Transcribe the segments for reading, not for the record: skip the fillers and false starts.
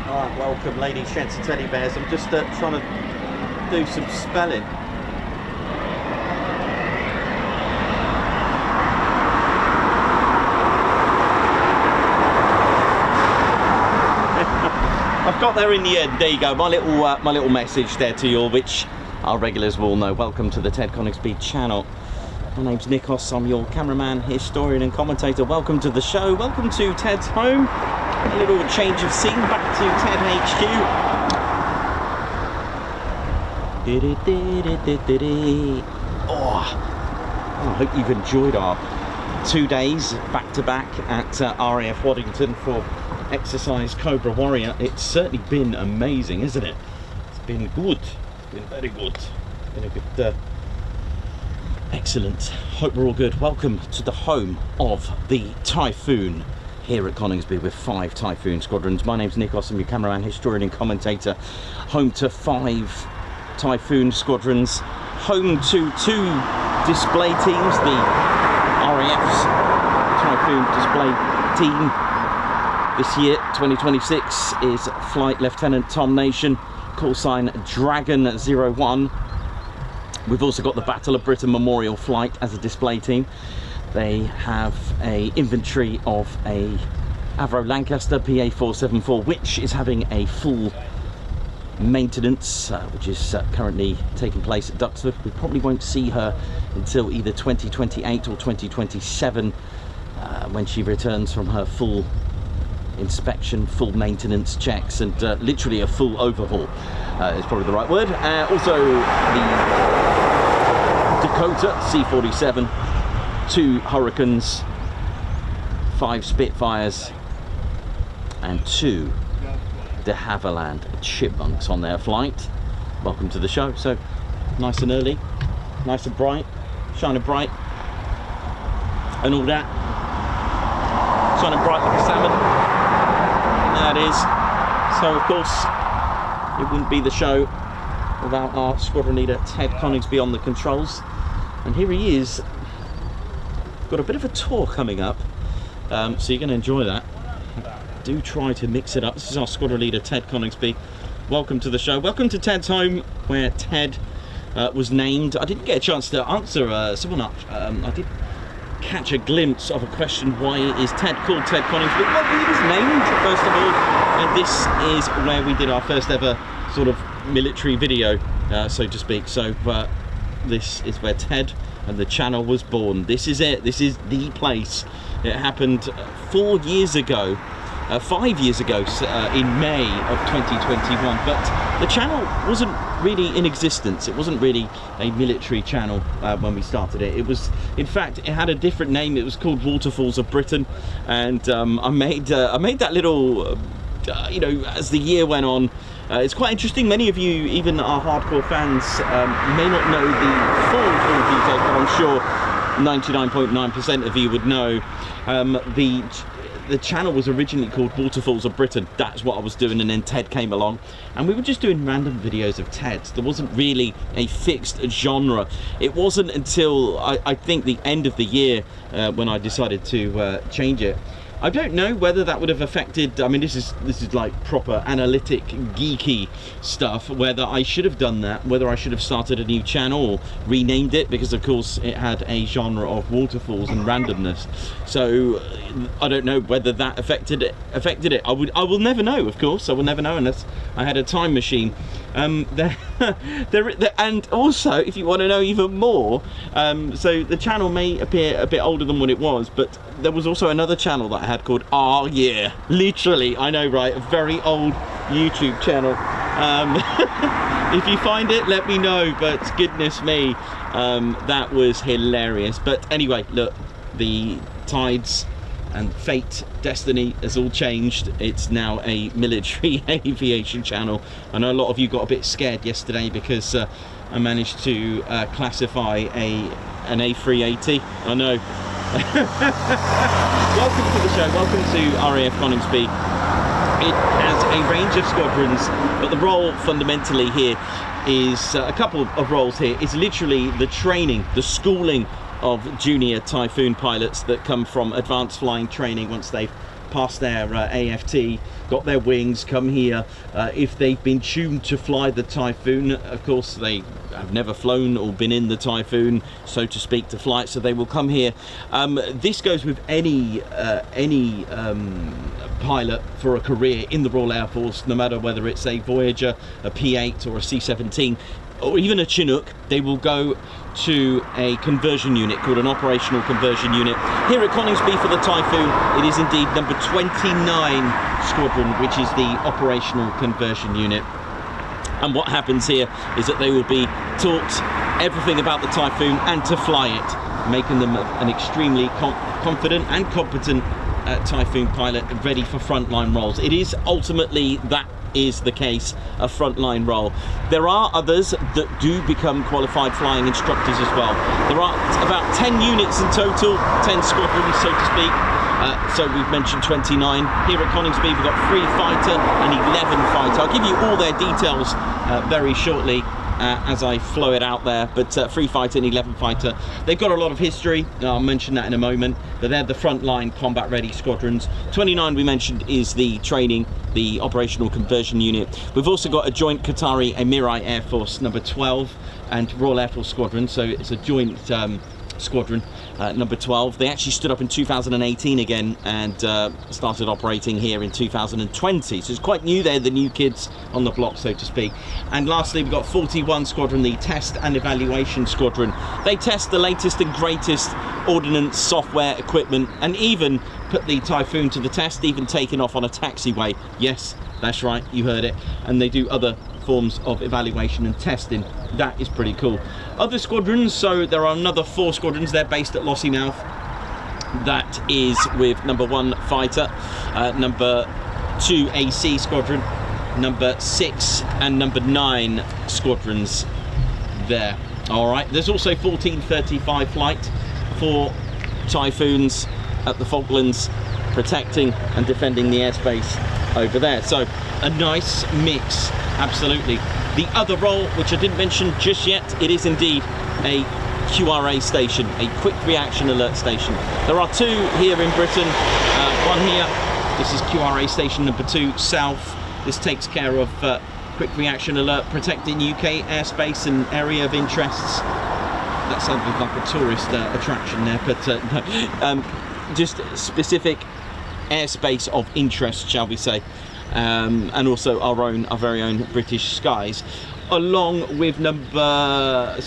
Alright, welcome ladies, gents and teddy bears. I'm just trying to do some spelling. I've got there in the end. There you go, my little message there to you all, which our regulars will know. Welcome to the Ted Coningsby channel. My name's Nikos, I'm your cameraman, historian and commentator. Welcome to the show, welcome to Ted's home. A little change of scene, back to Ted HQ. Oh, I hope you've enjoyed our 2 days back to back at RAF Waddington for exercise Cobra Warrior. It's certainly been amazing, isn't it? It's been good, it's been very good. It's been a good excellent. Hope we're all good. Welcome to the home of the Typhoon here at Coningsby with 5 Typhoon squadrons. My name's Nikos, I'm your cameraman, historian and commentator. Home to 5 Typhoon squadrons. Home to 2 display teams. The RAF's Typhoon display team this year, 2026, is Flight Lieutenant Tom Nation, call sign Dragon 01. We've also got the Battle of Britain Memorial Flight as a display team. They have a inventory of a Avro Lancaster PA474, which is having a full maintenance, which is currently taking place at Duxford. We probably won't see her until either 2028 or 2027 when she returns from her full inspection, full maintenance checks, and literally a full overhaul is probably the right word. Also the Dakota C-47, 2 Hurricanes, 5 Spitfires and 2 de Havilland Chipmunks on their flight. Welcome to the show. So nice and early, nice and bright, shining bright and all that, shining bright like a salmon. That is. So of course it wouldn't be the show without our squadron leader Ted Coningsby on the controls. And here he is. Got a bit of a tour coming up, so you're going to enjoy that. Do try to mix it up. This is our squadron leader Ted Coningsby. Welcome to the show. Welcome to Ted's home, where Ted was named. I didn't get a chance to answer someone up. I did catch a glimpse of a question: why is Ted called Ted Coningsby? Well, he was named first of all, and this is where we did our first ever sort of military video, so to speak. So this is where Ted and the channel was born. This is it. This is the place. It happened 4 years ago, 5 years ago, in May of 2021. But the channel wasn't really in existence. It wasn't really a military channel when we started it. It was, in fact, it had a different name. It was called Waterfalls of Britain, and I made that little, you know, as the year went on. It's quite interesting. Many of you, even our hardcore fans, may not know the full details, but I'm sure 99.9% of you would know. the channel was originally called Waterfalls of Britain. That's what I was doing, and then Ted came along and we were just doing random videos of Ted's. There wasn't really a fixed genre. It wasn't until I think the end of the year when I decided to change it. I don't know whether that would have affected, I mean, this is like proper analytic geeky stuff, whether I should have done that, whether I should have started a new channel or renamed it, because of course it had a genre of waterfalls and randomness. So I don't know whether that affected it. I will never know, of course. I will never know unless I had a time machine. And also, if you want to know even more, so the channel may appear a bit older than what it was, but there was also another channel that I had called yeah, literally, I know, right, a very old YouTube channel. If you find it, let me know, but goodness me, that was hilarious. But anyway, look, the tides and fate, destiny has all changed. It's now a military aviation channel. I know a lot of you got a bit scared yesterday because I managed to classify an A380. I know. Welcome to the show, welcome to RAF Coningsby. It has a range of squadrons, but the role fundamentally here is a couple of roles here. It's literally the training, the schooling of junior Typhoon pilots that come from advanced flying training once they've passed their AFT, got their wings, come here. If they've been tuned to fly the Typhoon, of course they have never flown or been in the Typhoon, so to speak, to fly it, so they will come here. This goes with any pilot for a career in the Royal Air Force, no matter whether it's a Voyager, a P8 or a C-17, or even a Chinook. They will go to a conversion unit called an operational conversion unit. Here at Coningsby for the Typhoon, it is indeed number 29 squadron, which is the operational conversion unit. And what happens here is that they will be taught everything about the Typhoon and to fly it, making them an extremely confident and competent Typhoon pilot, ready for frontline roles. It is ultimately, that is the case, a frontline role. There are others that do become qualified flying instructors as well. There are about 10 units in total, 10 squadrons, so to speak. So we've mentioned 29. Here at Coningsby we've got 3 fighter and 11 fighter. I'll give you all their details very shortly as I flow it out there, but 3 fighter and 11 fighter, they've got a lot of history. I'll mention that in a moment, but they're the frontline combat ready squadrons. 29 we mentioned is the training, the operational conversion unit. We've also got a joint Qatari Emiri Air Force number 12 and Royal Air Force Squadron, so it's a joint squadron, number 12. They actually stood up in 2018 again and started operating here in 2020, so it's quite new. They're the new kids on the block, so to speak. And lastly, we've got 41 Squadron, the Test and Evaluation Squadron. They test the latest and greatest ordnance, software, equipment, and even put the Typhoon to the test, even taking off on a taxiway. Yes, that's right, you heard it. And they do other forms of evaluation and testing. That is pretty cool. Other squadrons, so there are another 4 squadrons. They're based at Lossiemouth. That is with number 1 fighter, number 2 AC squadron, number 6 and number 9 squadrons there. All right, there's also 1435 flight, 4 Typhoons at the Falklands, protecting and defending the airspace over there. So a nice mix, absolutely. The other role, which I didn't mention just yet, it is indeed a QRA station, a quick reaction alert station. There are 2 here in Britain, one here. This is QRA station number 2 south. This takes care of quick reaction alert, protecting UK airspace and area of interests. That sounded like a tourist attraction there, but no, just specific airspace of interest, shall we say. And also our very own British skies, along with QRA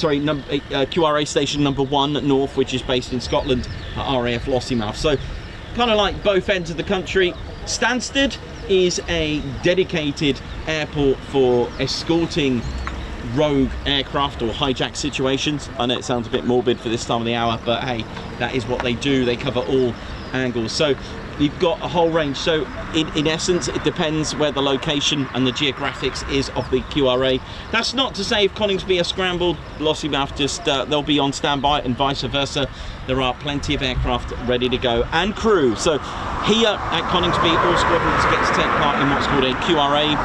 station number 1 north, which is based in Scotland at RAF Lossiemouth. So kind of like both ends of the country. Stansted is a dedicated airport for escorting rogue aircraft or hijack situations. I know it sounds a bit morbid for this time of the hour, but hey, that is what they do. They cover all angles. So You've got a whole range. So in essence, it depends where the location and the geographics is of the QRA. That's not to say if Coningsby are scrambled, Lossiemouth just they'll be on standby, and vice versa. There are plenty of aircraft ready to go and crew. So here at Coningsby, all squadrons get to take part in what's called a QRA.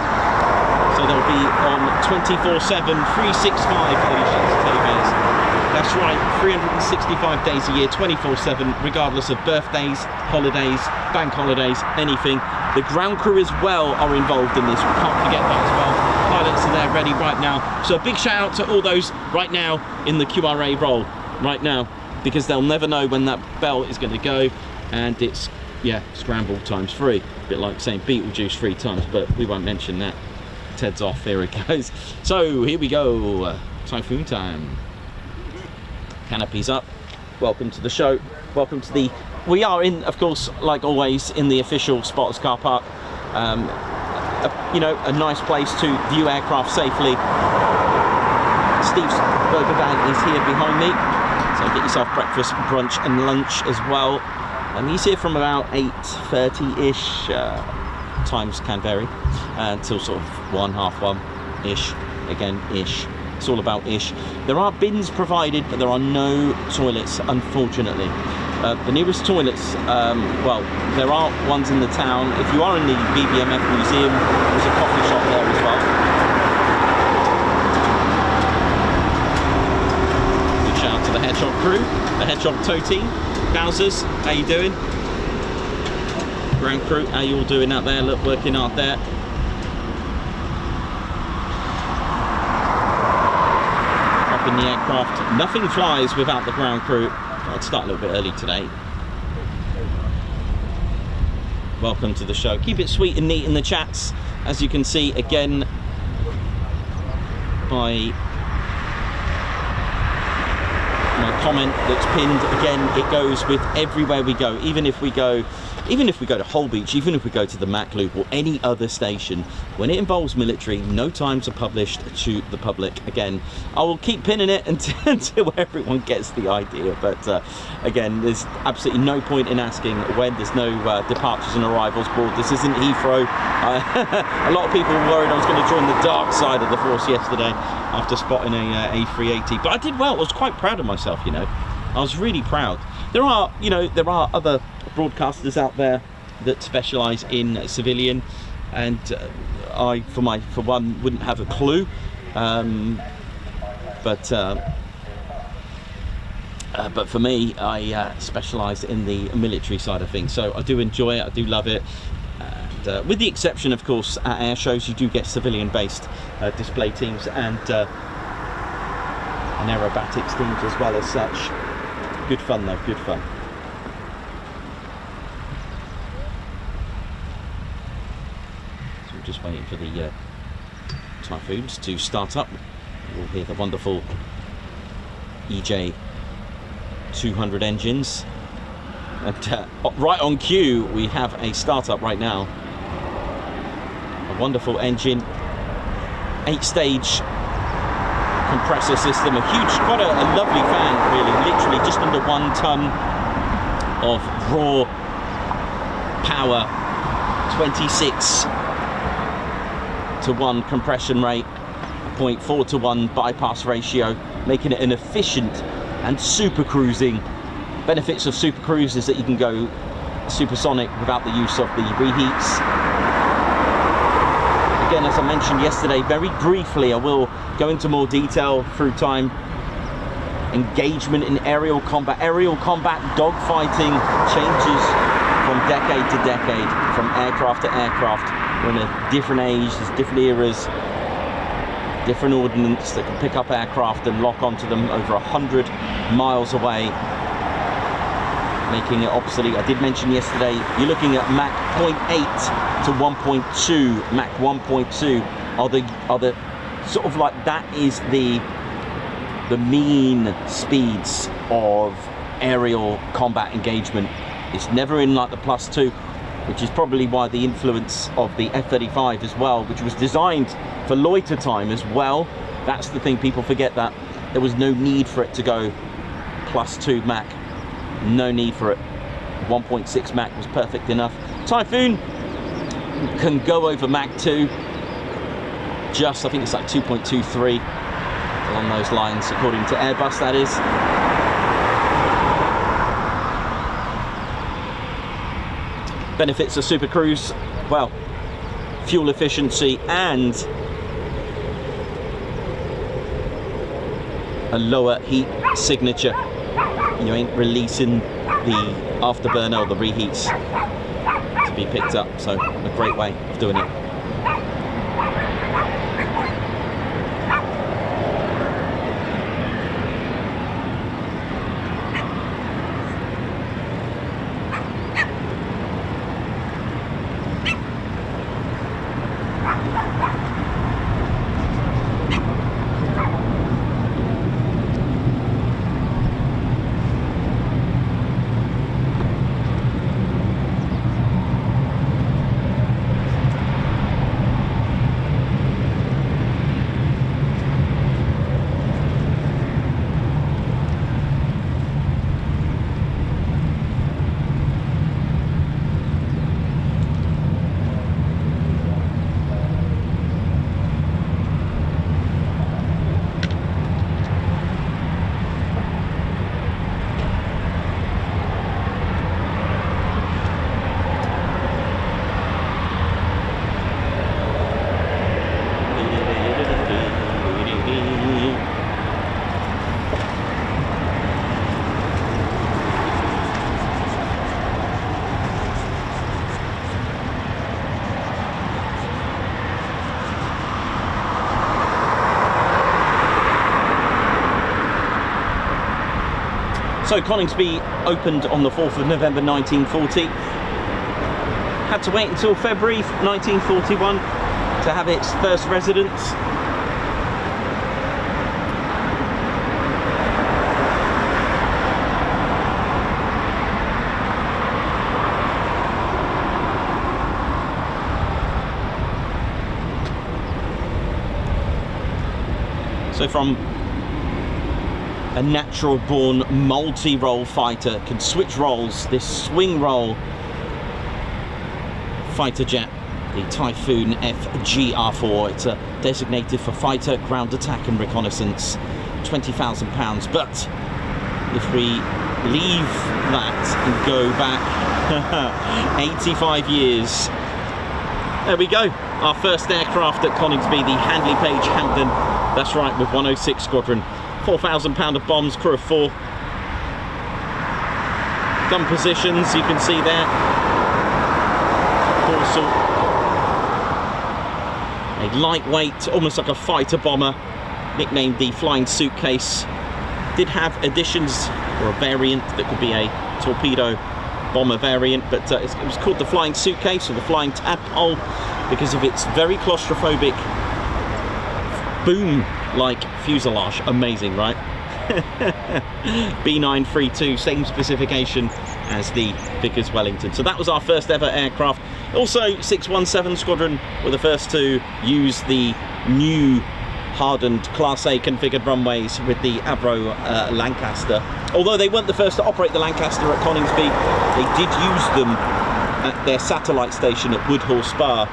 So they'll be on 24/7, 365 televisions. That's right, 365 days a year, 24/7, regardless of birthdays, holidays, bank holidays, anything. The ground crew as well are involved in this. We can't forget that as well. Pilots are there ready right now. So a big shout out to all those right now in the QRA role, right now, because they'll never know when that bell is going to go, and it's, yeah, scramble times 3. A bit like saying Beetlejuice 3 times, but we won't mention that. Ted's off, here it goes. So here we go, Typhoon time. Canopies up. Welcome to the show. Welcome to the... We are in, of course, like always, in the official spotters car park. You know, a nice place to view aircraft safely. Steve's burger van is here behind me, so get yourself breakfast, brunch, and lunch as well. And he's here from about 8:30-ish. Times can vary until sort of 1:30-ish. Again, ish. It's all about ish. There are bins provided, but there are no toilets, unfortunately. The nearest toilets, well, there are ones in the town. If you are in the BBMF museum, there's a coffee shop there as well. Big shout out to the Hedgehog crew, the Hedgehog tow team. Bowsers, how you doing? Ground crew, how you all doing out there? Look, working out there. In the aircraft, nothing flies without the ground crew. I'd start a little bit early today. Welcome to the show. Keep it sweet and neat in the chats. As you can see, again, my comment that's pinned, again, it goes with everywhere we go. Even if we go to Holbeach, even if we go to the Mac Loop or any other station, when it involves military, no times are published to the public. Again, I will keep pinning it until everyone gets the idea. But again, there's absolutely no point in asking when there's no departures and arrivals board. This isn't Heathrow. A lot of people were worried I was going to join the dark side of the force yesterday after spotting a A380. But I did well. I was quite proud of myself, you know. I was really proud. There are, you know, there are other broadcasters out there that specialize in civilian, and I for one wouldn't have a clue, but for me, I specialize in the military side of things, so I do enjoy it, I do love it, and with the exception, of course, at air shows you do get civilian based display teams and aerobatics teams as well as such. Good fun though, good fun. Just waiting for the Typhoons to start up. We'll hear the wonderful EJ 200 engines, and right on cue we have a startup right now. A wonderful engine, 8-stage compressor system, a huge, quite a lovely fan, really, literally just under 1 ton of raw power, 26 to 1 compression rate, 0.4 to 1 bypass ratio, making it an efficient and super cruising. Benefits of super cruise is that you can go supersonic without the use of the reheats. Again, as I mentioned yesterday, very briefly, I will go into more detail through time. Engagement in aerial combat dogfighting changes from decade to decade, from aircraft to aircraft. We're in a different age, there's different eras, different ordnance that can pick up aircraft and lock onto them over 100 miles away, making it obsolete. I did mention yesterday, you're looking at Mach 0.8 to 1.2. Mach 1.2 are the sort of like, that is the mean speeds of aerial combat engagement. It's never in like the +2, which is probably why the influence of the F-35 as well, which was designed for loiter time as well. That's the thing, people forget that. There was no need for it to go +2 Mach. No need for it. 1.6 Mach was perfect enough. Typhoon can go over Mach 2, just, I think it's like 2.23, along those lines, according to Airbus, that is. Benefits of Super Cruise, well, fuel efficiency and a lower heat signature. You ain't releasing the afterburner or the reheats to be picked up, so a great way of doing it. So Coningsby opened on the 4th of November 1940. Had to wait until February 1941 to have its first residents. So from a natural-born multi-role fighter, can switch roles, this swing role fighter jet, the Typhoon FGR4. It's designated for fighter, ground attack and reconnaissance, £20,000. But if we leave that and go back 85 years, there we go. Our first aircraft at Coningsby, the Handley Page Hampton. That's right, with 106 Squadron. 4,000 pound of bombs, crew of 4. Gun positions, you can see there. Dorsal. A lightweight, almost like a fighter bomber, nicknamed the Flying Suitcase. Did have additions, or a variant that could be a torpedo bomber variant, but it was called the Flying Suitcase or the Flying Tadpole because of its very claustrophobic boom-like fuselage. Amazing, right? B932, same specification as the Vickers Wellington. So that was our first ever aircraft. Also, 617 Squadron were the first to use the new hardened Class A configured runways with the Avro Lancaster. Although they weren't the first to operate the Lancaster at Coningsby, they did use them at their satellite station at Woodhall Spa.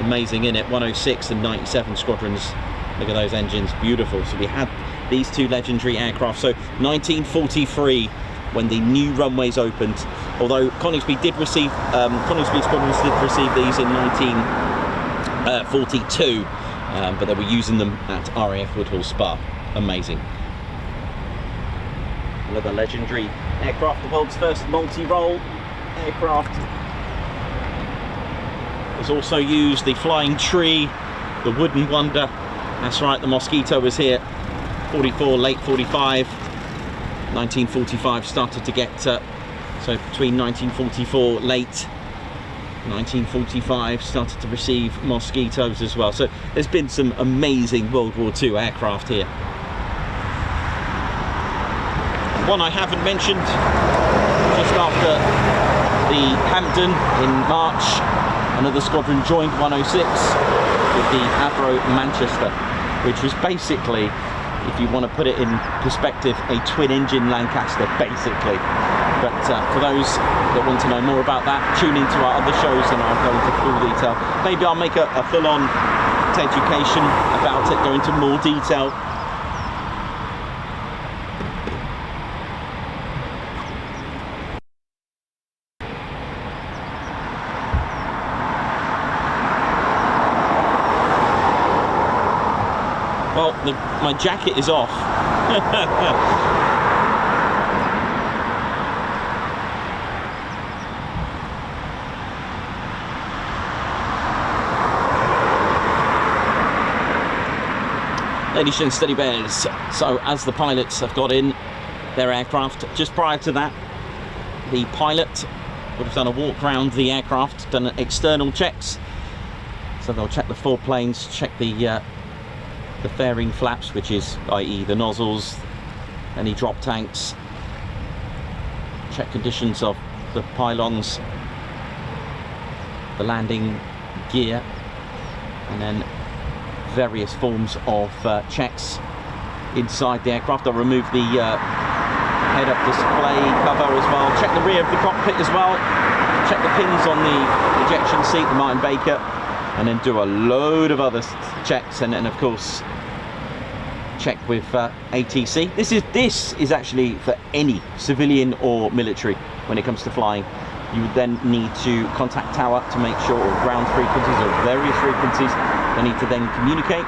Amazing, innit? 106 and 97 Squadrons. Look at those engines, beautiful. So we had these two legendary aircraft. So 1943, when the new runways opened, although Coningsby did receive, Coningsby Squadrons did receive these in 1942, but they were using them at RAF Woodhall Spa. Amazing. Another legendary aircraft, the world's first multi-role aircraft. Was also used the Flying Tree, the Wooden Wonder. That's right, the Mosquito was here 44, late 45, 1945 started to get so between 1944 late 1945 started to receive Mosquitoes as well. So there's been some amazing World War II aircraft here. One I haven't mentioned, just after the Hampton in March, another squadron joined 106 with the Avro Manchester, which was basically, if you want to put it in perspective, a twin-engine Lancaster, basically. But for those that want to know more about that, tune into our other shows and I'll go into full detail. Maybe I'll make a full-on education about it, go into more detail. Well, my jacket is off. Ladies and steady bears, so as the pilots have got in their aircraft, just prior to that, the pilot would have done a walk around the aircraft, done external checks. So they'll check the foreplanes, check the fairing flaps, which is i.e. the nozzles, any drop tanks, check conditions of the pylons, the landing gear, and then various forms of checks inside the aircraft. They'll remove the head-up display cover as well, check the rear of the cockpit as well, check the pins on the ejection seat, the Martin Baker, and then do a load of other checks, and of course check with ATC. This is actually for any civilian or military when it comes to flying. You would then need to contact tower to make sure, or ground frequencies or various frequencies. They need to then communicate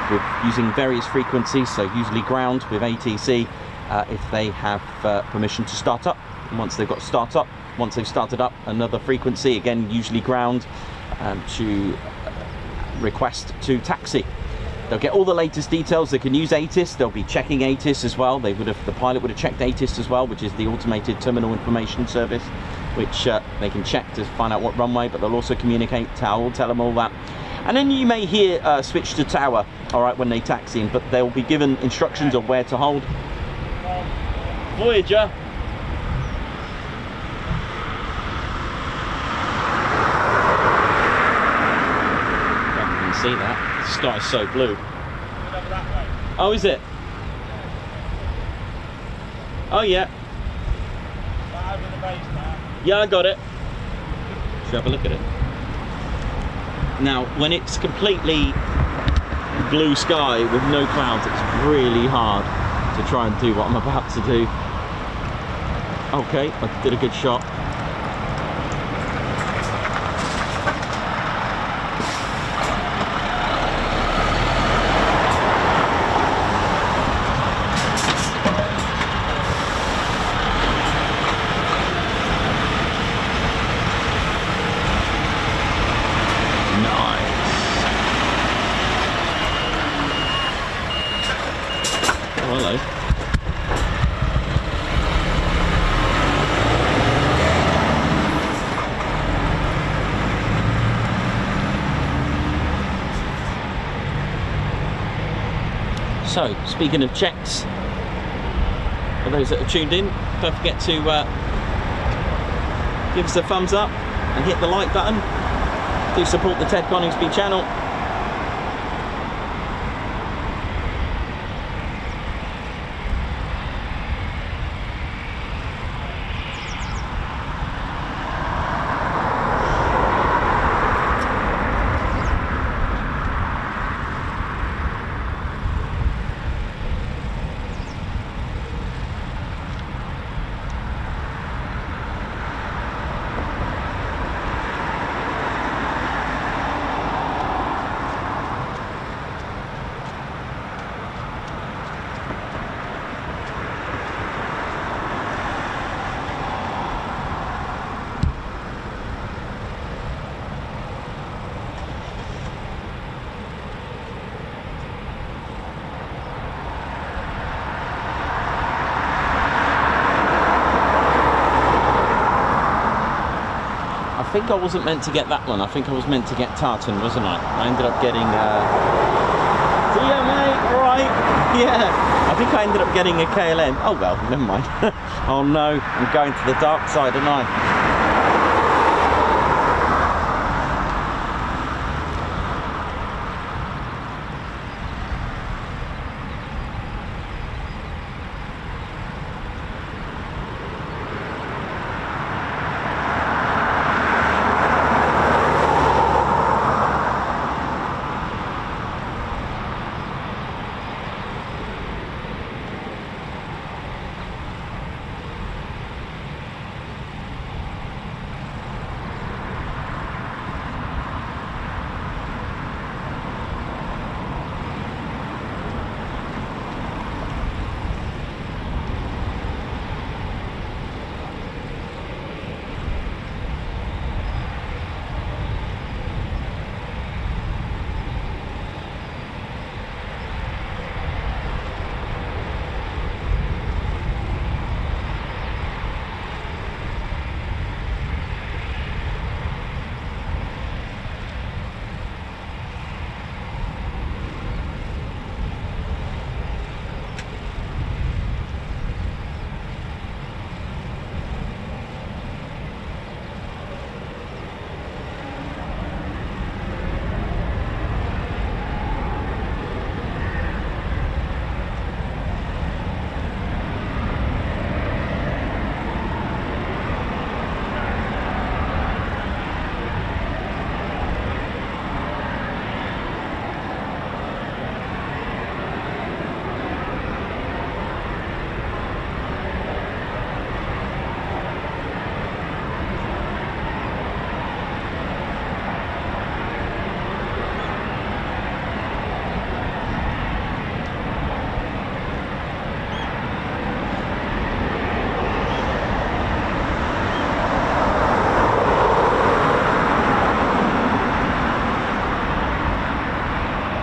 with using various frequencies, so usually ground with ATC if they have permission to start up. And once they've got start up, once they've started up, another frequency, again usually ground, to request to taxi. They'll get all the latest details. They can use ATIS. They'll be checking ATIS as well. The pilot would have checked ATIS as well, which is the Automated Terminal Information Service, which they can check to find out what runway, but they'll also communicate. Tower will tell them all that. And then you may hear switch to tower, all right, when they taxi in, but they'll be given instructions of where to hold. Voyager. See that? The sky is so blue. Oh, is it? Oh, yeah. Yeah, I got it. Should have a look at it. Now, when it's completely blue sky with no clouds, it's really hard to try and do what I'm about to do. Okay, I did a good shot. So, speaking of checks, for those that have tuned in, don't forget to give us a thumbs up and hit the like button. Do support the Ted Coningsby channel. I think I wasn't meant to get that one. I think I was meant to get Tartan, wasn't I? I ended up getting... See ya, mate. All right. Yeah. I think I ended up getting a KLM. Oh, well, never mind. Oh, no. I'm going to the dark side, aren't I?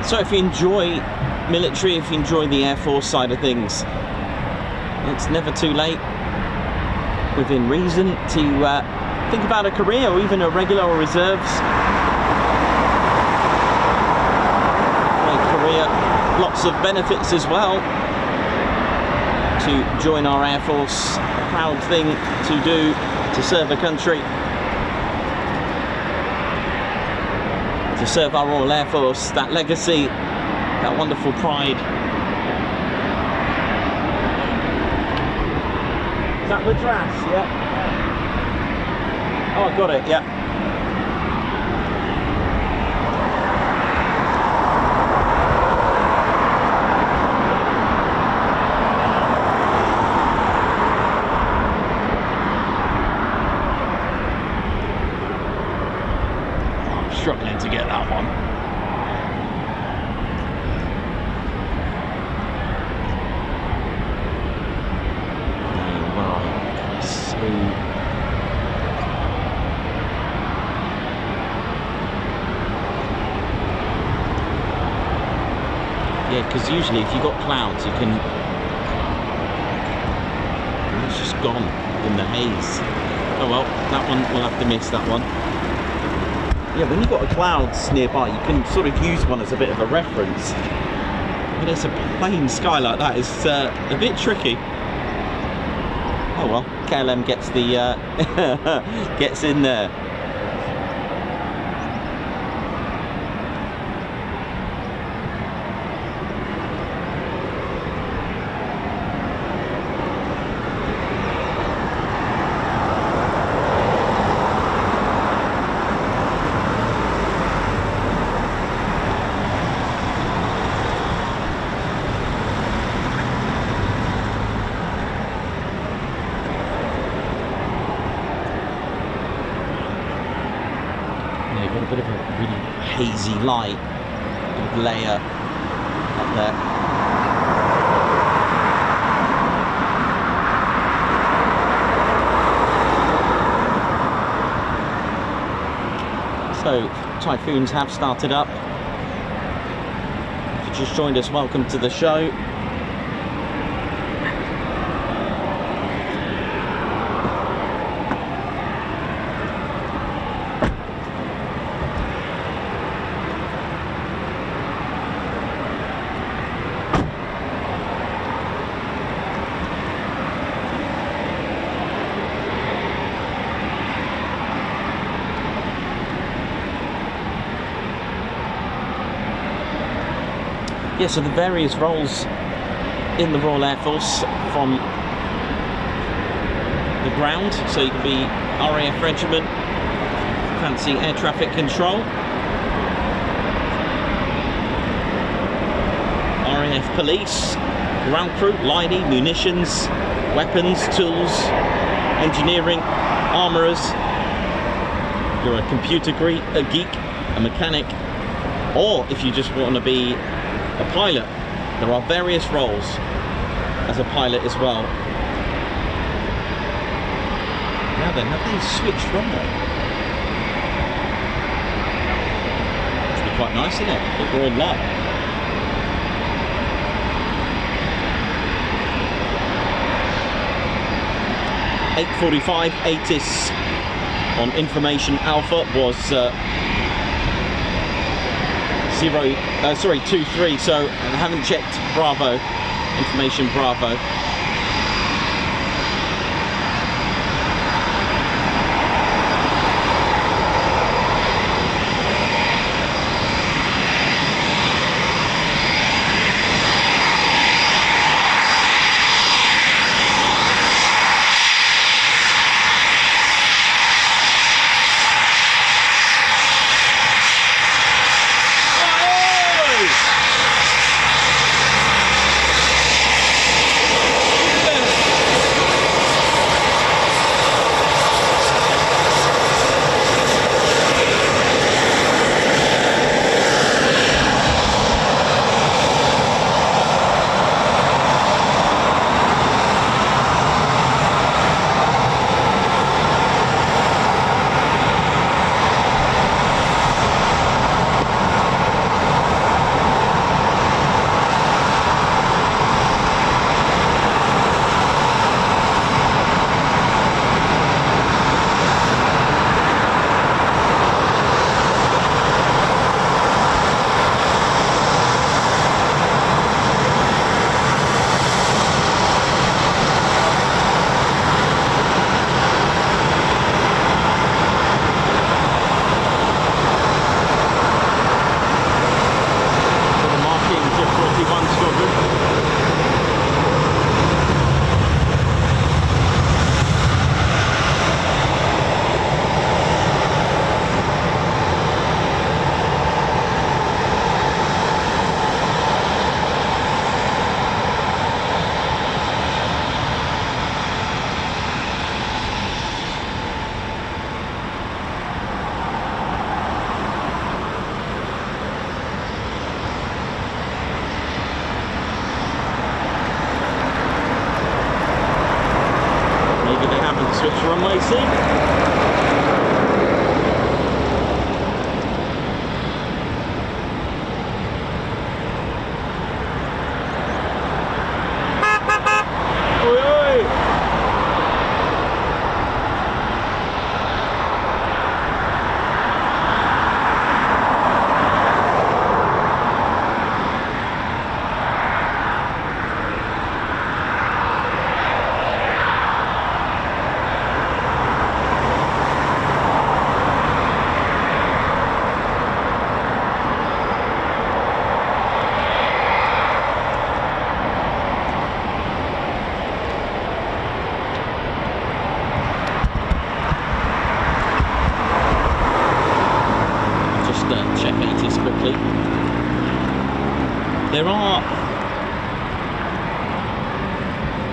So if you enjoy military, if you enjoy the Air Force side of things, it's never too late, within reason, to think about a career, or even a regular or reserves career. Lots of benefits as well to join our Air Force. A proud thing to do, to serve a country, to serve our Royal Air Force, that legacy, that wonderful pride. Is that Madras? Yeah. Oh, I got it, yeah. Struggling to get that one. Right, so yeah, because usually if you've got clouds, you can. It's just gone in the haze. Oh well, that one we'll have to miss that one. Yeah, when you've got a clouds nearby, you can sort of use one as a bit of a reference. When it's a plain sky like that, it's a bit tricky. Oh well, KLM gets the gets in there. Got a bit of a really hazy light, a bit of layer up there. So Typhoons have started up. If you just joined us, welcome to the show. Yeah, so the various roles in the Royal Air Force from the ground, so you can be RAF Regiment, fancy air traffic control, RAF Police, ground crew, lining, munitions, weapons, tools, engineering, armourers. You're a computer geek, a mechanic, or if you just want to be a pilot, there are various roles as a pilot as well. Now then, have they switched runway? Must be quite nice, isn't it? Bit broad light. .845 ATIS on information alpha was 23, so I haven't checked Bravo, information Bravo. they haven't switched runway, see?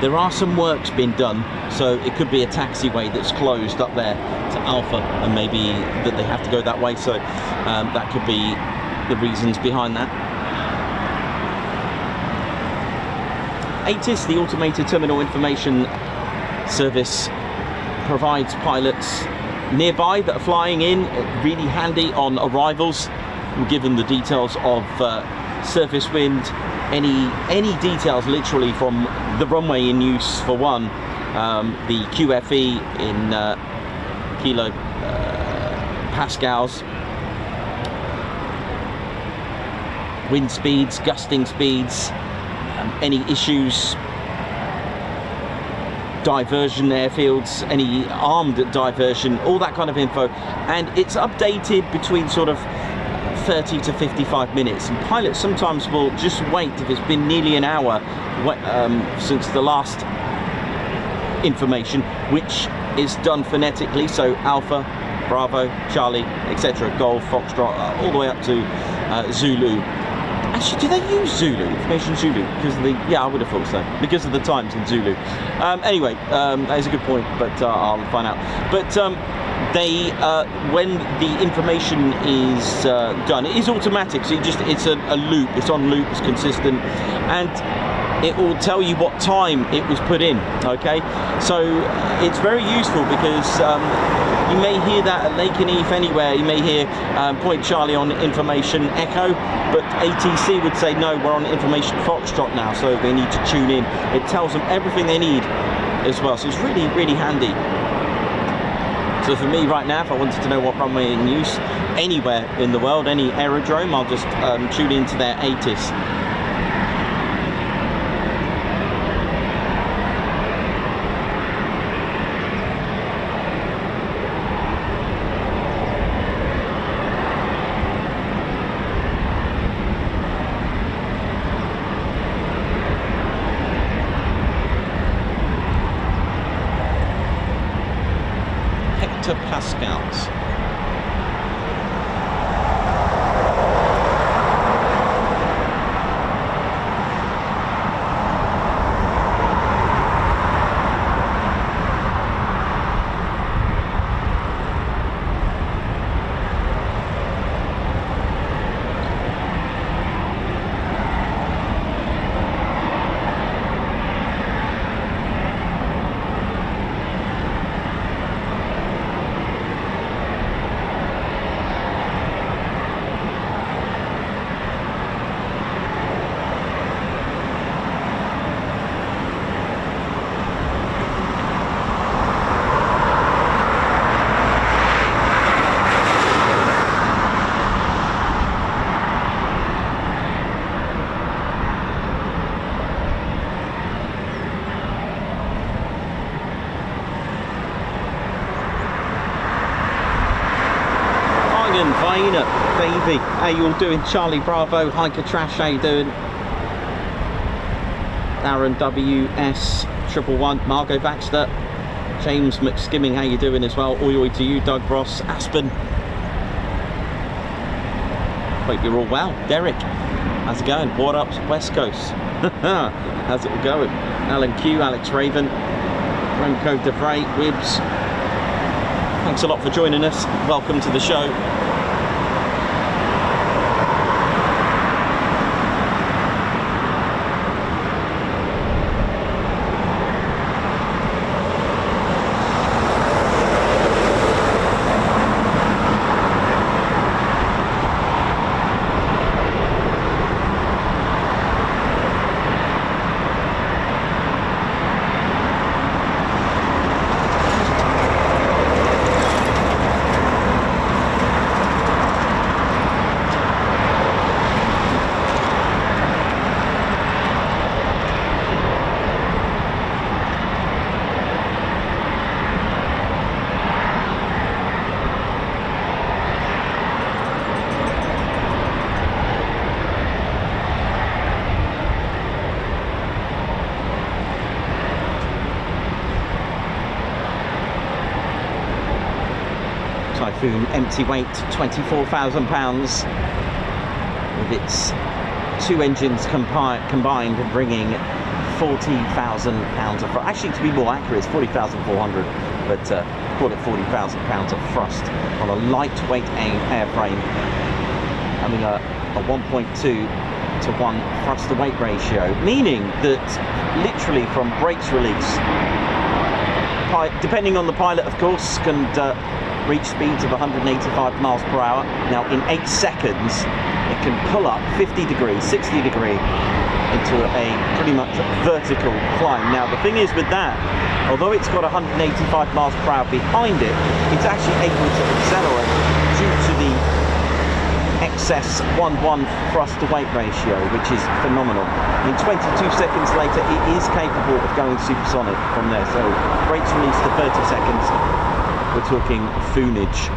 There are some works being done, so it could be a taxiway that's closed up there to Alpha, and maybe that they have to go that way, so that could be the reasons behind that. ATIS, the Automated Terminal Information Service, provides pilots nearby that are flying in, really handy on arrivals. We're given the details of surface wind, any details literally from the runway in use for one, the QFE in kilo pascals, wind speeds, gusting speeds, any issues, diversion airfields, any armed diversion, all that kind of info, and it's updated between sort of 30 to 55 minutes, and pilots sometimes will just wait if it's been nearly an hour since the last information, which is done phonetically, so Alpha, Bravo, Charlie, etc., Golf, Foxtrot, all the way up to Zulu. Actually, do they use Zulu, information Zulu? Because of the, yeah, I would have thought so, because of the times in Zulu. Anyway, that is a good point, but I'll find out. But they, when the information is done, it is automatic, so it's a loop, it's on loop, it's consistent, and it will tell you what time it was put in, okay? So it's very useful because you may hear that at Lake and Eve anywhere, you may hear Point Charlie on information Echo, but ATC would say, no, we're on information Foxtrot now, so they need to tune in. It tells them everything they need as well, so it's really, really handy. So for me right now, if I wanted to know what runway in use anywhere in the world, any aerodrome, I'll just tune into their ATIS. Pascals. Vaina, Davey, how you all doing? Charlie Bravo, Hiker Trash, how you doing? Darren WS 111, Margot Baxter, James McSkimming, how you doing as well? Oi to you, Doug Ross, Aspen. Hope you're all well. Derek, how's it going? What up, West Coast? How's it all going? Alan Q, Alex Raven, Remco DeVray, Wibbs. Thanks a lot for joining us. Welcome to the show. Typhoon empty weight, 24,000 pounds, with its 2 engines combined bringing 40,000 pounds of thrust. Actually, to be more accurate, it's 40,400, but call it 40,000 pounds of thrust on a lightweight airframe, having a 1.2 to 1 thrust to weight ratio, meaning that literally from brakes release, depending on the pilot, of course, can reach speeds of 185 miles per hour. Now, in 8 seconds, it can pull up 50 degrees, 60 degree into a pretty much vertical climb. Now, the thing is with that, although it's got 185 miles per hour behind it, it's actually able to accelerate due to the excess 1:1 thrust to weight ratio, which is phenomenal. In 22 seconds later, it is capable of going supersonic from there. So brakes release to 30 seconds. We're talking foonage.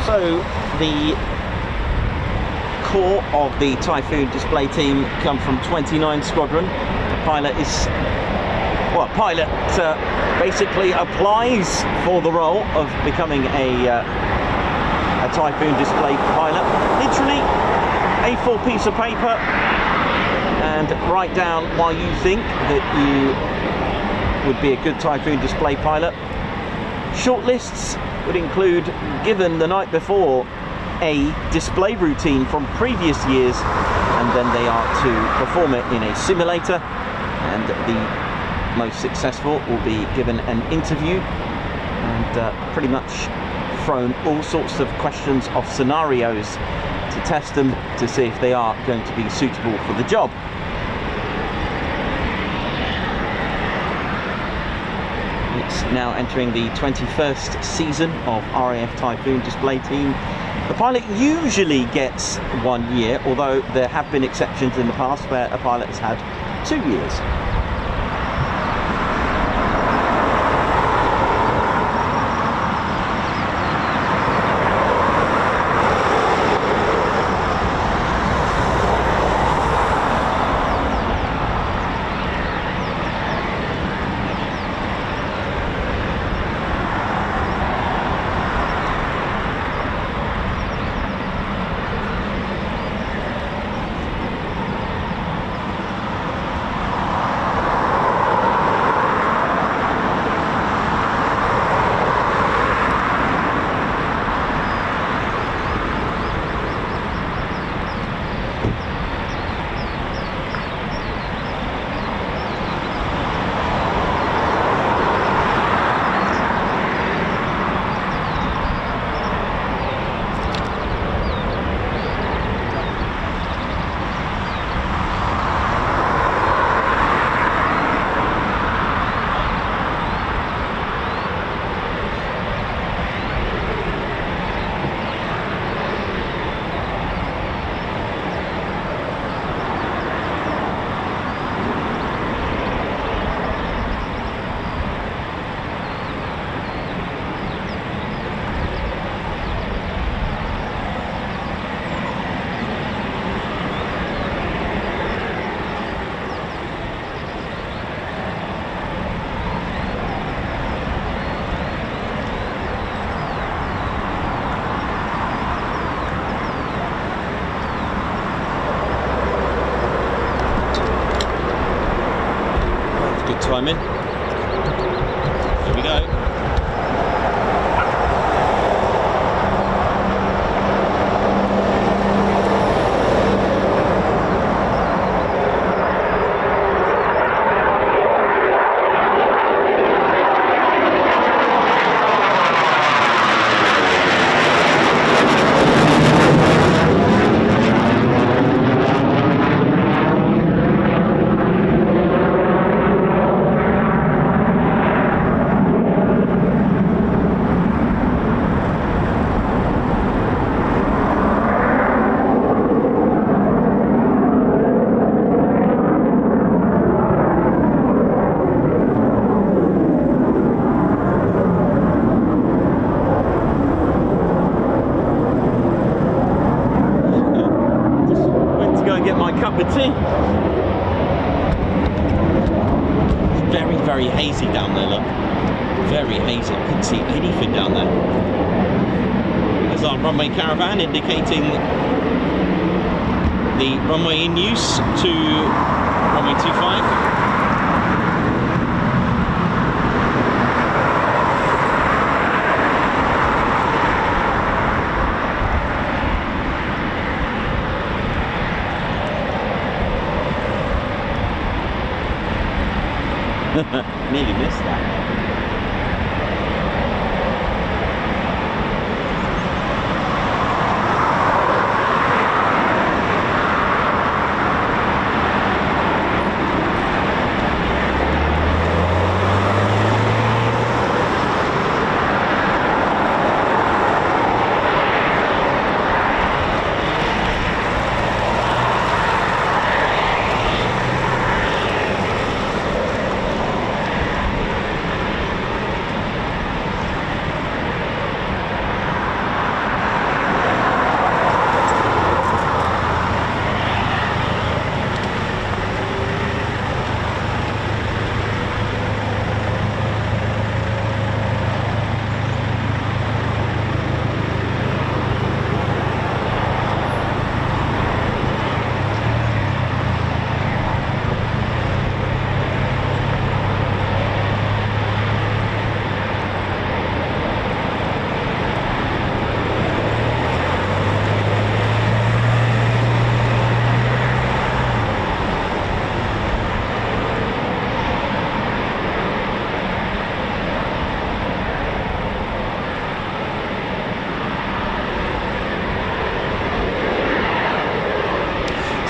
So the core of the Typhoon display team come from 29 Squadron. The pilot is, well, pilot basically applies for the role of becoming a Typhoon display pilot. Literally A4 piece of paper, and write down why you think that you would be a good Typhoon display pilot. Shortlists would include, given the night before, a display routine from previous years, and then they are to perform it in a simulator, and the most successful will be given an interview and pretty much thrown all sorts of questions of scenarios to test them to see if they are going to be suitable for the job. It's now entering the 21st season of RAF Typhoon display team. The pilot usually gets 1 year, although there have been exceptions in the past where a pilot has had 2 years. climb in. Here we go. Very hazy down there, look. Very hazy. I couldn't see anything down there. There's our runway caravan indicating the runway in use to runway 25. Nearly missed that.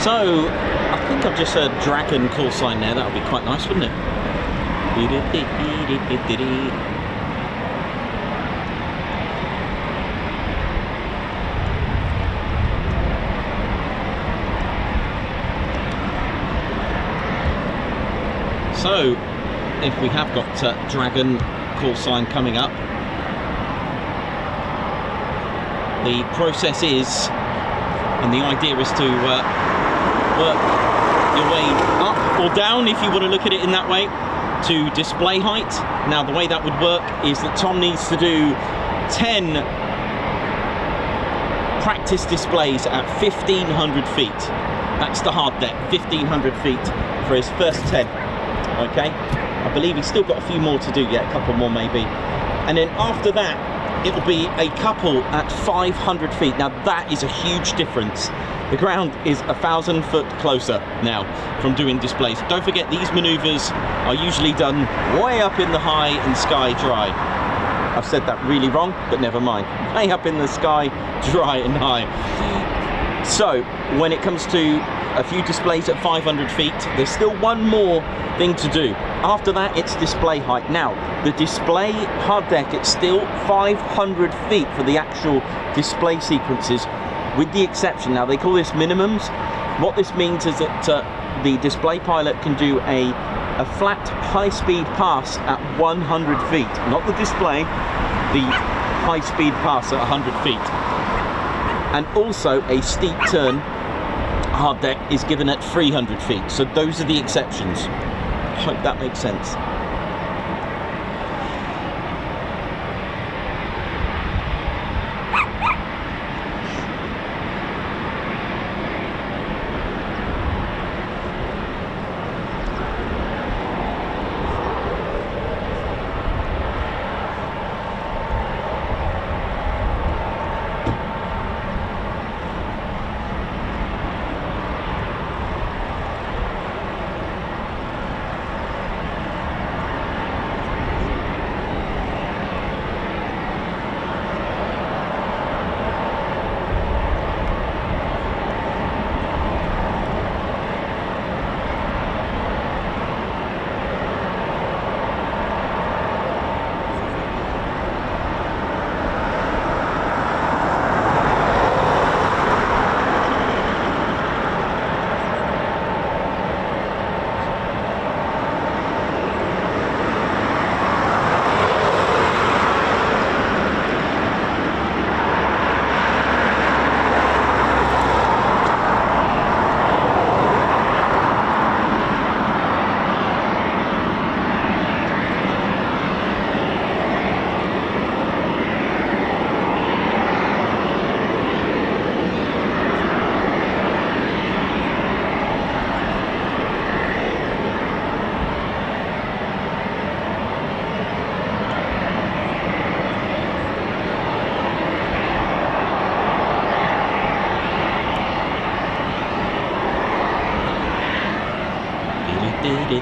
So, I think I've just heard Dragon call sign there. That would be quite nice, wouldn't it? So, if we have got Dragon call sign coming up, the process is, and the idea is to work your way up or down, if you want to look at it in that way, to display height. Now the way that would work is that Tom needs to do 10 practice displays at 1500 feet. That's the hard deck, 1500 feet for his first 10. Okay, I believe he's still got a few more to do yet, a couple more maybe. And then after that, it'll be a couple at 500 feet. Now that is a huge difference. The ground is 1,000 foot closer now from doing displays. Don't forget, these maneuvers are usually done way up in the high and sky dry. I've said that really wrong, but never mind. Way up in the sky, dry and high. So when it comes to a few displays at 500 feet, there's still one more thing to do. After that, it's display height. Now, the display hard deck, it's still 500 feet for the actual display sequences, with the exception, now they call this minimums. What this means is that the display pilot can do a flat high-speed pass at 100 feet. Not the display, the high-speed pass at 100 feet. And also a steep turn hard deck is given at 300 feet. So those are the exceptions. Hope that makes sense.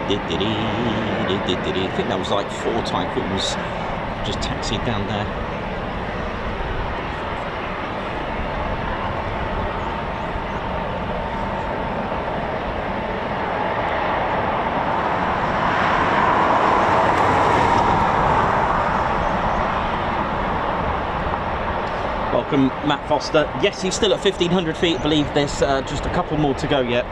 I think that was like 4 Typhoons just taxied down there. Welcome, Matt Foster. Yes, he's still at 1,500 feet. I believe there's just a couple more to go yet.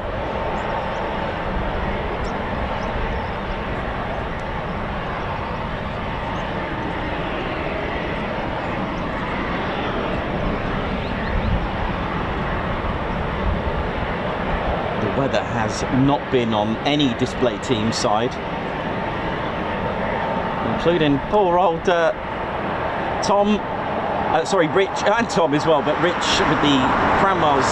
The weather has not been on any display team side, including poor old Tom. Sorry, Rich and Tom as well, but Rich with the Cranwell's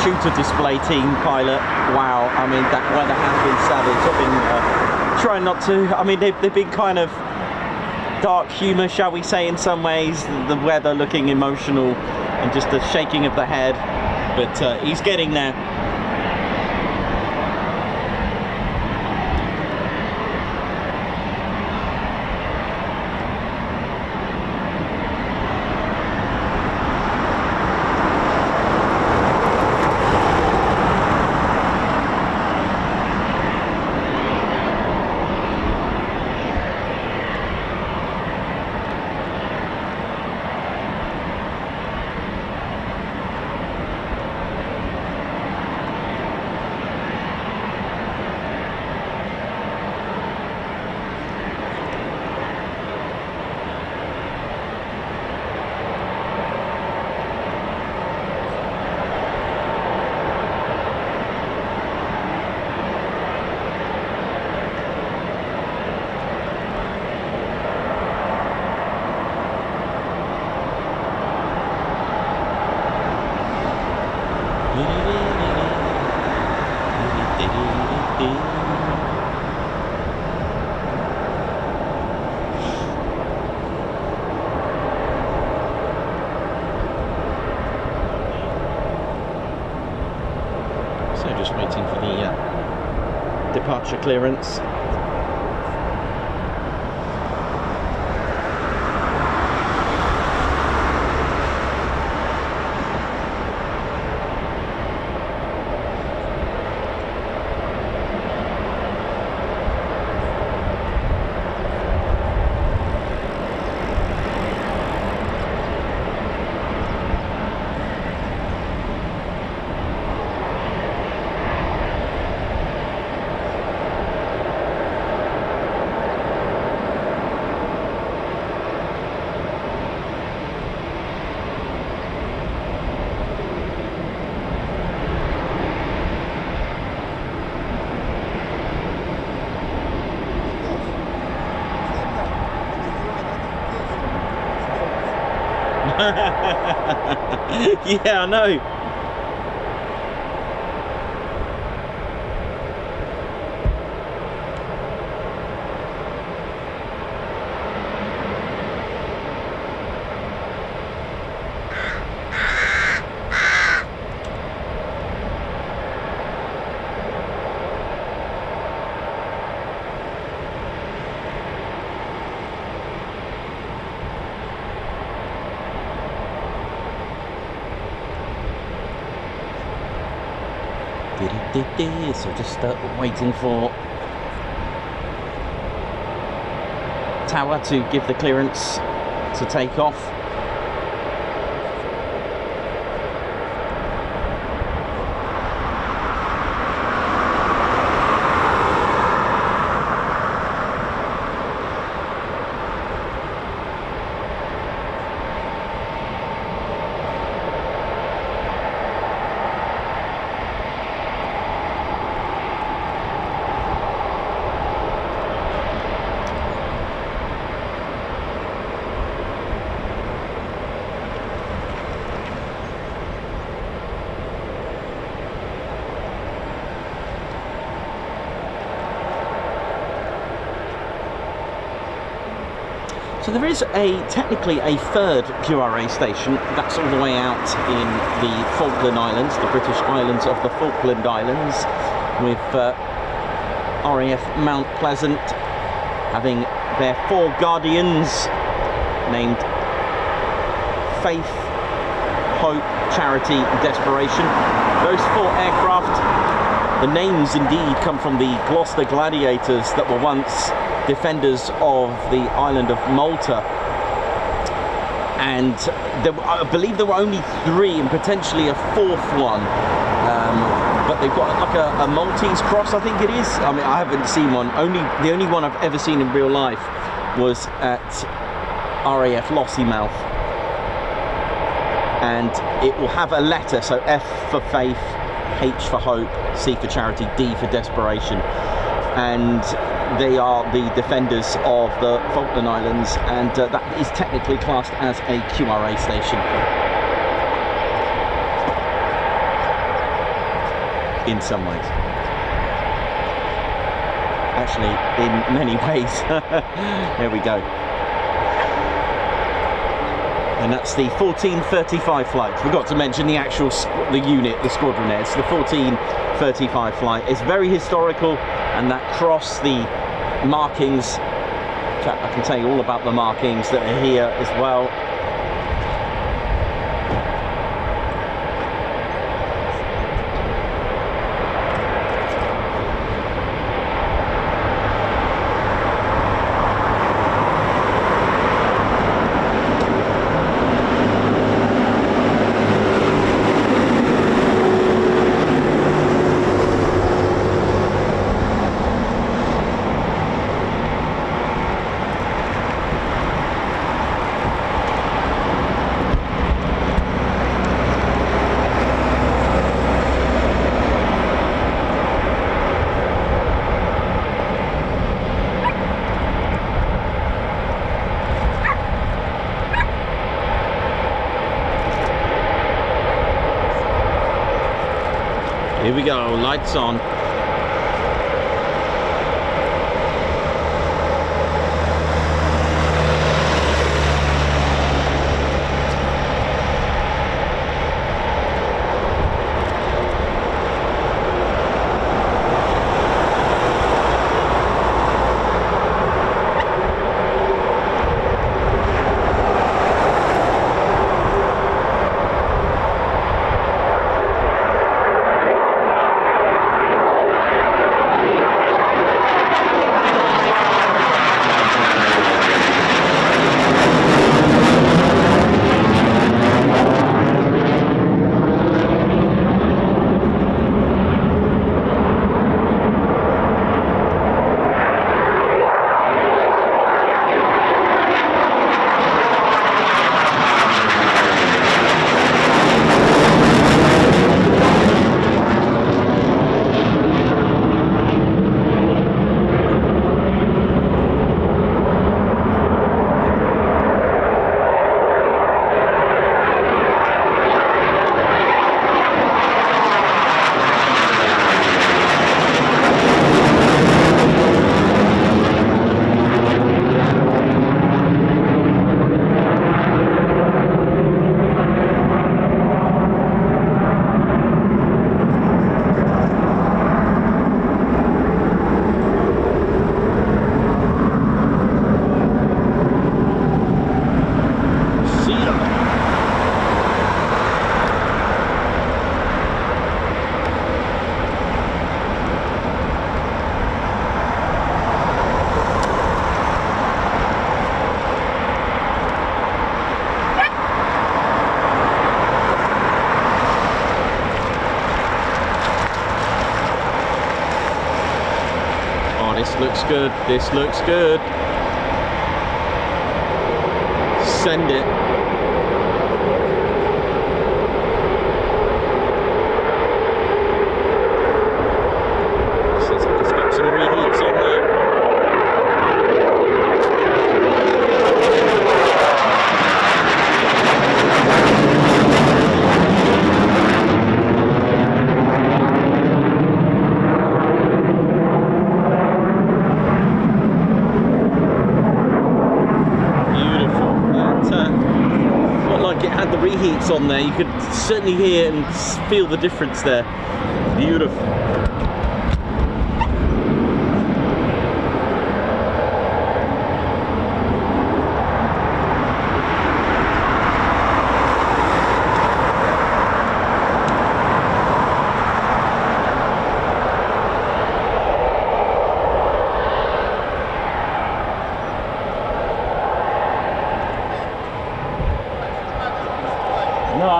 shooter display team pilot. Wow, I mean, that weather has been savage. I've been trying not to, I mean, they've been kind of dark humour, shall we say, in some ways. The weather looking emotional and just the shaking of the head, but he's getting there. So just waiting for the departure clearance. Yeah, I know. So just waiting for Tower to give the clearance to take off. So there is technically a third QRA station that's all the way out in the Falkland Islands, the British islands of the Falkland Islands, with RAF Mount Pleasant, having their 4 Guardians named Faith, Hope, Charity, Desperation. Those 4 aircraft, the names indeed come from the Gloucester Gladiators that were once defenders of the island of Malta. And I believe there were only 3 and potentially a 4th one. But they've got like a Maltese cross, I think it is. I mean, I haven't seen one. The only one I've ever seen in real life was at RAF Lossiemouth. And it will have a letter, so F for Faith, H for Hope, C for Charity, D for Desperation. And they are the defenders of the Falkland Islands, and that is technically classed as a QRA station. In some ways. Actually, in many ways. There we go. And that's the 1435 flight. Forgot to mention the actual the unit, the squadron there. It's the 1435 flight. It's very historical, and that cross, the markings. In fact, I can tell you all about the markings that are here as well. Here we go, lights on. Looks good. This looks good. Send it. Says I can expect some reheats on that. Reheats on there, you could certainly hear and feel the difference there. Beautiful.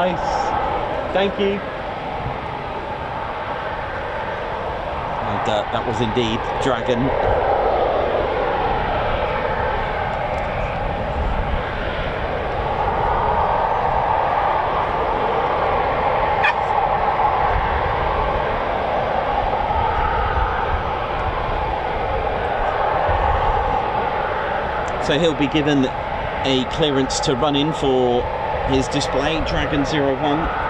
Nice. Thank you. And that was indeed Dragon. So he'll be given a clearance to run in for his display, Dragon 01.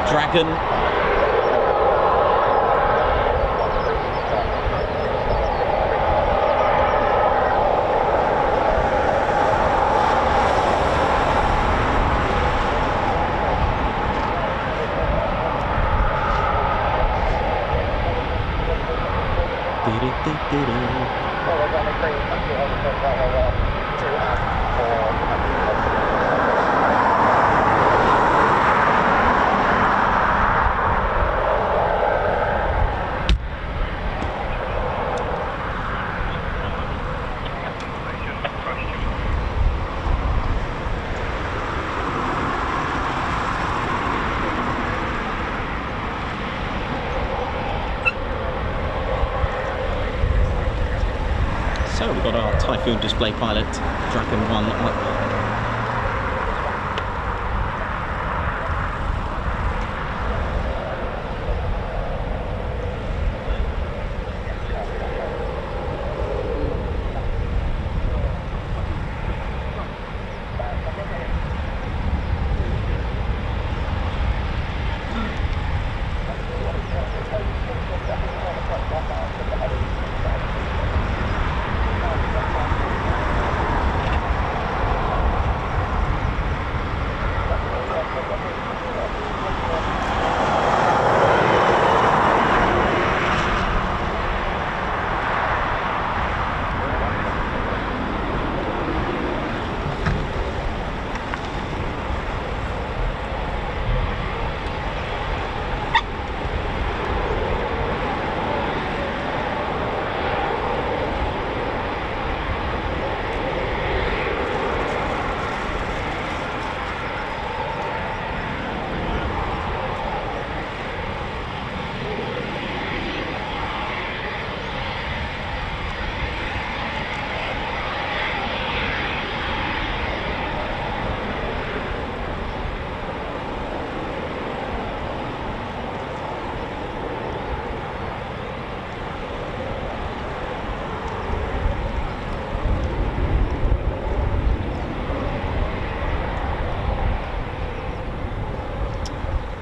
Dragon. So we've got our Typhoon display pilot, Dragon 1 up.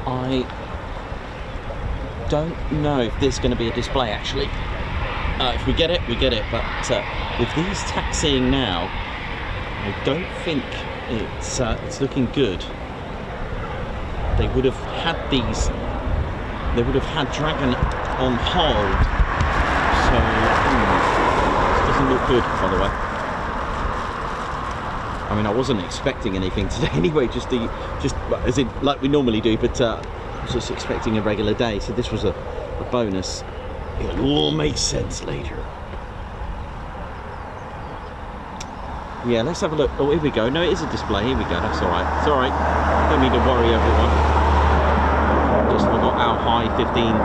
I don't know if there's going to be a display actually. If we get it, we get it. But with these taxiing now, I don't think it's looking good. They would have had these. They would have had Dragon on hold. So this doesn't look good, by the way. I mean, I wasn't expecting anything today anyway, just as in like we normally do, but I was just expecting a regular day, so this was a bonus. It'll all make sense later. Yeah, let's have a look. Oh, here we go. No, it is a display. Here we go. That's all right. It's all right. Don't need to worry, everyone. Just forgot our high 15.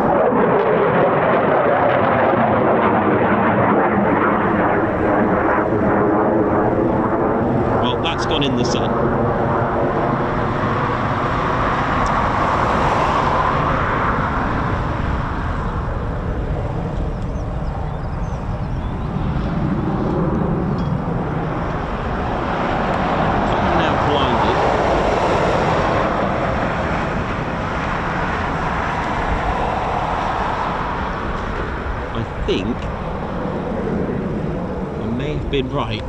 Well, that's gone in the sun. may have been right.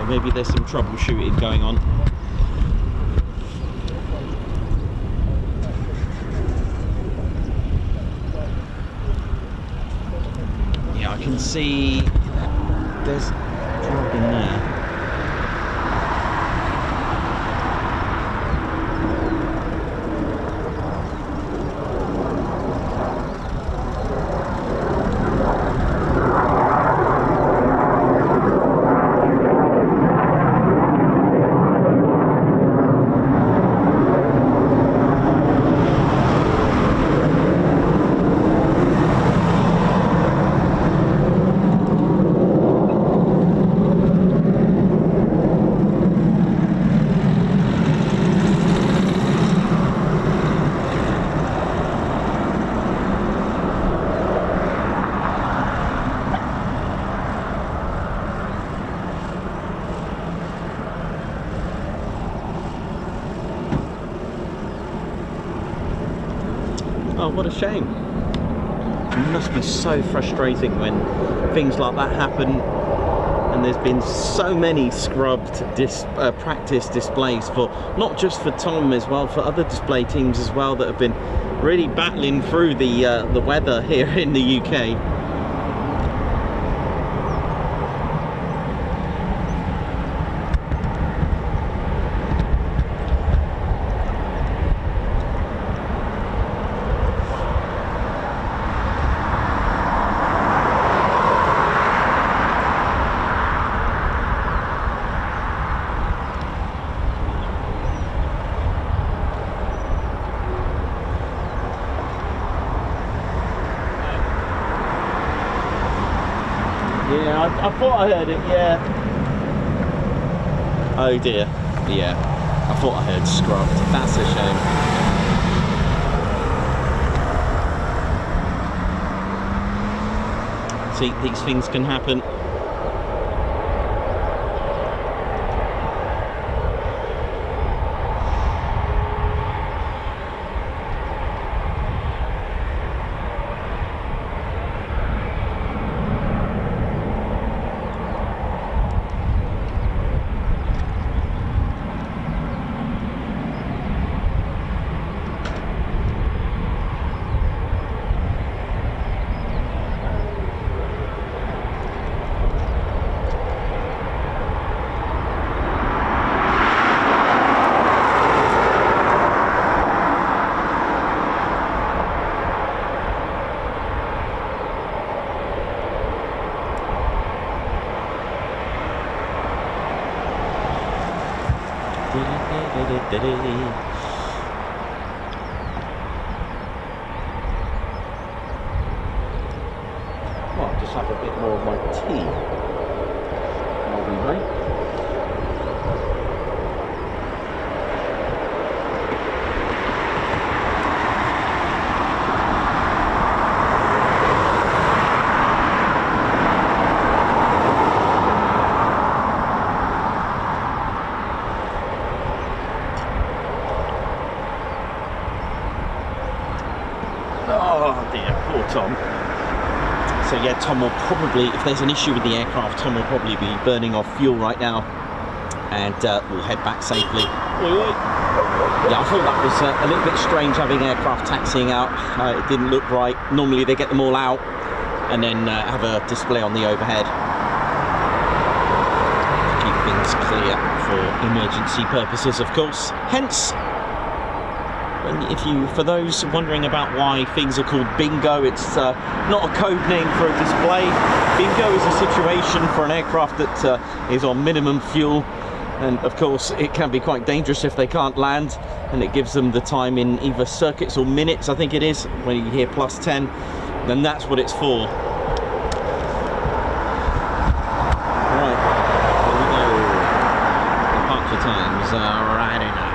Maybe there's some troubleshooting going on. Yeah, I can see there's trouble in there. Oh, what a shame. It must be so frustrating when things like that happen, and there's been so many scrubbed practice displays, for not just for Tom, as well for other display teams as well, that have been really battling through the weather here in the UK. Yeah, I thought I heard it, yeah. Oh dear, yeah. I thought I heard scrubbed. That's a shame. See, these things can happen. Well, I'll just have a bit more of my tea. Oh dear, poor Tom. So yeah, Tom will probably, if there's an issue with the aircraft, Tom will probably be burning off fuel right now, and we'll head back safely. Yeah, I thought that was a little bit strange, having aircraft taxiing out. It didn't look right. Normally they get them all out and then have a display on the overhead to keep things clear for emergency purposes, of course. Hence, for those wondering about why things are called bingo, it's not a code name for a display. Bingo is a situation for an aircraft that is on minimum fuel, and of course it can be quite dangerous if they can't land, and it gives them the time in either circuits or minutes, I think it is, when you hear +10, then that's what it's for. Right, here we go. riding high.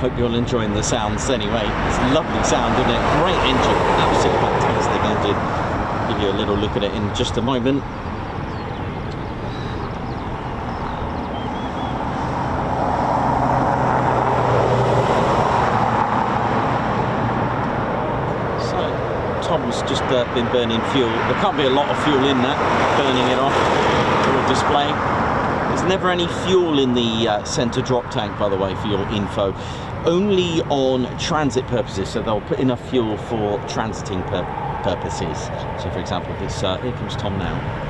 Hope you're enjoying the sounds anyway. It's a lovely sound, isn't it? Great engine, absolutely fantastic engine. Give you a little look at it in just a moment. So, Tom's just been burning fuel. There can't be a lot of fuel in that, burning it off for a display. There's never any fuel in the centre drop tank, by the way, for your info. Only on transit purposes, so they'll put enough fuel for transiting purposes. So for example, this here comes Tom now.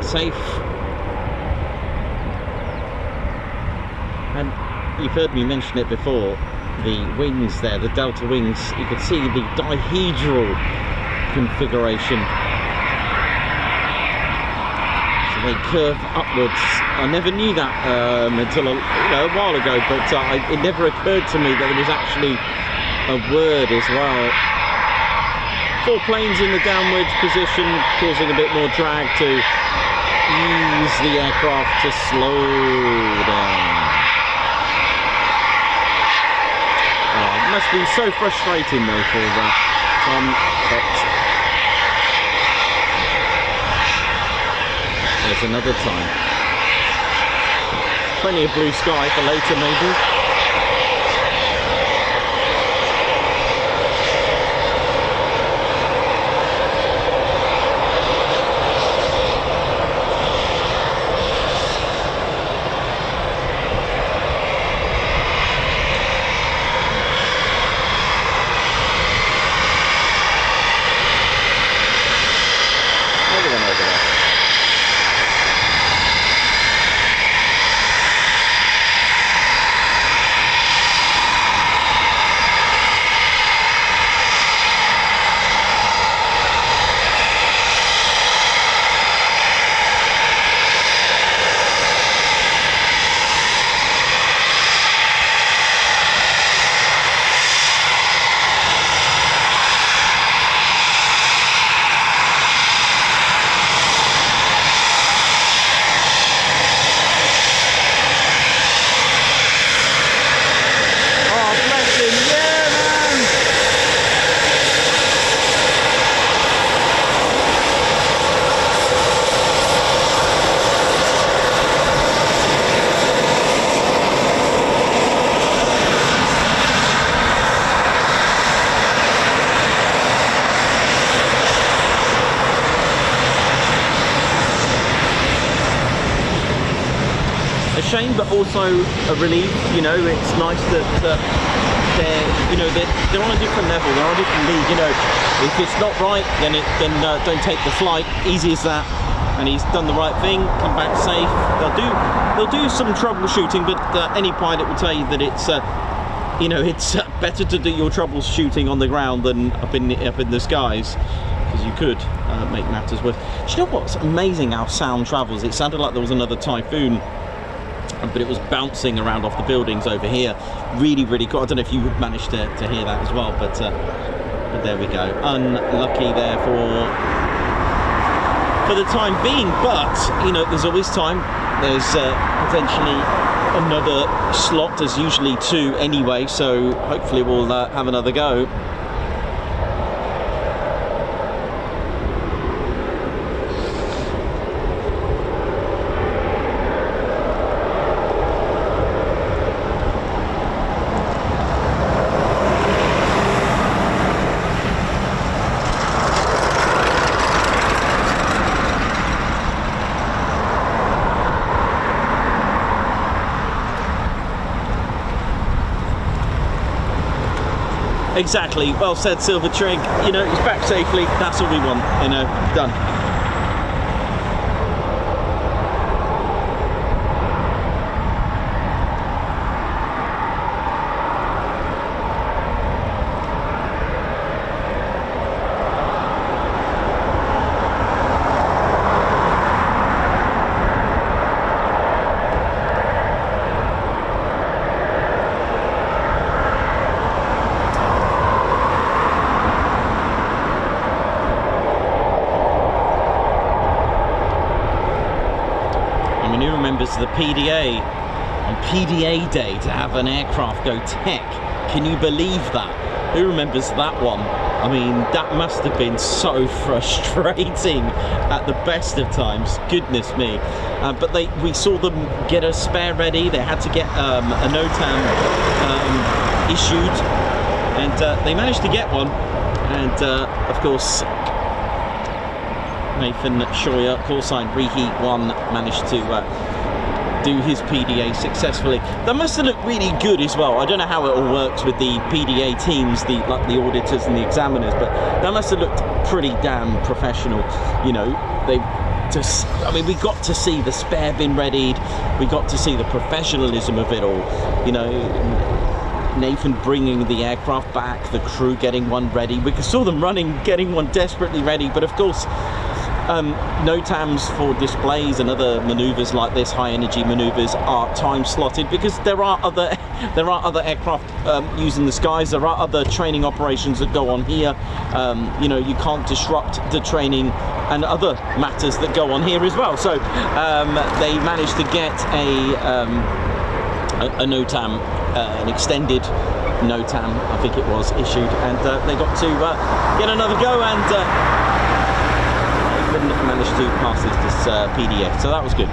safe. And you've heard me mention it before, the wings there, the delta wings, you could see the dihedral configuration. So they curve upwards. I never knew that until a while ago, but it never occurred to me that there was actually a word as well. 4 planes in the downwards position, causing a bit more drag to ease the aircraft to slow down. It must be so frustrating though for Tom, but there's another time. Plenty of blue sky for later maybe. Shame, but also a relief. It's nice that they're on a different level, they're on a different league. If it's not right, then don't take the flight. Easy as that. And he's done the right thing, come back safe. They'll do some troubleshooting, but any pilot will tell you that it's it's better to do your troubleshooting on the ground than up in the skies, because you could make matters worse. Do you know what's amazing? How sound travels. It sounded like there was another Typhoon, but it was bouncing around off the buildings over here. Really, really cool. I don't know if you managed to hear that as well, but there we go. Unlucky there for the time being, but there's always time. There's potentially another slot. There's usually 2 anyway, so hopefully we'll have another go. Exactly, well said, Silver Trig. He's back safely, that's all we want, done. Remembers the PDA on PDA day to have an aircraft go tech. Can you believe that? Who remembers that one? I mean, that must have been so frustrating at the best of times. Goodness me. But we saw them get a spare ready. They had to get a NOTAM issued, and they managed to get one. And of course, Nathan Scheuer, callsign Reheat 1, managed to do his PDA successfully. That must have looked really good as well. I don't know how it all works with the PDA teams, like the auditors and the examiners, but that must have looked pretty damn professional. They I mean, we got to see the spare bin readied. We got to see the professionalism of it all. You know, Nathan bringing the aircraft back, the crew getting one ready. We saw them running, getting one desperately ready. But of course, NOTAMs for displays and other maneuvers like this, high energy maneuvers, are time slotted because there are other aircraft using the skies. There are other training operations that go on here. You know, you can't disrupt the training and other matters that go on here as well. So they managed to get a NOTAM, an extended NOTAM, I think it was, issued, and they got to get another go, and they couldn't manage to pass this PDF, so that was good.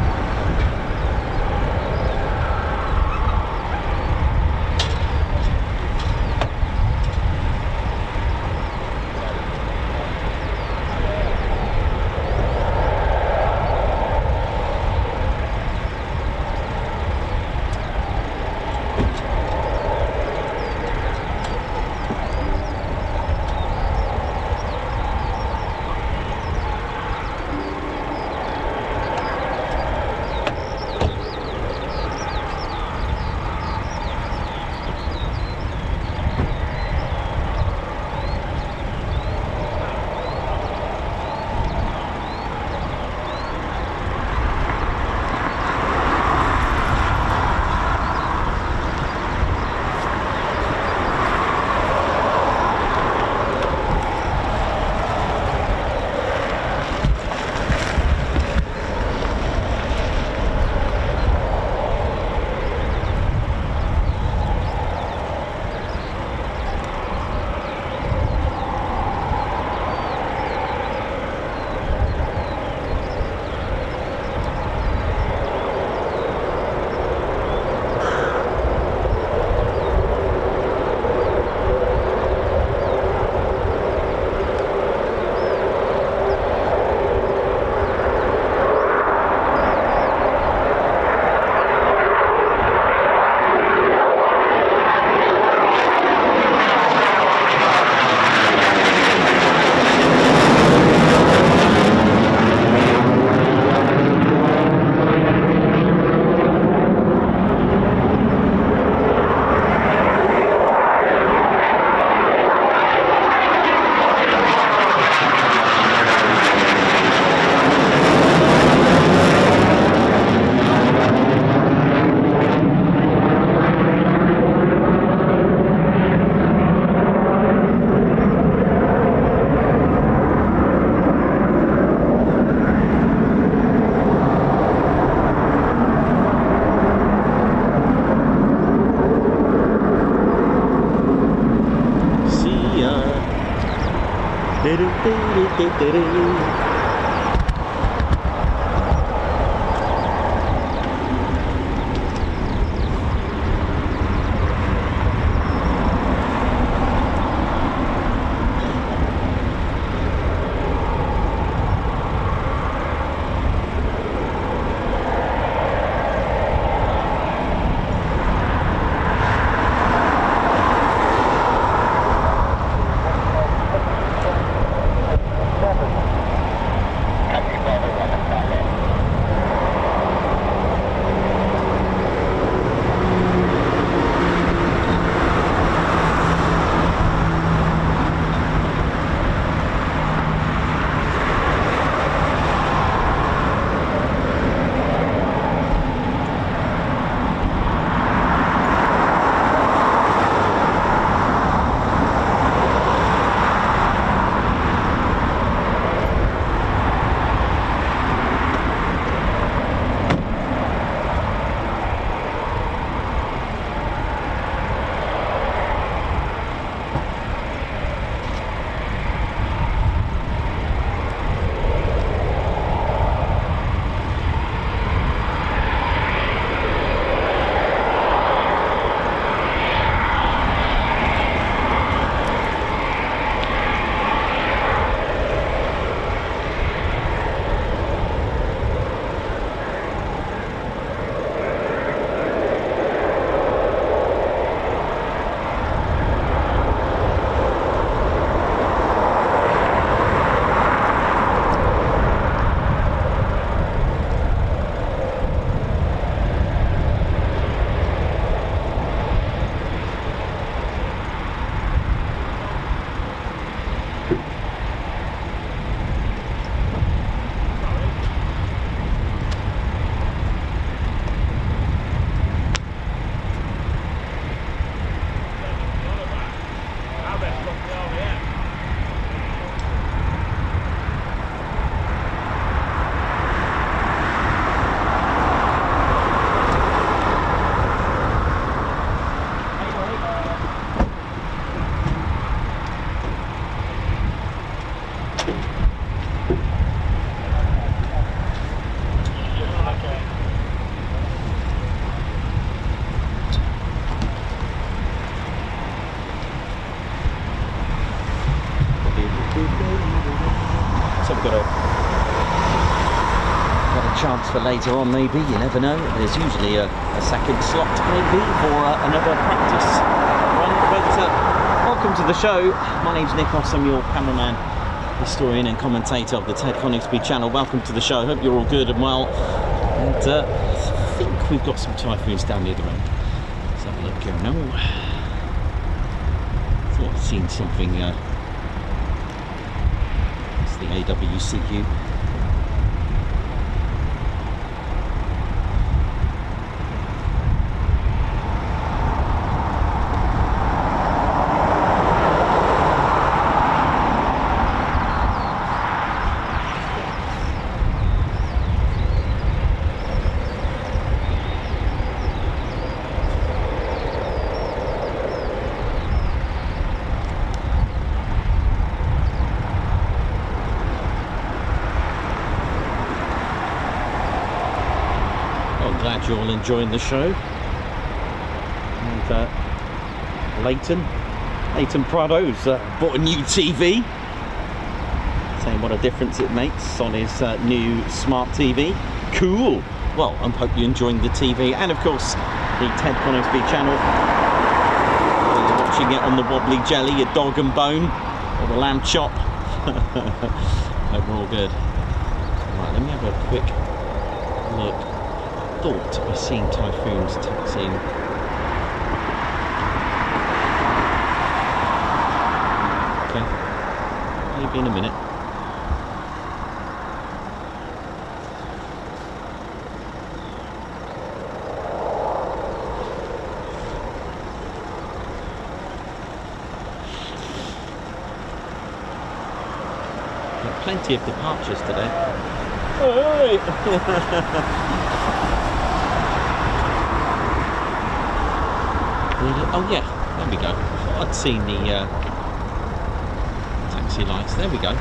Got a chance for later on, maybe, you never know. There's usually a second slot, maybe, for another practice run. But welcome to the show. My name's Nikos, I'm your cameraman, historian and commentator of the Ted Coningsby channel. Welcome to the show. Hope you're all good and well. And I think we've got some Typhoons down near the road. Let's have a look here. No, I thought I'd seen something. It's the AWCU. Glad you're all enjoying the show. And Leighton Prado's bought a new TV, saying what a difference it makes on his new smart TV. Cool. Well, I hope you're enjoying the TV, and of course the Ted Coningsby channel. Whether you're watching it on the wobbly jelly, a dog and bone, or the lamb chop. Hope we're all good. Right, let me have a quick look. Thought I seen Typhoons taxiing. Okay, maybe in a minute. Got plenty of departures today. Hey! Oh yeah, there we go. I'd seen the taxi lights. There we go. I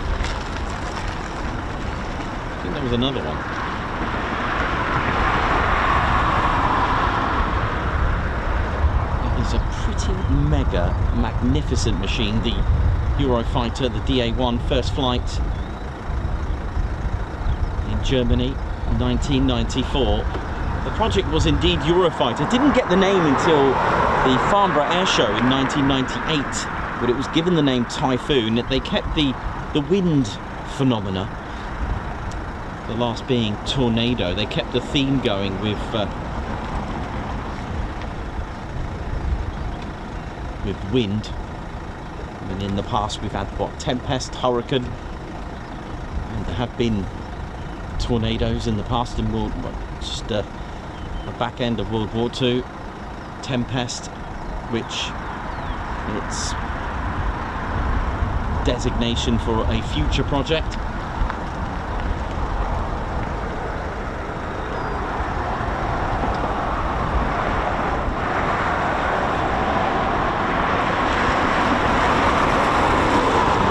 think there was another one. It is a pretty mega, magnificent machine. The Eurofighter, the DA-1, first flight in Germany, 1994. The project was indeed Eurofighter. It didn't get the name until the Farnborough Air Show in 1998, but it was given the name Typhoon. They kept the wind phenomena, the last being tornado. They kept the theme going with wind. And in the past we've had what, tempest, hurricane, and there have been tornadoes in the past in the back end of World War II. Tempest, which its designation for a future project. We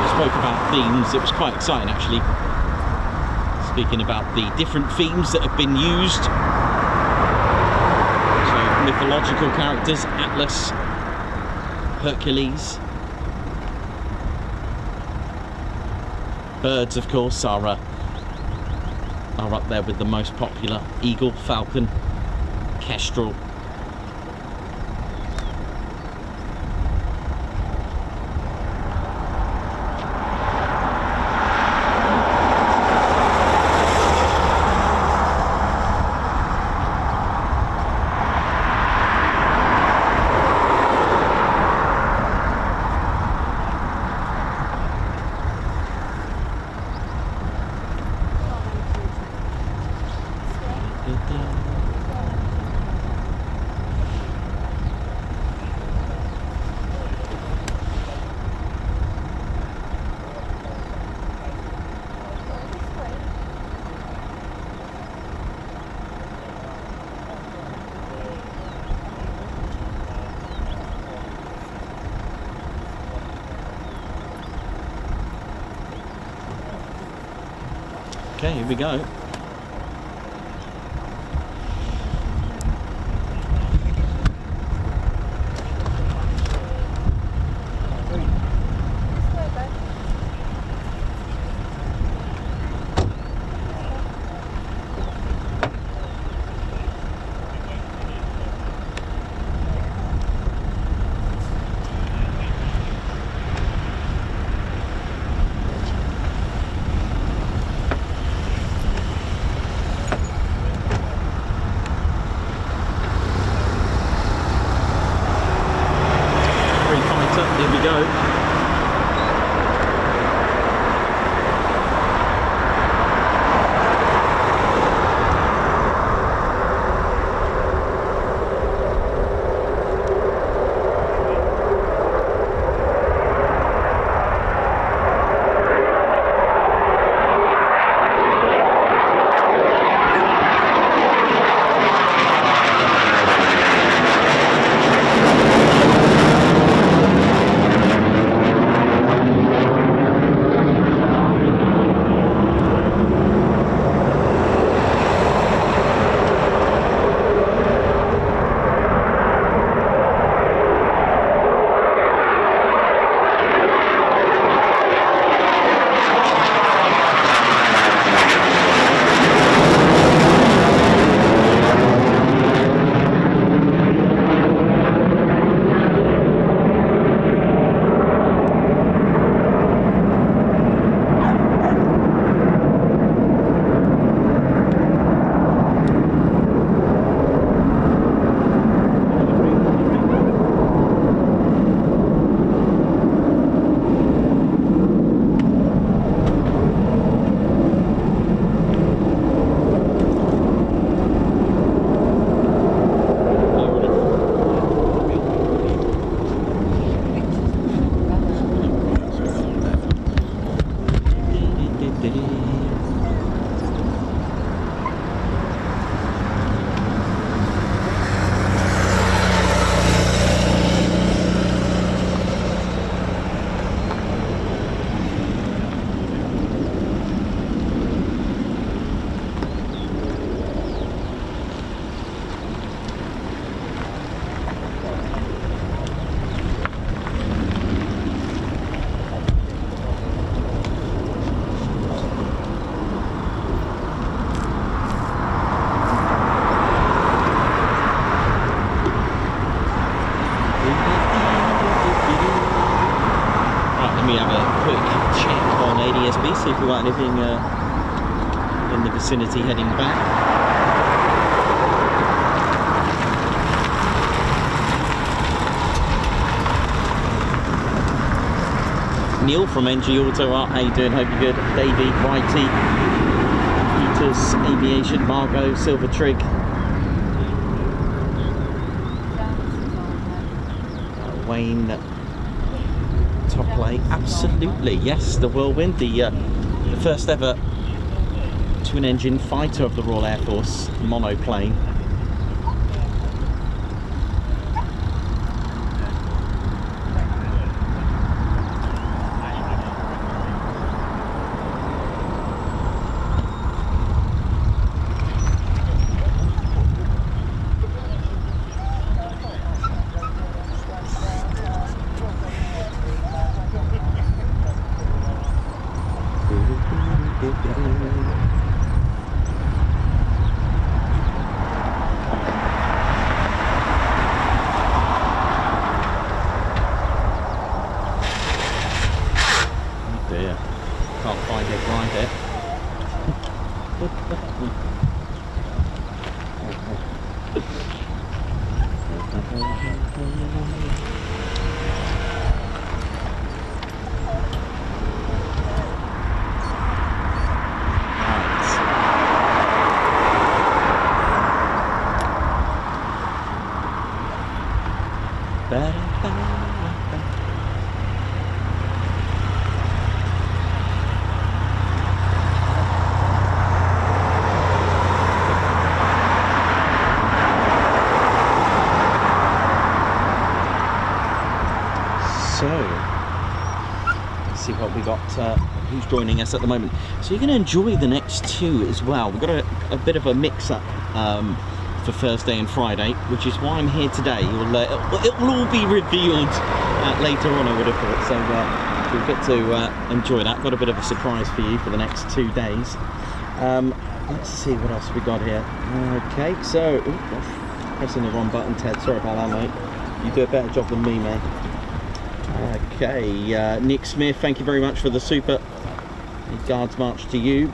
spoke about themes. It was quite exciting actually, speaking about the different themes that have been used. Mythological characters, Atlas, Hercules. Birds, of course, are up there with the most popular. Eagle, falcon, kestrel. Okay, here we go. in the vicinity heading back. Neil from NG Auto Art, how you doing? Hope you're good. Davey, Whitey, Peters, Aviation, Margot, Silver Trig. Wayne, Topley, absolutely, yes, the Whirlwind, the first ever twin engine fighter of the Royal Air Force, monoplane. What we got, who's joining us at the moment. So you're going to enjoy the next two as well. We've got a bit of a mix-up for Thursday and Friday, which is why I'm here today. It will all be revealed later on, I would have thought. So we'll get to enjoy that. Got a bit of a surprise for you for the next 2 days. Let's see what else we got here. Okay, so pressing the wrong button, Ted. Sorry about that, mate. You do a better job than me, mate. Okay, Nick Smith, thank you very much for the super. Guards march to you.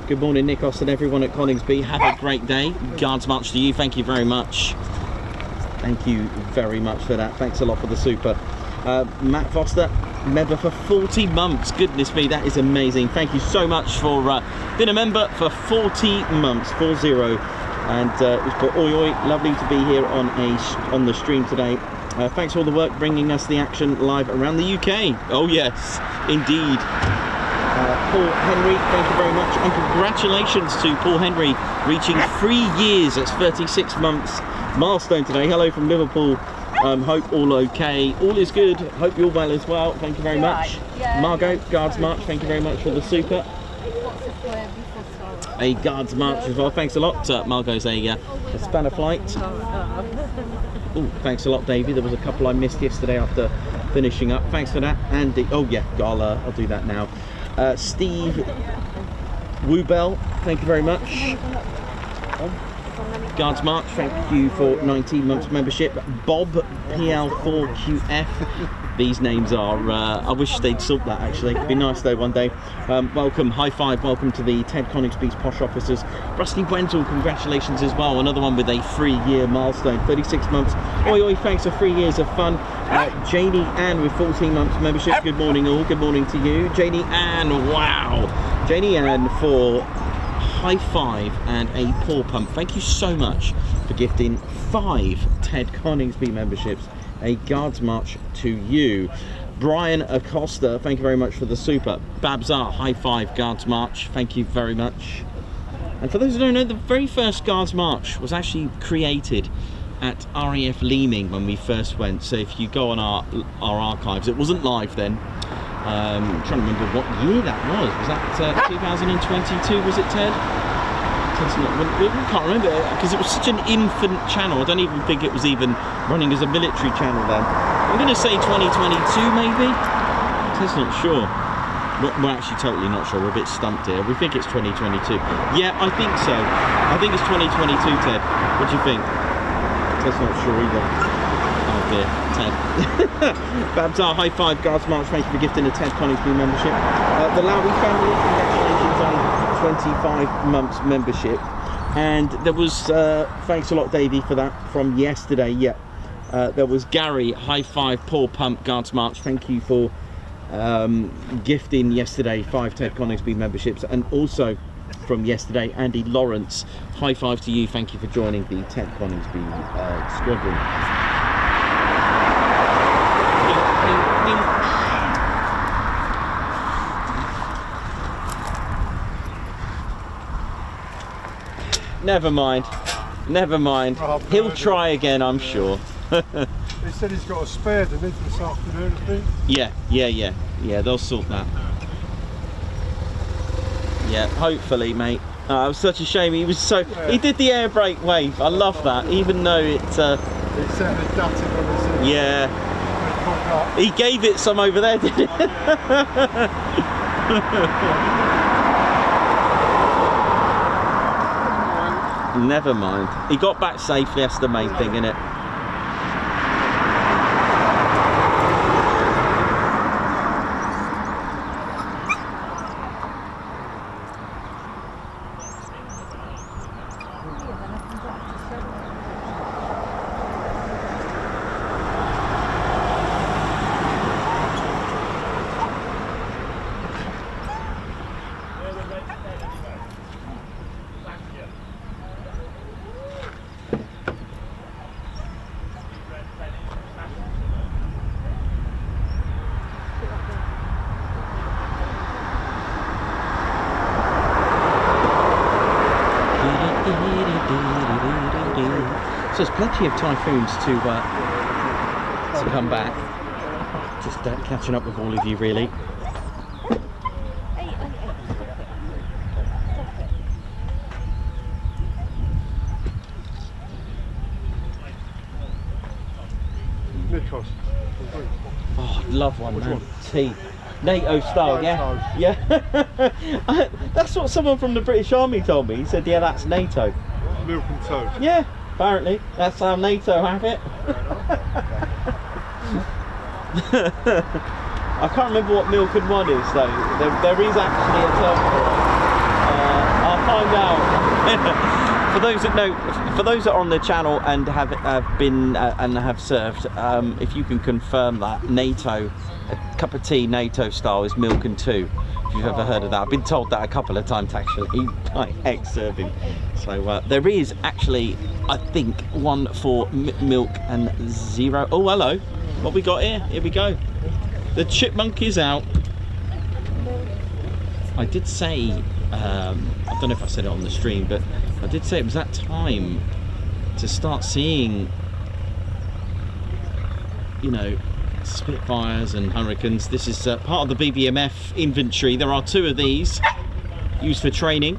Good morning, Nikos and everyone at Coningsby. Have a great day. Guards march to you. Thank you very much. Thank you very much for that. Thanks a lot for the super. Matt Foster, member for 40 months. Goodness me, that is amazing. Thank you so much for being a member for 40 months, 40. And it's got oi oi. Lovely to be here on the stream today. Thanks for all the work bringing us the action live around the UK. Oh yes, indeed. Paul Henry, thank you very much. And congratulations to Paul Henry reaching 3 years. That's 36 months milestone today. Hello from Liverpool. Hope all okay. All is good. Hope you're well as well. Thank you very much. Margot, Guards March, thank you very much for the super. A Guards March as well. Thanks a lot. Margot's a spanner flight. Oh, thanks a lot, Davey. There was a couple I missed yesterday after finishing up. Thanks for that. Andy, oh yeah, I'll do that now. Steve Woobell, thank you very much. Guards March, thank you for 19 months membership. Bob PL4 QF. These names are, I wish they'd sort that actually. It'd be nice though one day. Welcome, high five, welcome to the Ted Coningsby's Posh Officers. Rusty Wenzel, congratulations as well. Another one with a 3-year milestone, 36 months. Oi oi, thanks for 3 years of fun. Janie Ann with 14 months membership. Good morning all, good morning to you. Janie Ann, wow. Janie Ann for high five and a paw pump. Thank you so much for gifting 5 Ted Coningsby memberships. A Guards March to you. Brian Acosta, thank you very much for the super. Babzar, high five, Guards March, thank you very much. And for those who don't know, the very first Guards March was actually created at RAF Leeming when we first went. So if you go on our archives, it wasn't live then. I'm trying to remember what year that was. Was that 2022, was it, Ted? We can't remember because it was such an infant channel. I don't even think it was even running as a military channel then. I'm going to say 2022 maybe. Ted's not sure. We're actually totally not sure. We're a bit stumped here. We think it's 2022. Yeah, I think so. I think it's 2022, Ted. What do you think? Ted's not sure either. Oh dear, Ted. Babzar, high five, Guards March. Thank you for gifting a Ted Coningsby membership. The Lowry family, congratulations on 25 months membership. And there was, thanks a lot, Davey, for that from yesterday. Yeah, there was Gary, high five, Paul Pump, Guards March. Thank you for gifting yesterday 5 Ted Coningsby memberships, and also from yesterday, Andy Lawrence, high five to you. Thank you for joining the Ted Coningsby squadron. Never mind, never mind. He'll try again, I'm sure. He said he's got a spare, didn't he, this afternoon, I think? Yeah, they'll sort that. Yeah, hopefully, mate. Oh, it was such a shame. He was so... Yeah. He did the air brake wave. I love that, even though it... He certainly ducked it on his... Yeah. He gave it some over there, didn't he? Never mind. He got back safely, that's the main thing, innit? So there's plenty of Typhoons to come back. Just catching up with all of you, really. Nikos. Oh, I'd love one, man. Tea. NATO style, yeah? Yeah. That's what someone from the British Army told me. He said, yeah, that's NATO. Milk and toast. Yeah, apparently. That's how NATO have it. I can't remember what milk and one is, though. There is actually a term for it. I'll find out. For those that know, for those that are on the channel and have been and have served, if you can confirm that, NATO, a cup of tea NATO style is milk and two. If you've ever heard of that, I've been told that a couple of times actually by ex-serving. So there is actually, I think, one for milk and zero. Oh, hello. What we got here? Here we go. The chipmunk is out. I did say, I don't know if I said it on the stream, but I did say it was that time to start seeing, you know, Spitfires and Hurricanes. This is part of the BBMF inventory. There are 2 of these used for training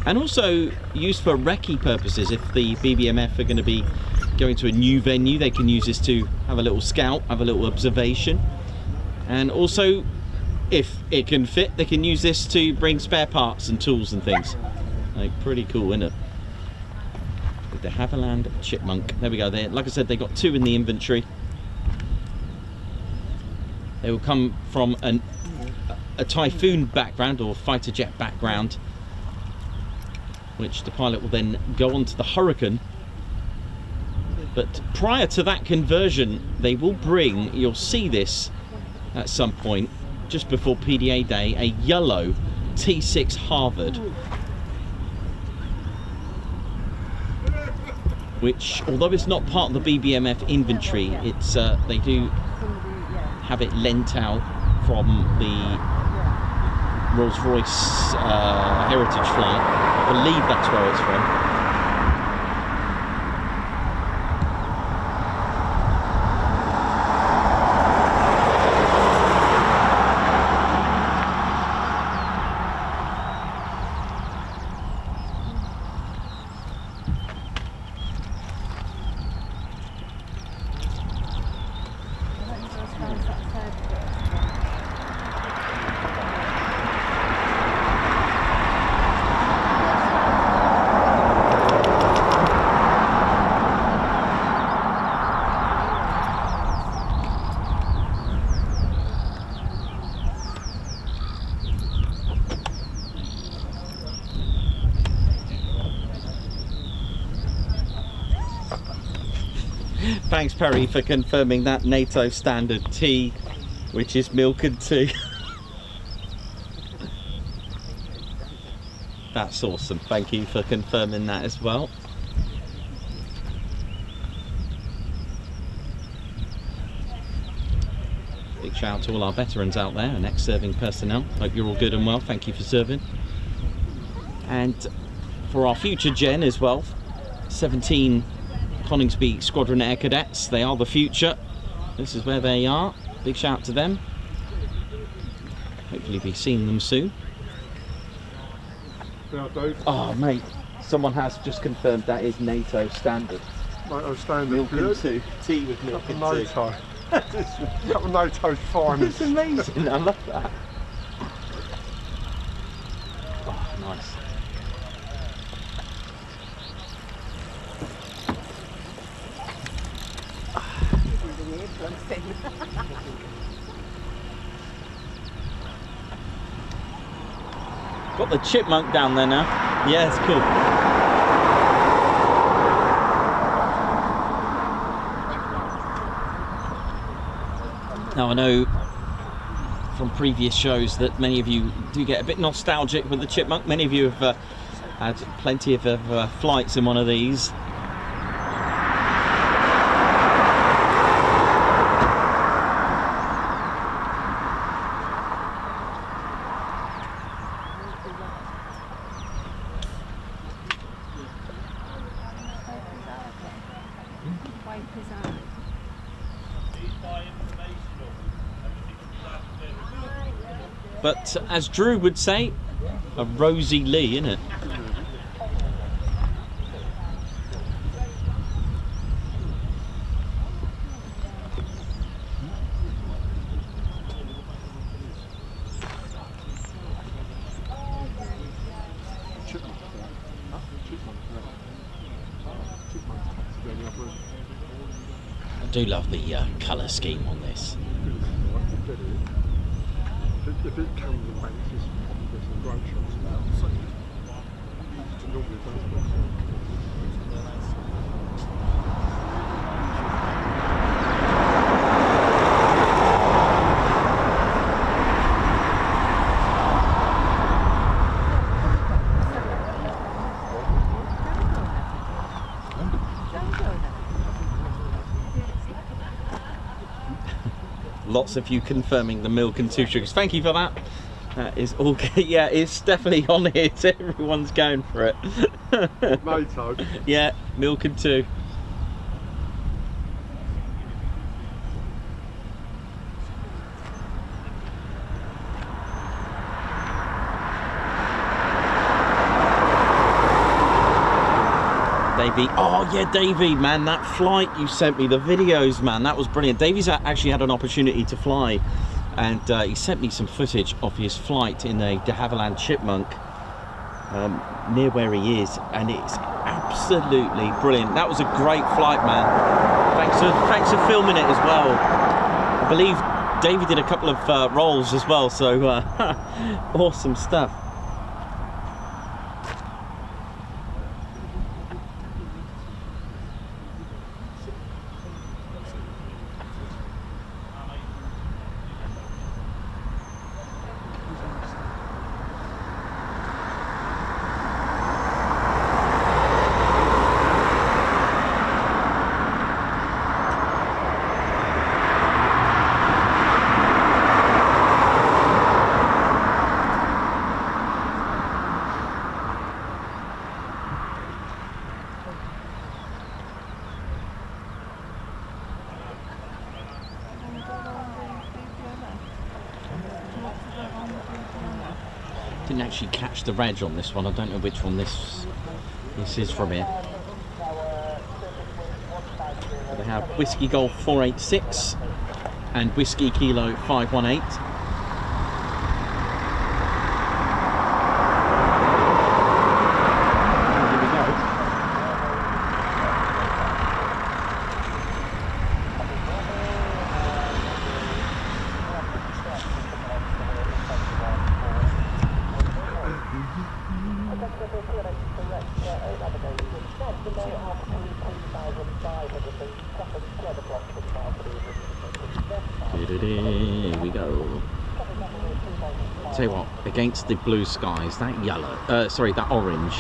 and also used for recce purposes. If the BBMF are going to be going to a new venue, they can use this to have a little scout, have a little observation, and also, if it can fit, they can use this to bring spare parts and tools and things. Like, pretty cool, isn't it? With the Havilland Chipmunk. There we go. There, like I said, they got 2 in the inventory. They will come from a Typhoon background or fighter jet background, which the pilot will then go on to the Hurricane. But prior to that conversion, they will bring, you'll see this at some point, just before PDA Day, a yellow T6 Harvard, which, although it's not part of the BBMF inventory, it's they do have it lent out from the Rolls-Royce Heritage flight. I believe that's where it's from. Thanks, Perry, for confirming that NATO standard T, which is milk and tea. That's awesome. Thank you for confirming that as well. Big shout out to all our veterans out there and ex-serving personnel. Hope you're all good and well. Thank you for serving. And for our future gen as well, 17 Coningsby Squadron Air Cadets. They are the future. This is where they are. Big shout out to them. Hopefully be seeing them soon. Oh mate, someone has just confirmed that is NATO standard. NATO standard. Milk and two. Tea with milk and tea. NATO. Couple of NATO's finest. It's amazing, I love that. Oh, nice. Got the chipmunk down there now. Yeah, it's cool. Now I know from previous shows that many of you do get a bit nostalgic with the chipmunk. Many of you have had plenty of flights in one of these. But as Drew would say, a Rosie Lee, innit? I do love the colour scheme on this. If it comes in banks, it's probably some great shots. It normally does. Lots of you confirming the milk and two sugars. Thank you for that. That is all good. Yeah, it's definitely on here. Everyone's going for it. NATO. Yeah, milk and two. Davey, oh yeah, Davey, man, that flight you sent me, the videos, man, that was brilliant. Davey's actually had an opportunity to fly, and he sent me some footage of his flight in a de Havilland Chipmunk near where he is, and it's absolutely brilliant. That was a great flight, man. Thanks for filming it as well. I believe Davey did a couple of rolls as well, so awesome stuff. Didn't actually catch the reg on this one. I don't know which one this is from here. They have Whiskey Golf 486 and Whiskey Kilo 518. Here we go. Tell you what, against the blue skies, that yellow, sorry, that orange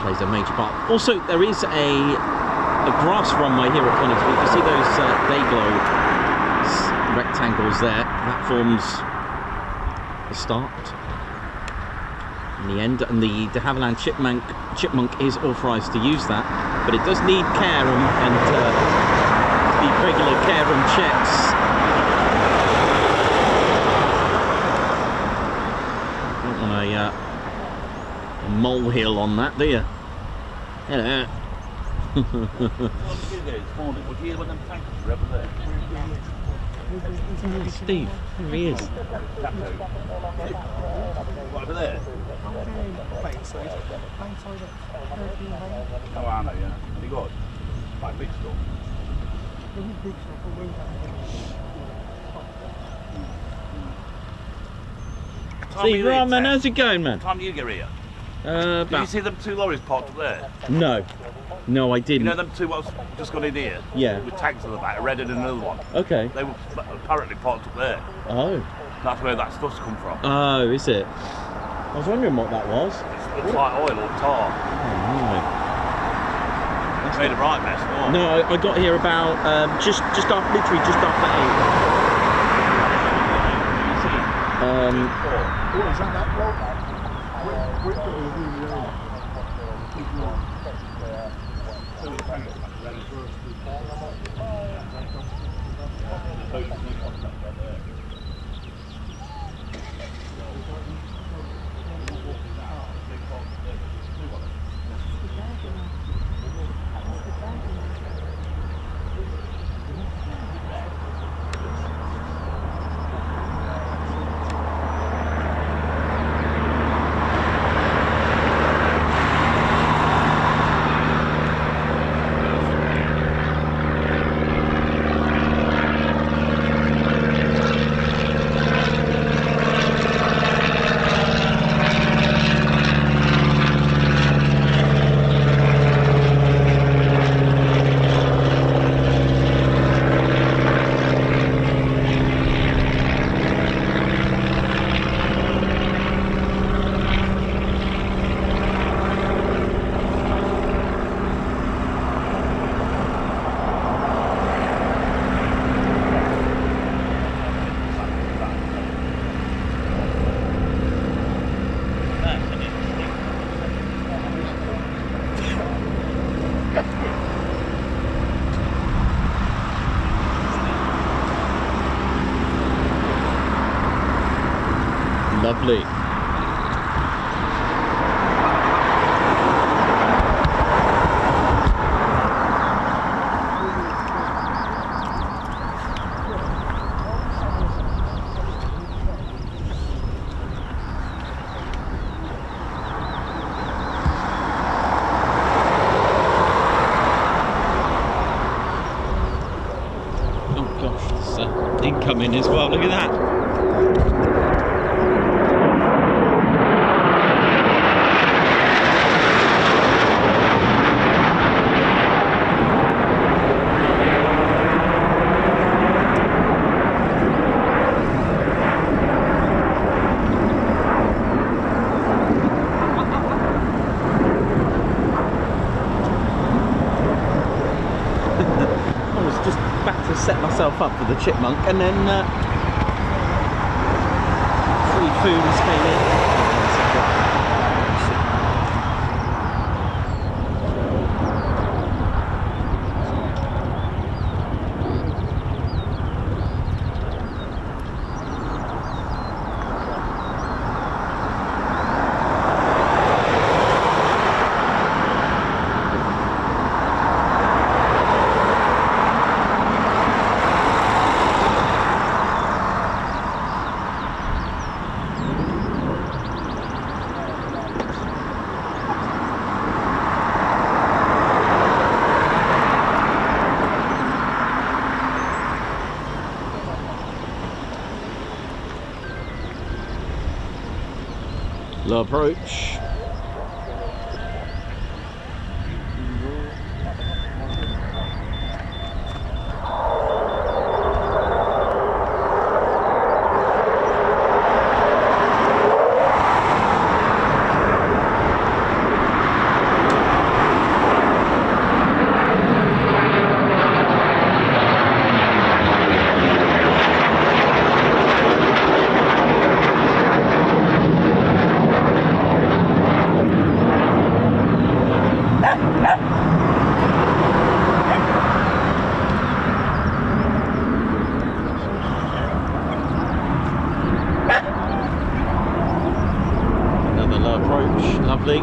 plays a major part. Also, there is a grass runway here at Coningsby. You can see those day glow rectangles there. That forms the start and the end, and the de Havilland chipmunk is authorised to use that, but it does need care and the regular care and checks. Don't want a molehill on that, do you? Hello. Steve, here he is. Over there? Oh, I know, yeah. Have you got like big stuff? Steve, right, man, how's it going, man? What time do you get here? Did you see them two lorries parked up there? No. No, I didn't. You know them two what's just gone in here? Yeah. With tags on the back, a red and another one. Okay. They were apparently parked up there. Oh. That's where that stuff's come from. Oh, is it? I was wondering what that was. It looks like oil or tar. Oh, no. It's made a right mess. Oh. No, I got here about just after, literally just after 8. What is that road? Lovely. Oh gosh, it's incoming as well. Look at that. Set myself up for the chipmunk, and then 3 foons came in. Low approach. the low approach, lovely.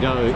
go.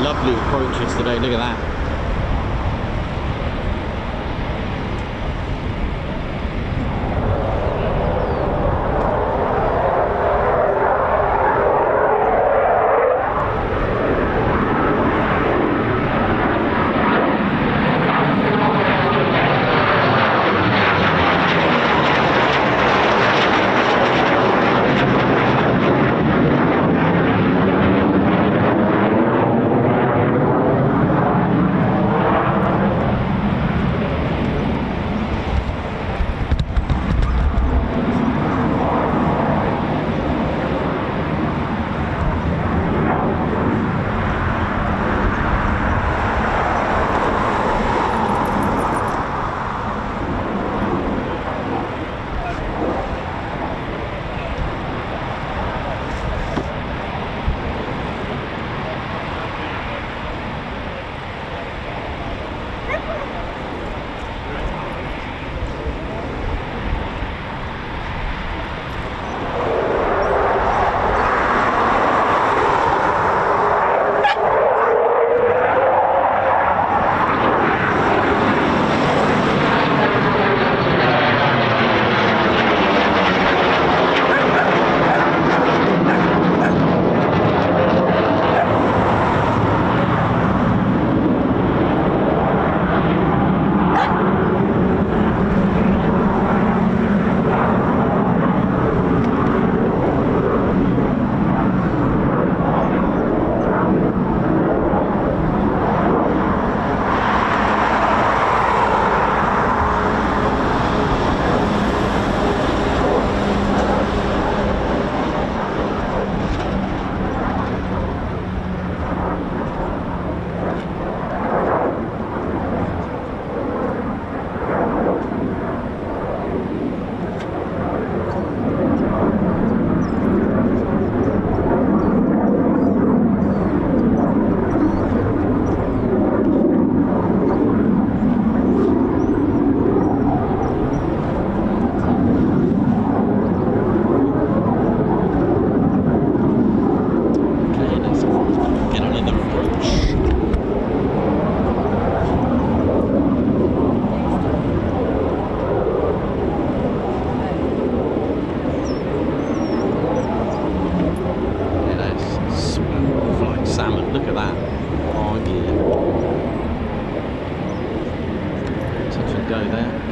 Lovely approaches today, look at that.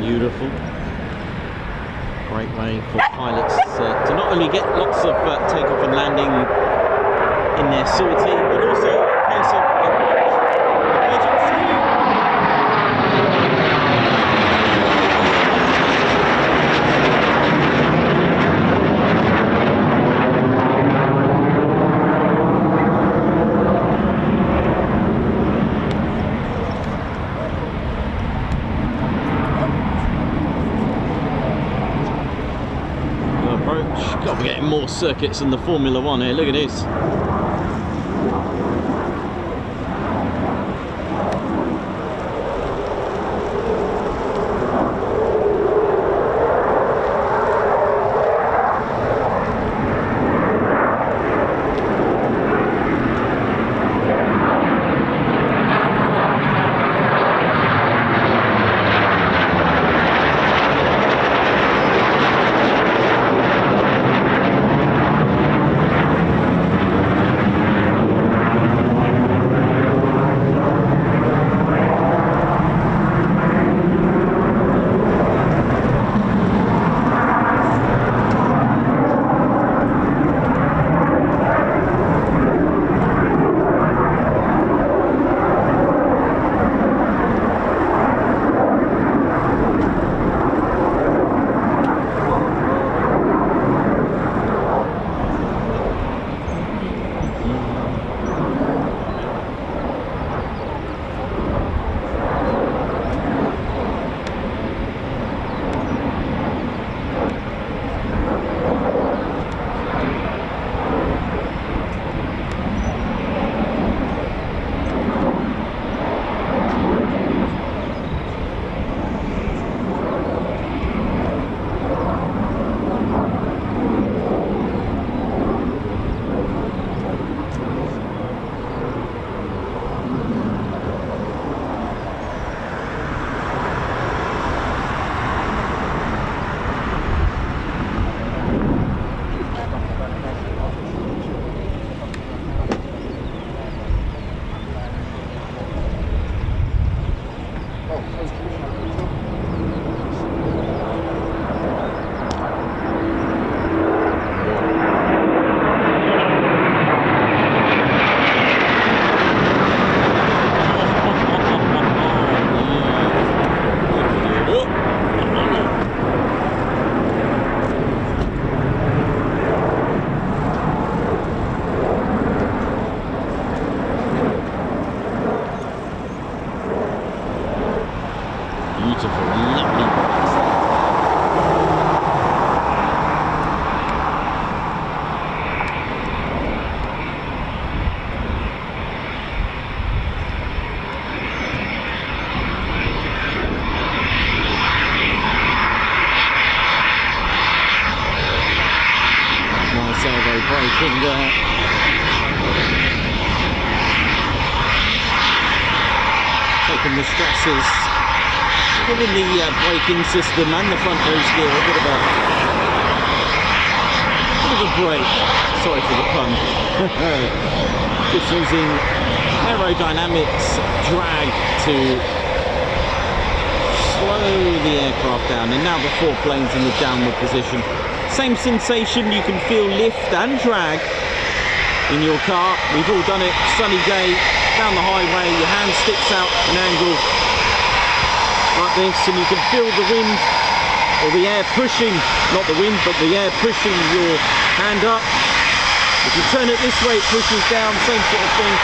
Beautiful. Great way for pilots to not only get lots of takeoff and landing in their sortie, but also in case of emergency. God, we're getting more circuits than the Formula One here. Look at this. Beautiful, lovely breaks there. Nice elbow braking there. Taking the stresses, giving the braking system and the front nose gear a bit of a break. Sorry for the pun. Just using aerodynamics drag to slow the aircraft down, and now the 4 planes in the downward position. Same sensation, you can feel lift and drag in your car. We've all done it, sunny day, down the highway, your hand sticks out an angle like this, and you can feel the wind or the air pushing, not the wind, but the air pushing your hand up. If you turn it this way, it pushes down, same sort of thing.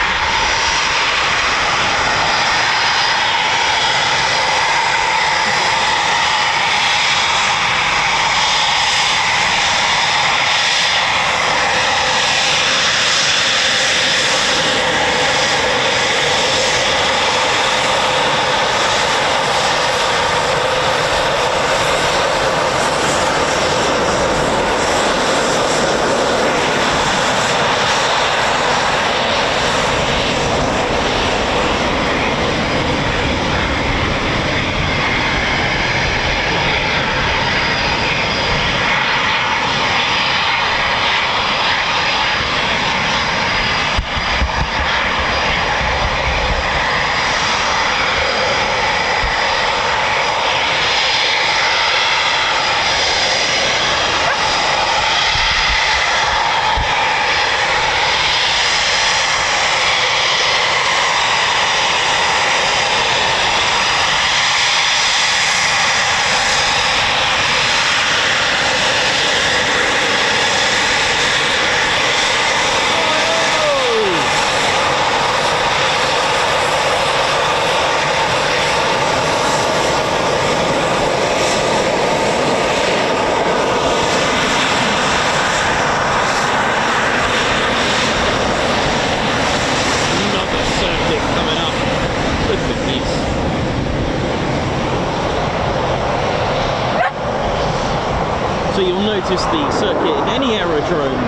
So you'll notice the circuit in any aerodrome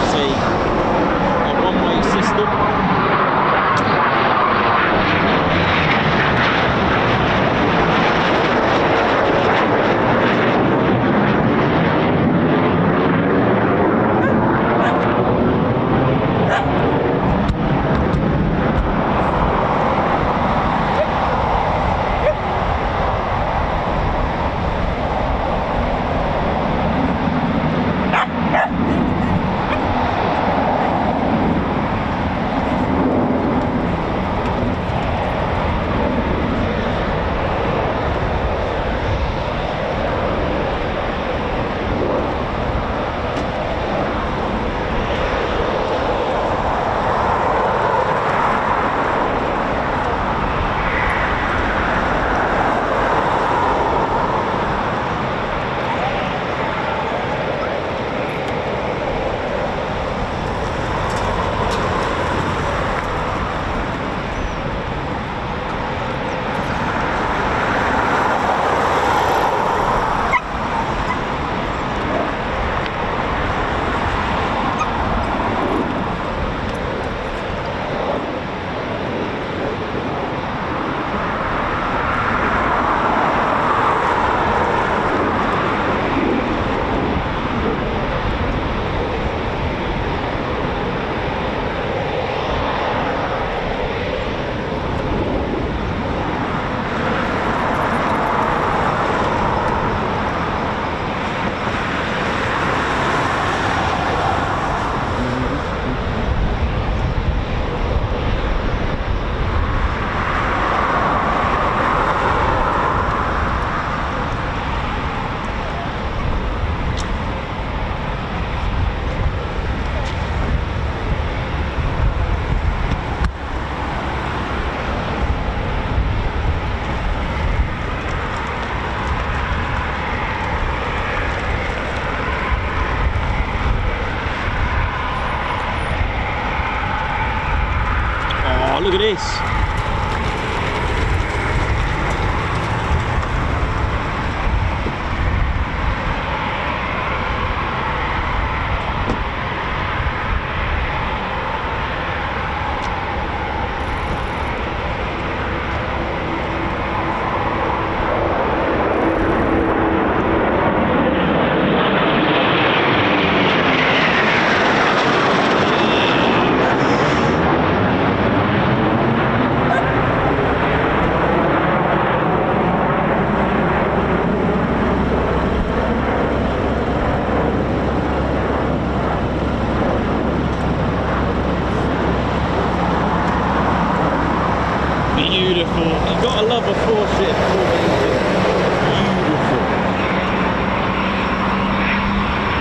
is a one-way system. love a 4-ship formation. Beautiful.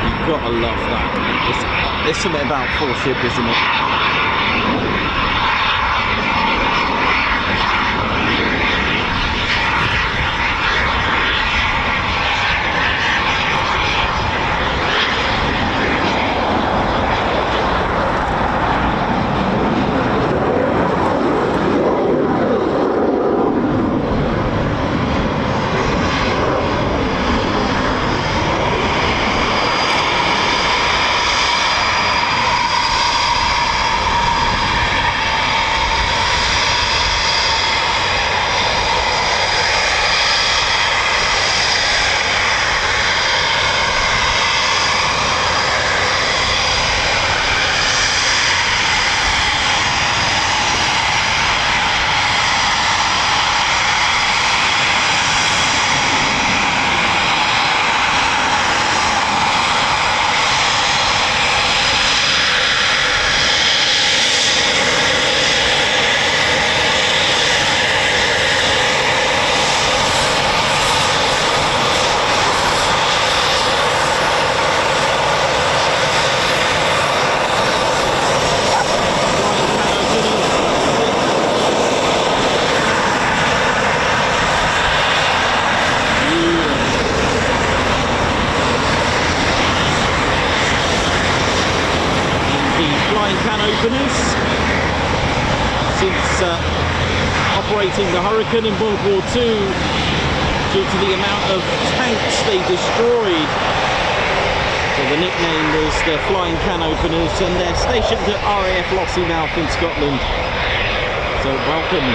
You've got to love that. There's something about 4-ship, isn't it? Since operating the Hurricane in World War II, due to the amount of tanks they destroyed. So the nickname was the Flying Can Openers, and they're stationed at RAF Lossiemouth in Scotland. So welcome.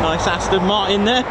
Nice Aston Martin there.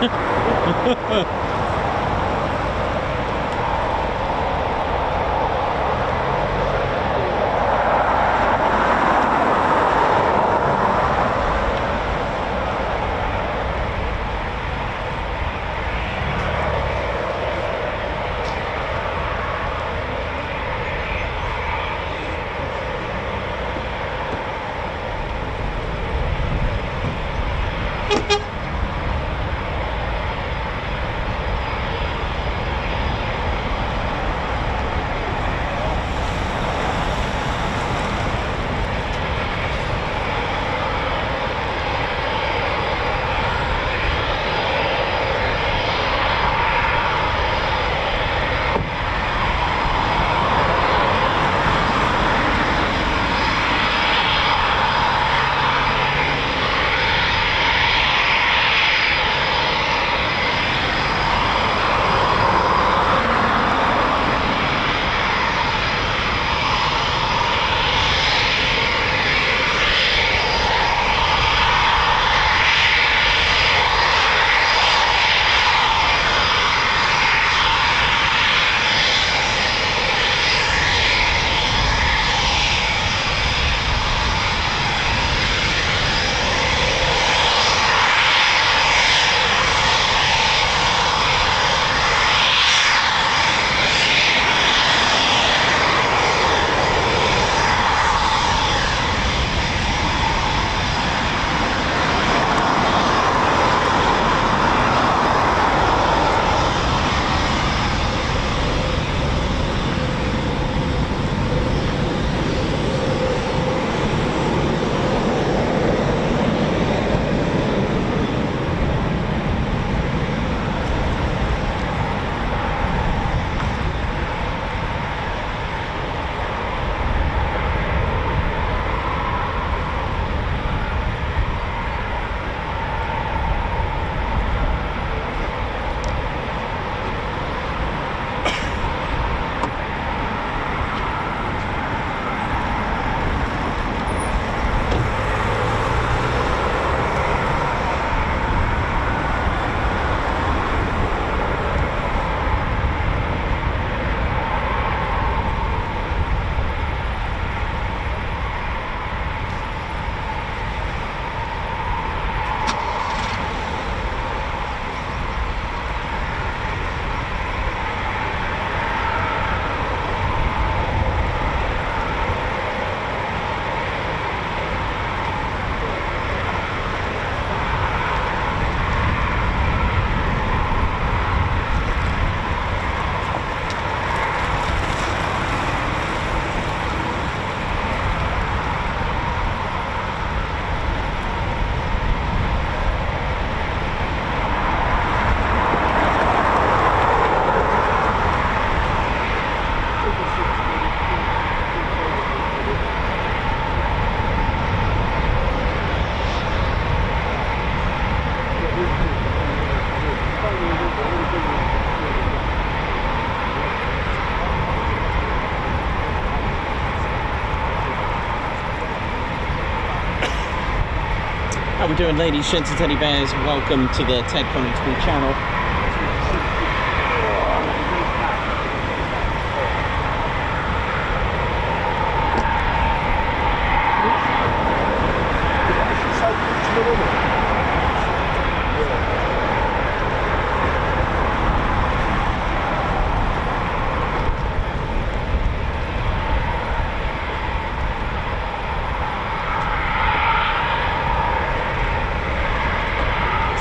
How we doing, ladies, gents and teddy bears? Welcome to the Ted Coningsby channel.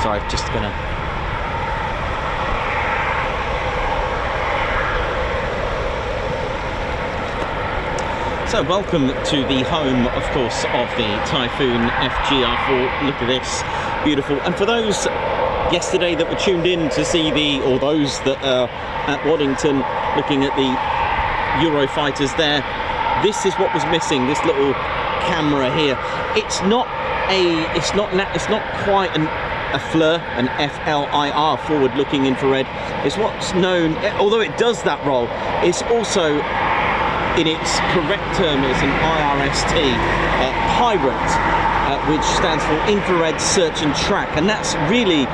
So I'm just gonna welcome to the home, of course, of the Typhoon FGR4. Look at this, beautiful. And for those yesterday that were tuned in to see or those that are at Waddington looking at the Eurofighters there, this is what was missing, this little camera here. It's not quite a FLIR, an FLIR, forward-looking infrared. It's what's known, although it does that role, it's also, in its correct term, it's an IRST, pirate, which stands for infrared search and track, and that's really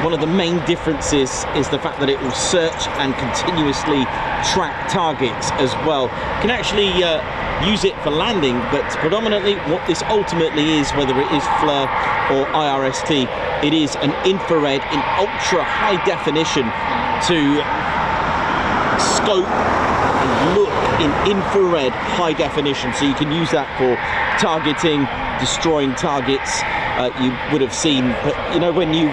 one of the main differences, is the fact that it will search and continuously track targets as well. You can actually use it for landing, but predominantly what this ultimately is, whether it is FLIR or IRST, it is an infrared in ultra high definition to scope and look in infrared high definition. So you can use that for targeting, destroying targets. You would have seen, you know, when you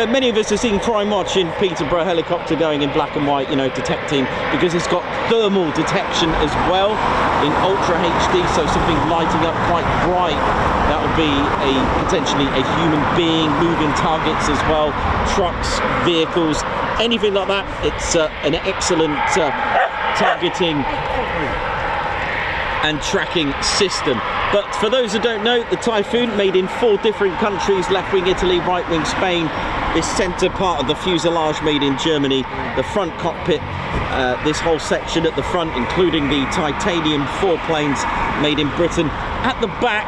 many of us have seen Crime Watch in Peterborough, helicopter going in black and white, you know, detecting, because it's got thermal detection as well in ultra HD, so something lighting up quite bright, that would be potentially a human being, moving targets as well, trucks, vehicles, anything like that. It's an excellent targeting and tracking system. But for those who don't know, the Typhoon, made in 4 different countries: left wing Italy, right wing Spain, this centre part of the fuselage made in Germany, the front cockpit, this whole section at the front, including the titanium foreplanes, made in Britain. At the back,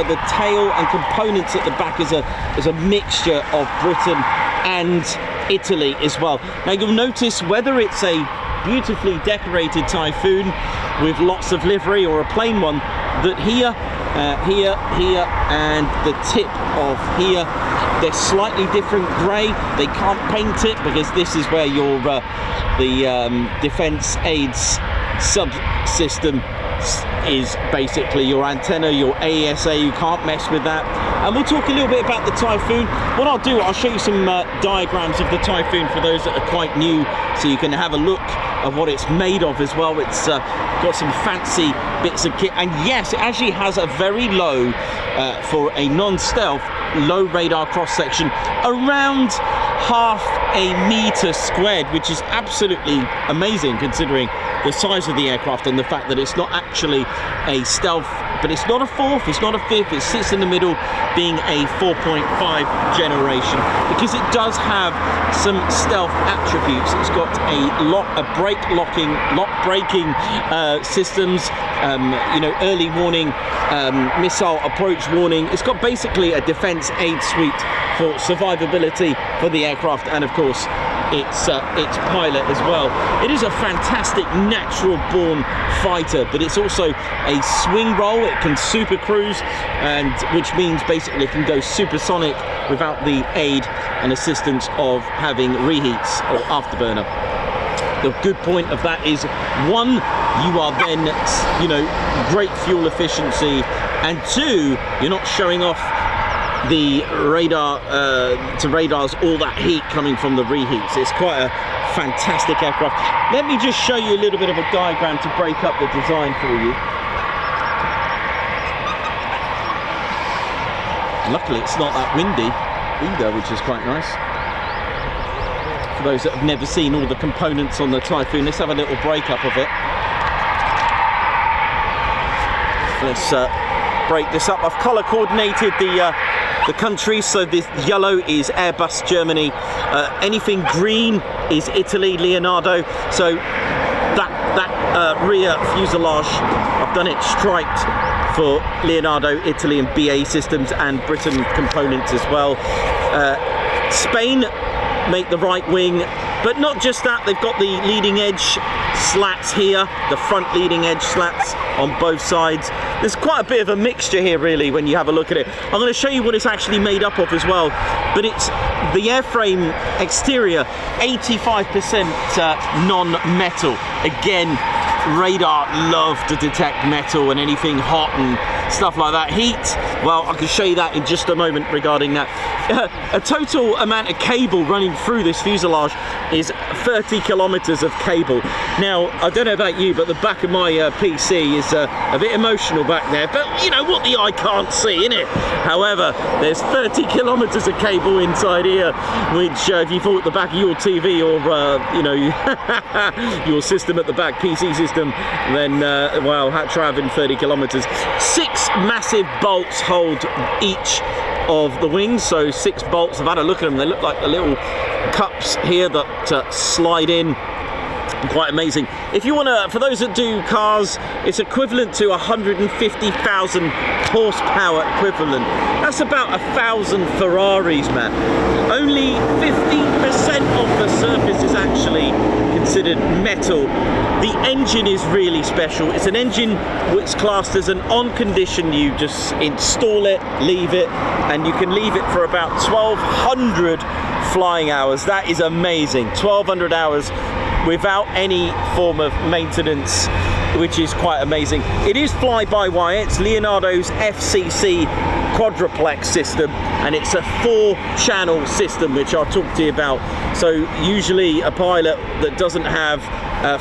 the tail and components at the back is a mixture of Britain and Italy as well. Now you'll notice, whether it's a beautifully decorated Typhoon with lots of livery or a plain one, that here, and the tip of here, they're slightly different grey. They can't paint it because this is where your the defence aids subsystem is basically your antenna, your AESA. You can't mess with that. And we'll talk a little bit about the Typhoon. What I'll do, I'll show you some diagrams of the Typhoon for those that are quite new, so you can have a look of what it's made of as well. It's got some fancy bits of kit, and yes, it actually has a very low, for a non-stealth, low radar cross-section, around half a metre squared, which is absolutely amazing considering the size of the aircraft and the fact that it's not actually a stealth, but it's not a 4th, it's not a 5th, it sits in the middle, being a 4.5 generation, because it does have some stealth attributes. It's got a brake locking, lock braking systems, you know, early warning, missile approach warning. It's got basically a defense aid suite for survivability for the aircraft, and of course its pilot as well. It is a fantastic natural born fighter, but it's also a swing roll. It can super cruise, and which means basically it can go supersonic without the aid and assistance of having reheats or afterburner. The good point of that is, 1, you are then, you know, great fuel efficiency, and 2, you're not showing off the radar to radars all that heat coming from the reheats. It's quite a fantastic aircraft. Let me just show you a little bit of a diagram to break up the design for you. Luckily it's not that windy either, which is quite nice. For those that have never seen all the components on the Typhoon, let's have a little break up of it. Let's break this up. I've colour coordinated the countries, so this yellow is Airbus Germany, anything green is Italy, Leonardo. So that rear fuselage, I've done it striped for Leonardo, Italy and BAE Systems and Britain components as well. Spain make the right wing, but not just that, they've got the leading edge slats here, the front leading edge slats on both sides. There's quite a bit of a mixture here really when you have a look at it. I'm going to show you what it's actually made up of as well, but it's the airframe exterior 85% non-metal. Again, radar love to detect metal and anything hot and stuff like that. Heat, well, I can show you that in just a moment regarding that. A total amount of cable running through this fuselage is 30 kilometers of cable. Now, I don't know about you, but the back of my PC is a bit emotional back there, but you know what the eye can't see, innit? However, there's 30 kilometers of cable inside here, which if you thought the back of your TV or you know your system at the back, PC system, then well, try having 30 kilometers. 6 massive bolts hold each of the wings, so 6 bolts. I've had a look at them, they look like the little cups here that slide in. Quite amazing. If you want to, for those that do cars, it's equivalent to 150,000 horsepower equivalent. That's about 1,000 Ferraris, man. Only 15% of the surface is actually considered metal. The engine is really special. It's an engine which is classed as an on condition. You just install it, leave it, and you can leave it for about 1,200 flying hours. That is amazing. 1,200 hours without any form of maintenance, which is quite amazing. It is fly-by-wire. It's Leonardo's FCC quadruplex system, and it's a 4-channel system, which I'll talk to you about. So usually a pilot that doesn't have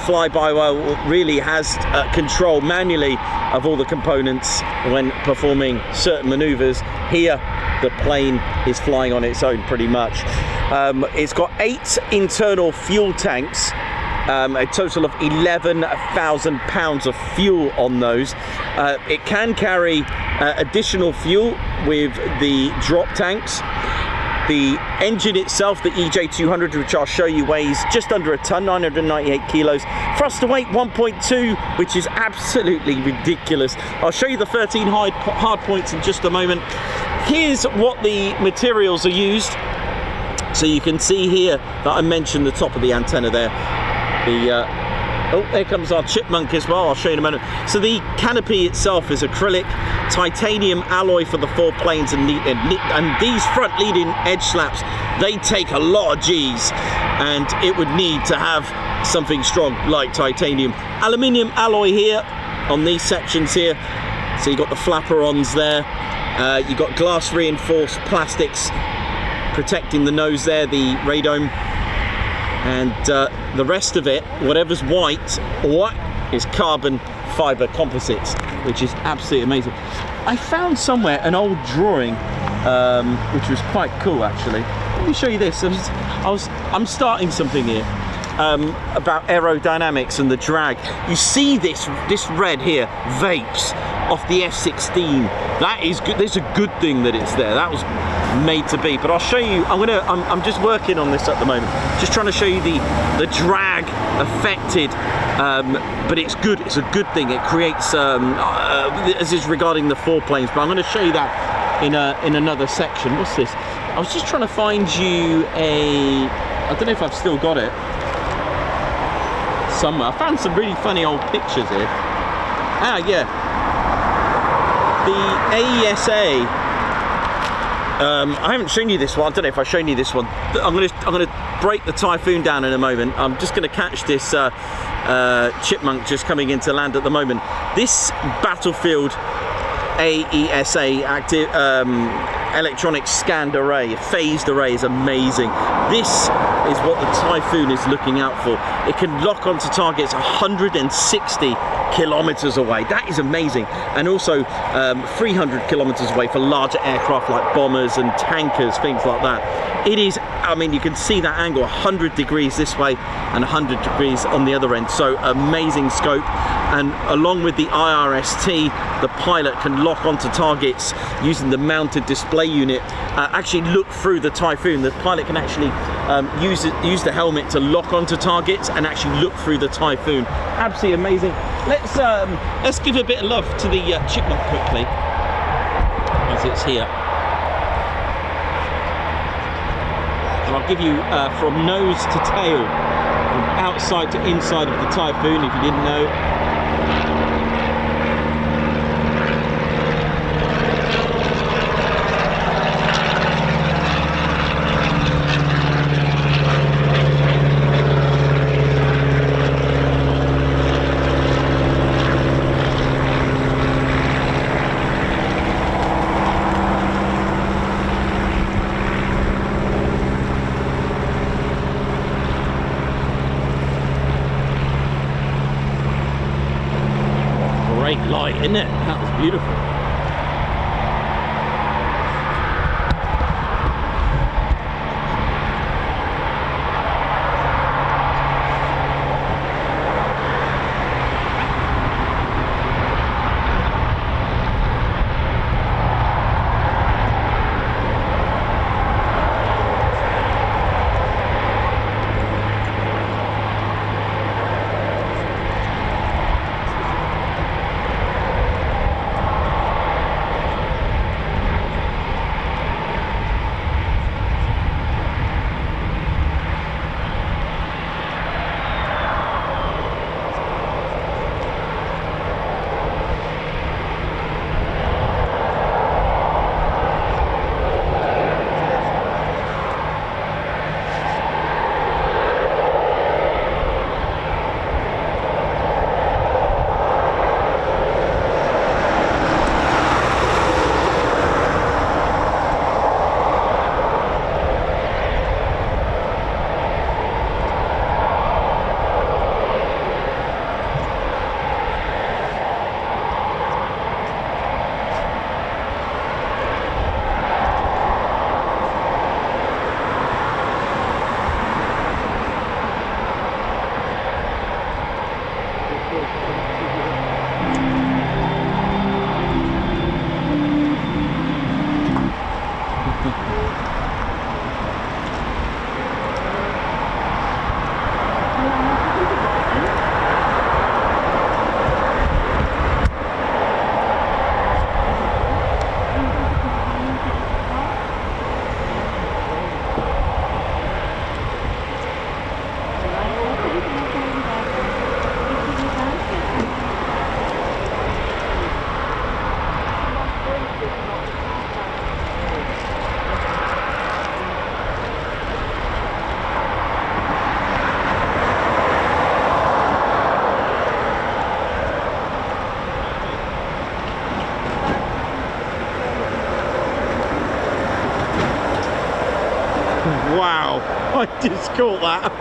fly-by-wire really has control manually of all the components when performing certain maneuvers. Here the plane is flying on its own pretty much. It's got 8 internal fuel tanks, a total of 11,000 pounds of fuel on those. It can carry additional fuel with the drop tanks. The engine itself, the EJ200, which I'll show you, weighs just under a ton, 998 kilos. Thrust to weight 1.2, which is absolutely ridiculous. I'll show you the 13 hard points in just a moment. Here's what the materials are used. So you can see here that I mentioned the top of the antenna there. Oh, there comes our chipmunk as well. I'll show you in a moment. So the canopy itself is acrylic, titanium alloy for the 4 planes, and these front leading edge slaps, they take a lot of G's, and it would need to have something strong like titanium. Aluminium alloy here on these sections here. So you got the flaperons there. You got glass reinforced plastics protecting the nose there, the radome, and the rest of it, whatever's white, is carbon fiber composites, which is absolutely amazing. I found somewhere an old drawing which was quite cool actually. Let me show you this. I'm starting something here about aerodynamics and the drag. You see this red here, vapes off the F-16. That is good. There's a good thing that it's there. That was made to be, but I'll show you. I'm just working on this at the moment, just trying to show you the drag affected, but it's good. It's a good thing. It creates this is regarding the 4 planes, but I'm going to show you that in another section. What's this? I was just trying to find you I don't know if I've still got it somewhere. I found some really funny old pictures here. Yeah, the AESA. I haven't shown you this one. I don't know if I've shown you this one. I'm gonna break the Typhoon down in a moment. I'm just gonna catch this chipmunk just coming into land at the moment. This battlefield AESA active electronic scanned array, phased array, is amazing. This is what the Typhoon is looking out for. It can lock onto targets 160 kilometers away. That is amazing. And also 300 kilometers away for larger aircraft like bombers and tankers, things like that. It is, I mean, you can see that angle 100 degrees this way and 100 degrees on the other end, so amazing scope. And along with the IRST, the pilot can lock onto targets using the mounted display unit, actually look through the Typhoon. The pilot can actually use the helmet to lock onto targets and actually look through the Typhoon. Absolutely amazing. Let's give a bit of love to the Chipmunk quickly, as it's here. And I'll give you from nose to tail, from outside to inside of the Typhoon, if you didn't know. Great light, isn't it? That was beautiful. Wow, I just caught that.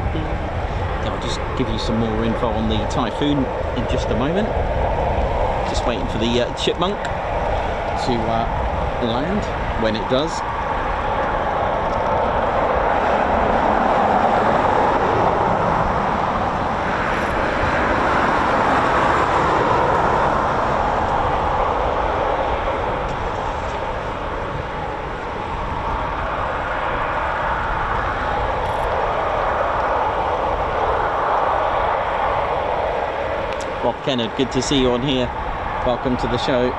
I'll just give you some more info on the Typhoon in just a moment. Just waiting for the Chipmunk to land when it does. Bob Kennard, good to see you on here. Welcome to the show.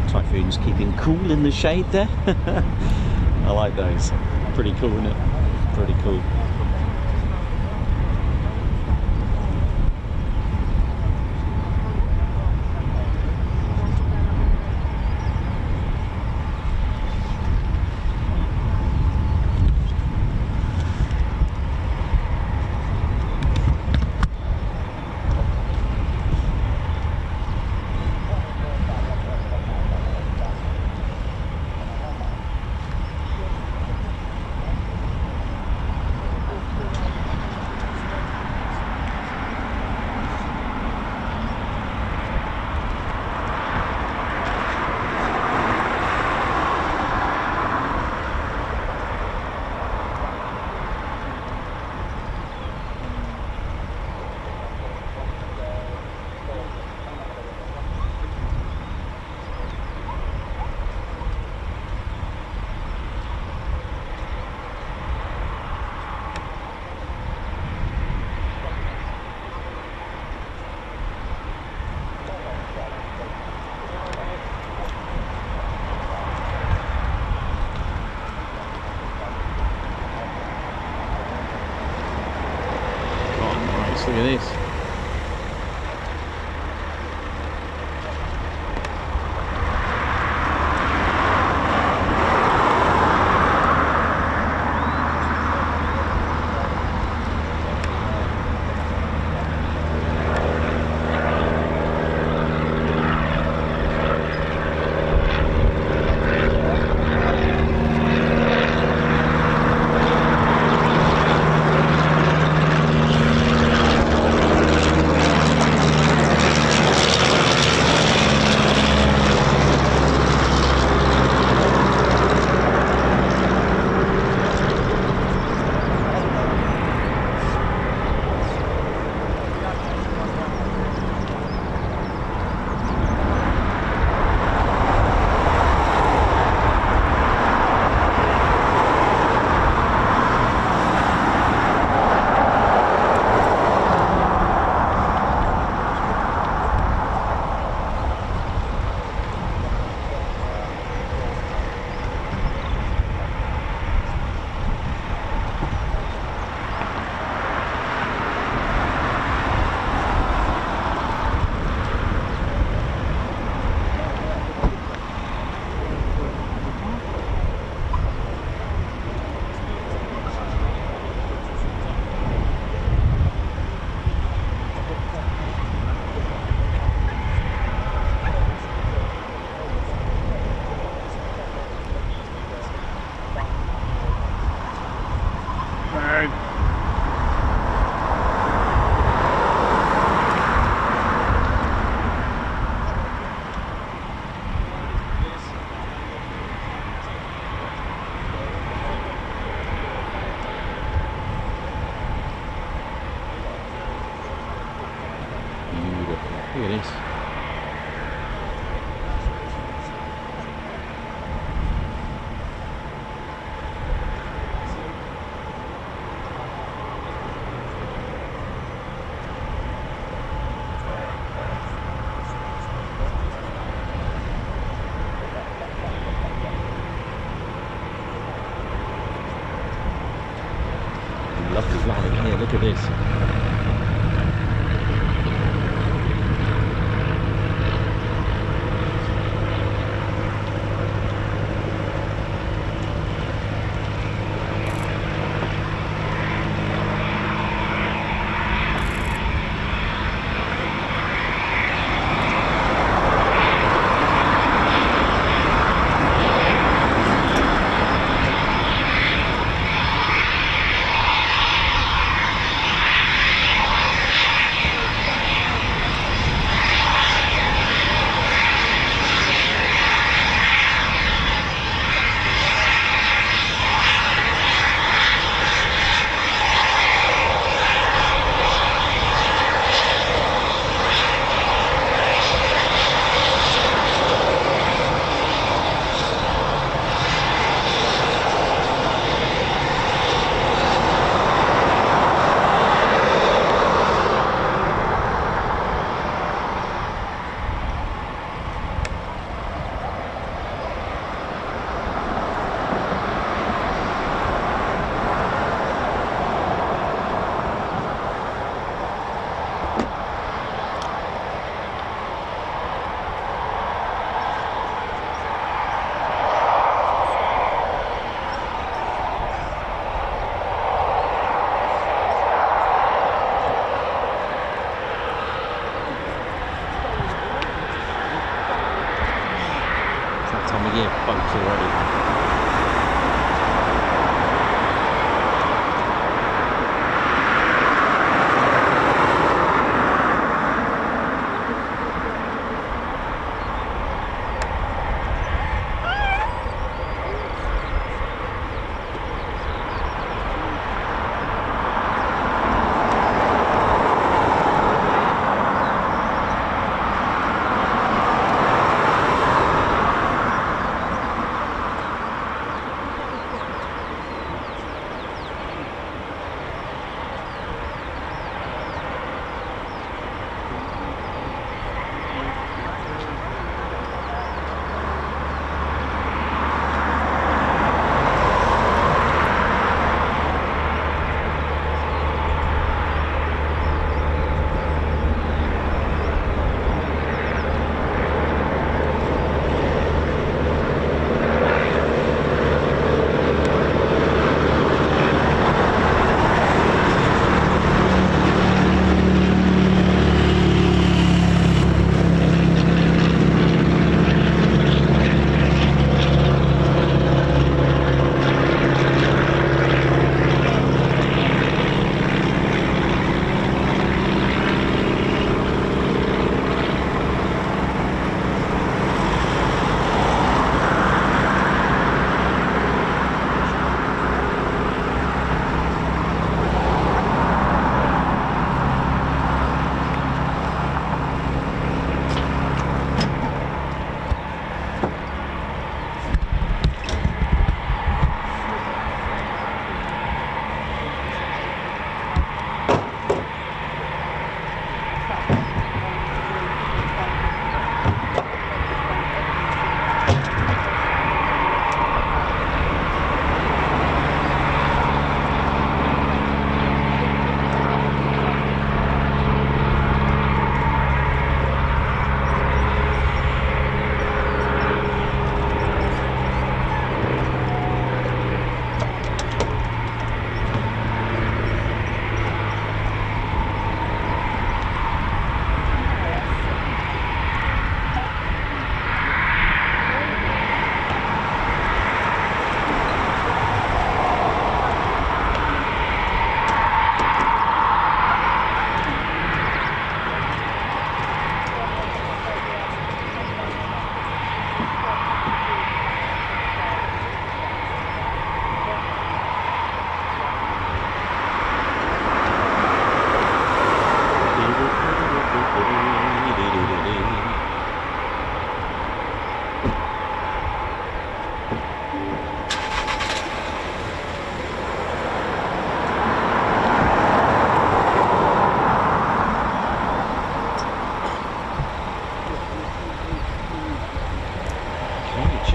Typhoon's keeping cool in the shade there. I like those. Pretty cool, isn't it? Pretty cool. Look at this. Look at this. Lovely flying here, look at this. Time of year boats already.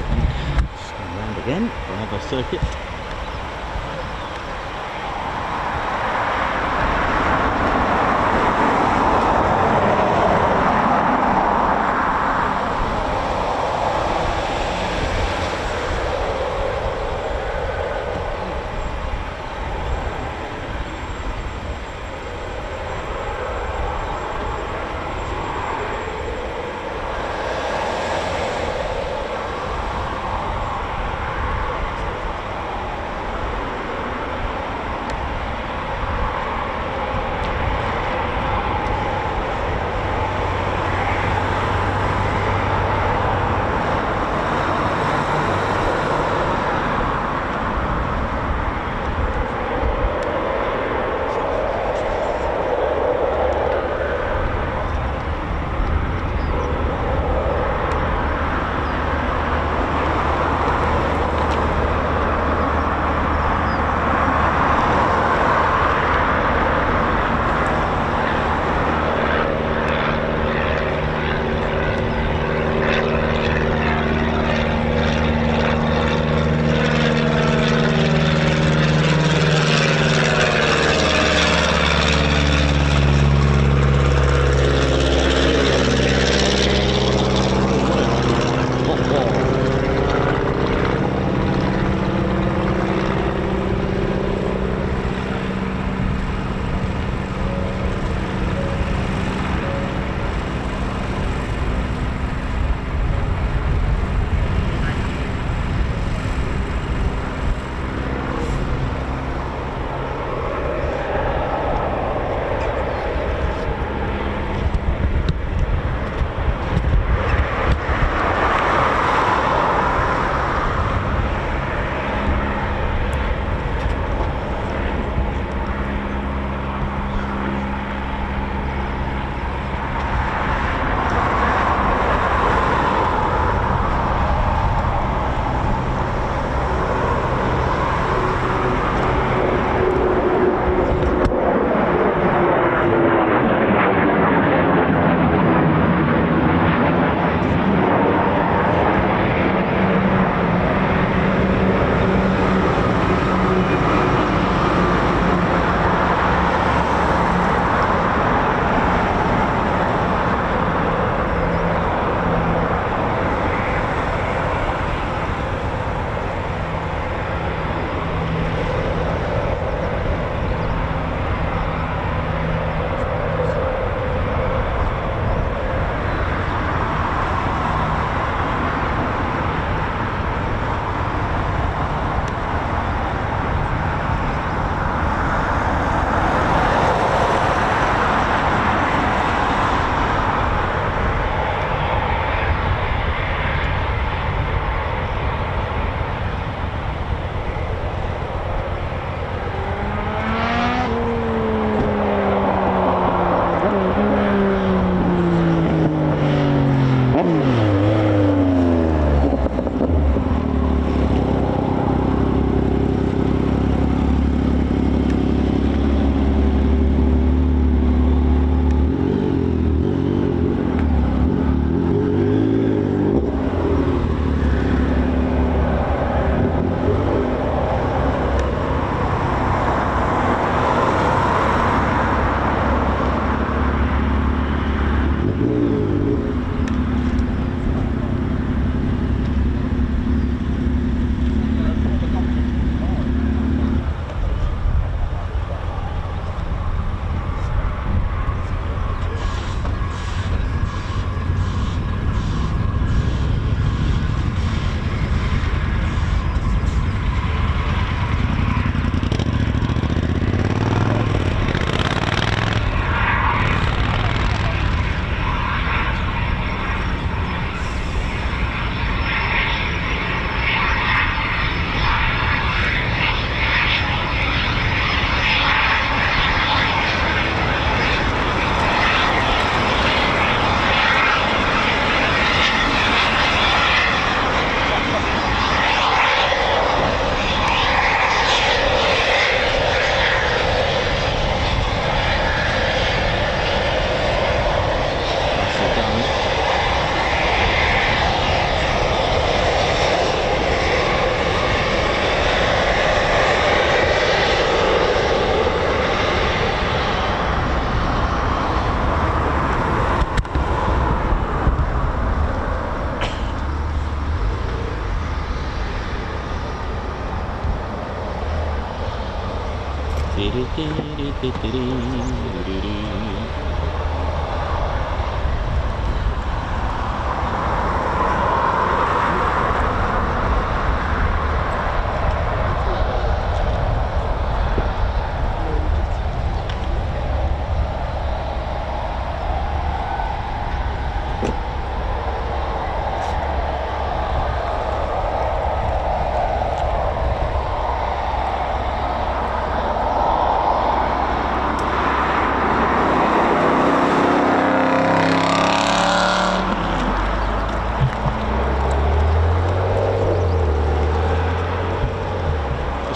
and just go around again for another circuit.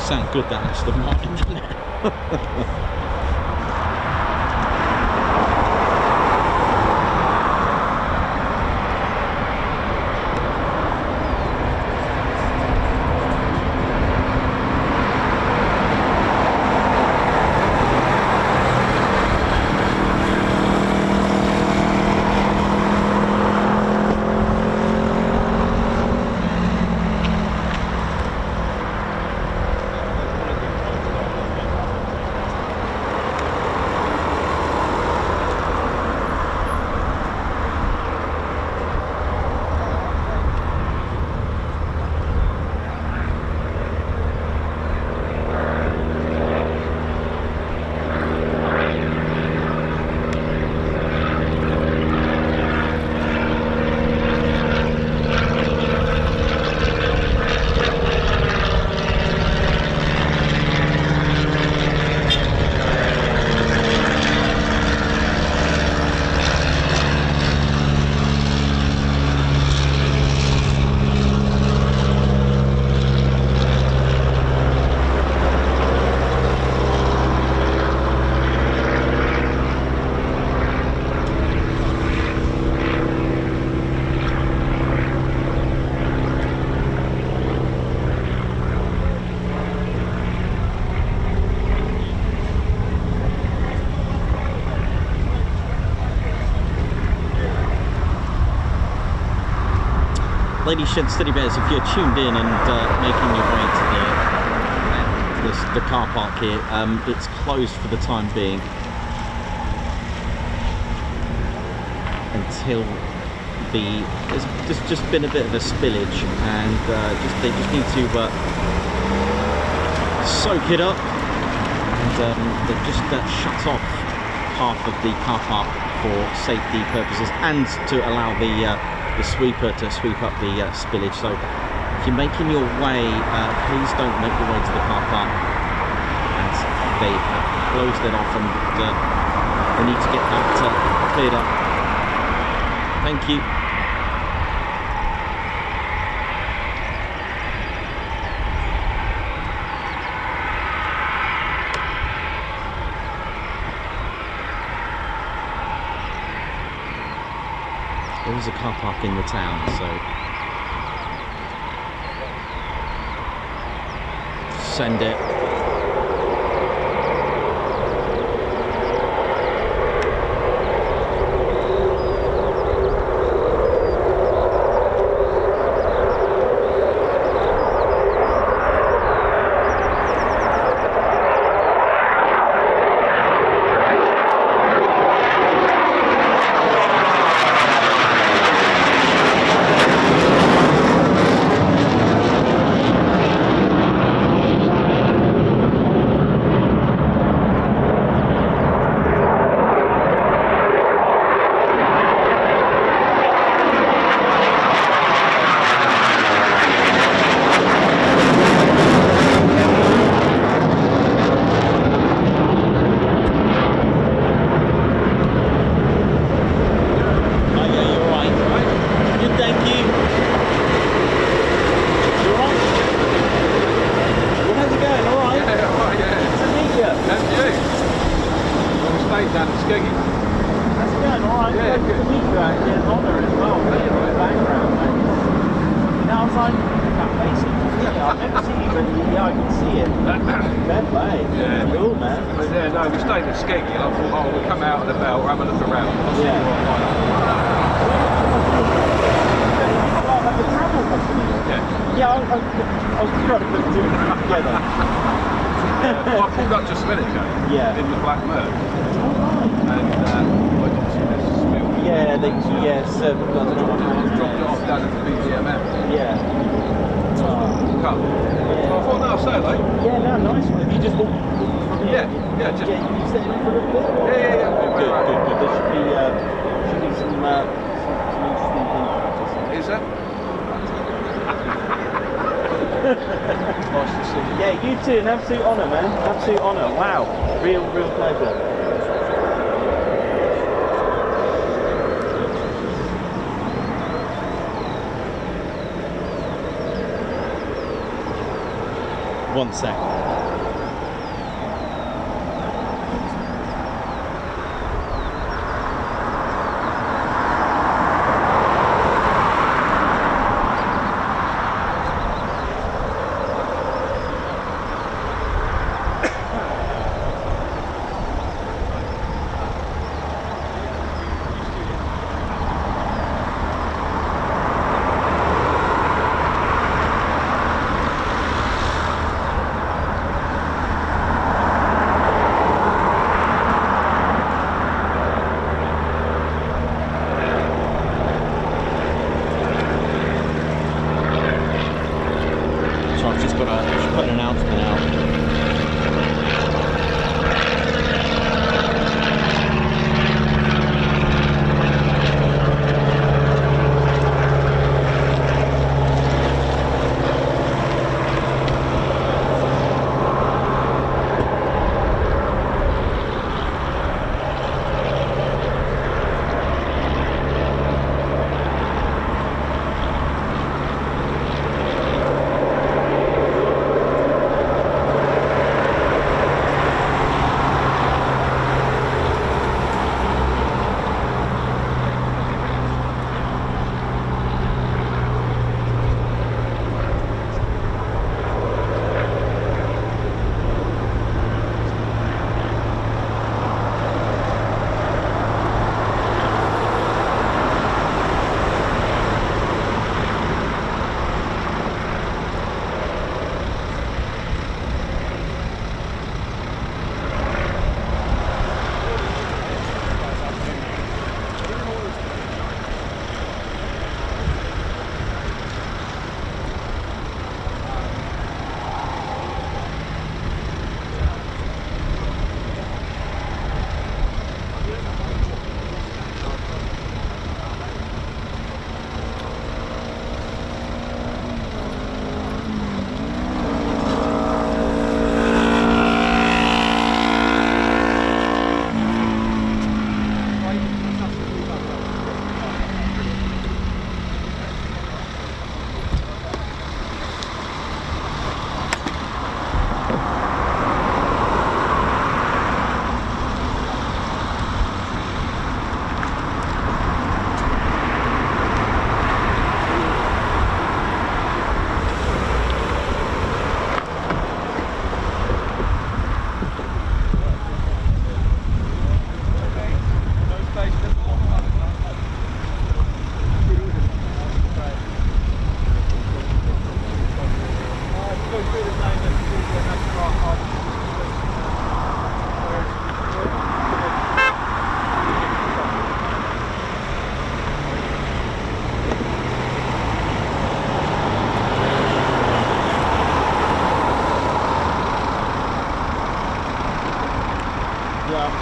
Sound good, that Aston Martin, doesn't it? Ladies and steady bears, if you're tuned in and making your way to the car park here, it's closed for the time being until there's just been a bit of a spillage, and they just need to soak it up, and they've just shut off half of the car park for safety purposes and to allow the sweeper to sweep up the spillage. So if you're making your way, please don't make your way to the car park, and they have closed it off, and they need to get that cleared up. Thank you. There is a car park in the town, so send it. Well, I pulled up just a minute ago. Yeah. In the black murk. And I got to this spill. Yeah, yes. I dropped it off down at the BGMF. Yeah. Come. Yeah. So I thought, no, I'll say hello. Yeah, no, nice one. Have you just walked from here? Yeah, just. Yeah, you staying up for a little bit? Yeah. Good. There should be some interesting things practice. Is it? Nice to see you. Yeah, you too. An absolute honour, man. Absolute honour. Wow. Real pleasure. One sec. Put an announcement out.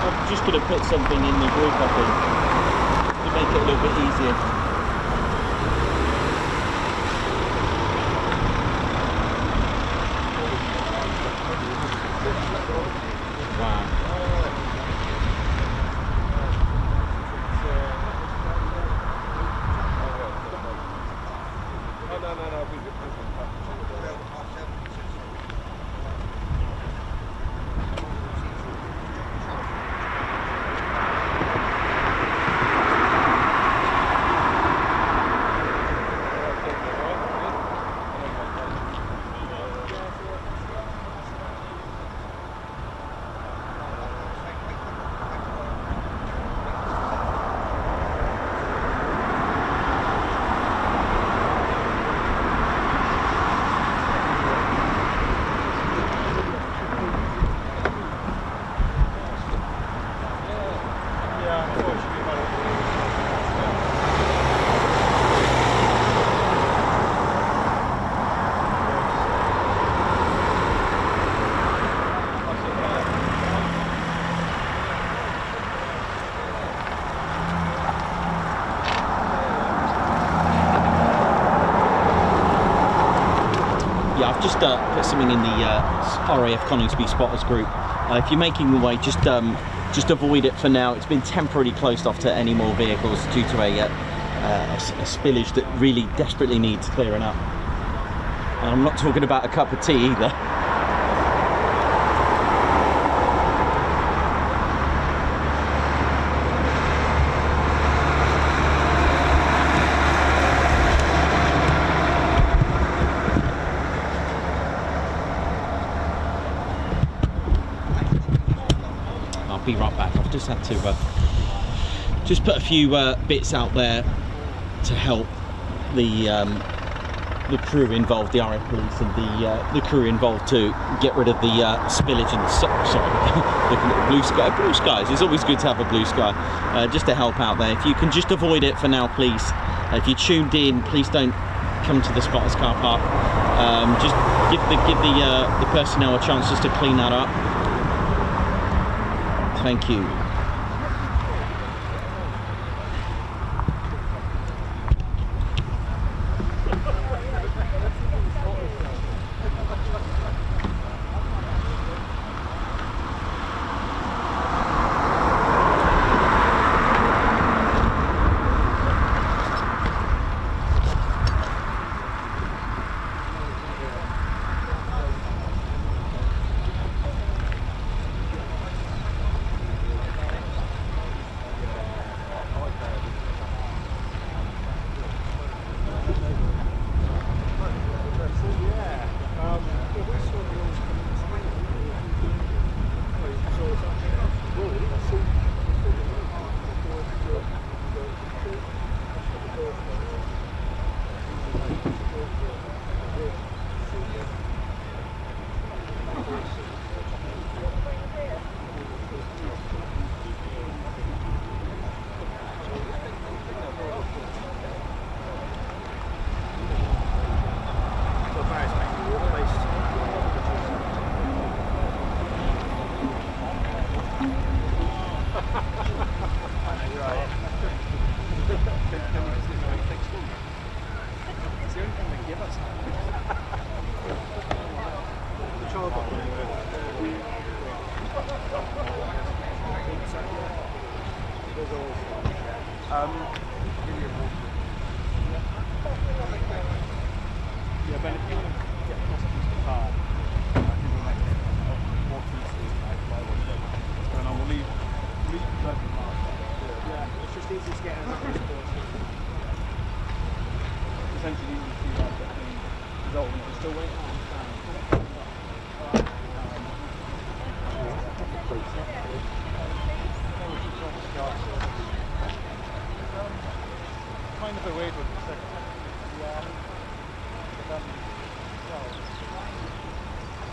I'm just going to put something in the group, I think, to make it a little bit easier. Wow. just put something in the RAF Coningsby spotters group. If you're making your way, just avoid it for now. It's been temporarily closed off to any more vehicles due to a spillage that really desperately needs clearing up. And I'm not talking about a cup of tea either. I'll be right back. I've just had to just put a few bits out there to help the crew involved, the RAF police and the crew involved, to get rid of the spillage and sorry, looking at the blue skies. It's always good to have a blue sky, just to help out there. If you can just avoid it for now, please. If you tuned in, please don't come to the spotters car park. Just give the personnel a chance just to clean that up. Thank you.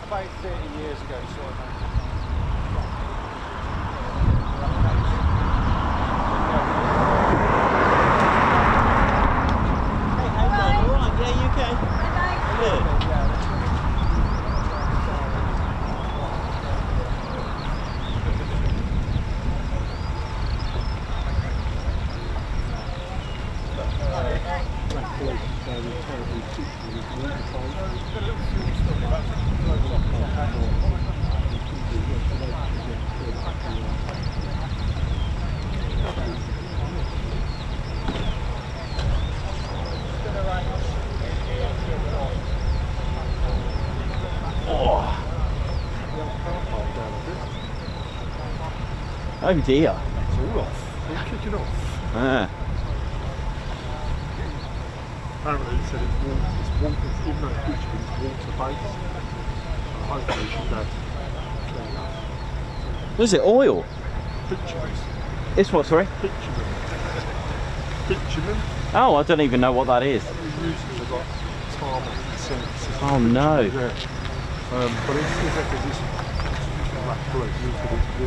About 30 years ago, sort of. Oh dear. It's all off. All kicking off. Ah. Apparently he said it's water, even though it's bitumen, it's water-based. And hopefully it should have clean up. What is it, oil? Bitumen. It's what, sorry? Bitumen. Bitumen. Oh, I don't even know what that is. Usually they've got tarmac and Oh no. Yeah. But it's this black blue, it's water.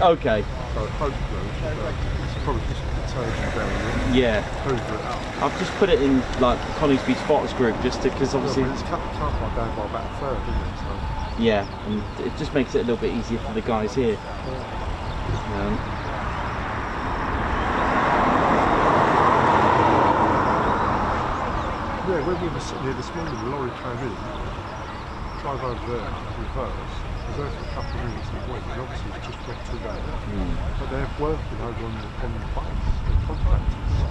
Okay. So hopefully it's probably just detergent down there. Yeah. Hoover it up. I've just put it in like Coningsby spotters group just because obviously. Well, it's cut like down by about a third, isn't it? So. Yeah, and it just makes it a little bit easier for the guys here. Yeah, when we were sitting here this morning, the lorry came in, drove over there, reverse, was there for a couple of minutes and went, and obviously it's just went through that. But they're working over on the base, the contractors.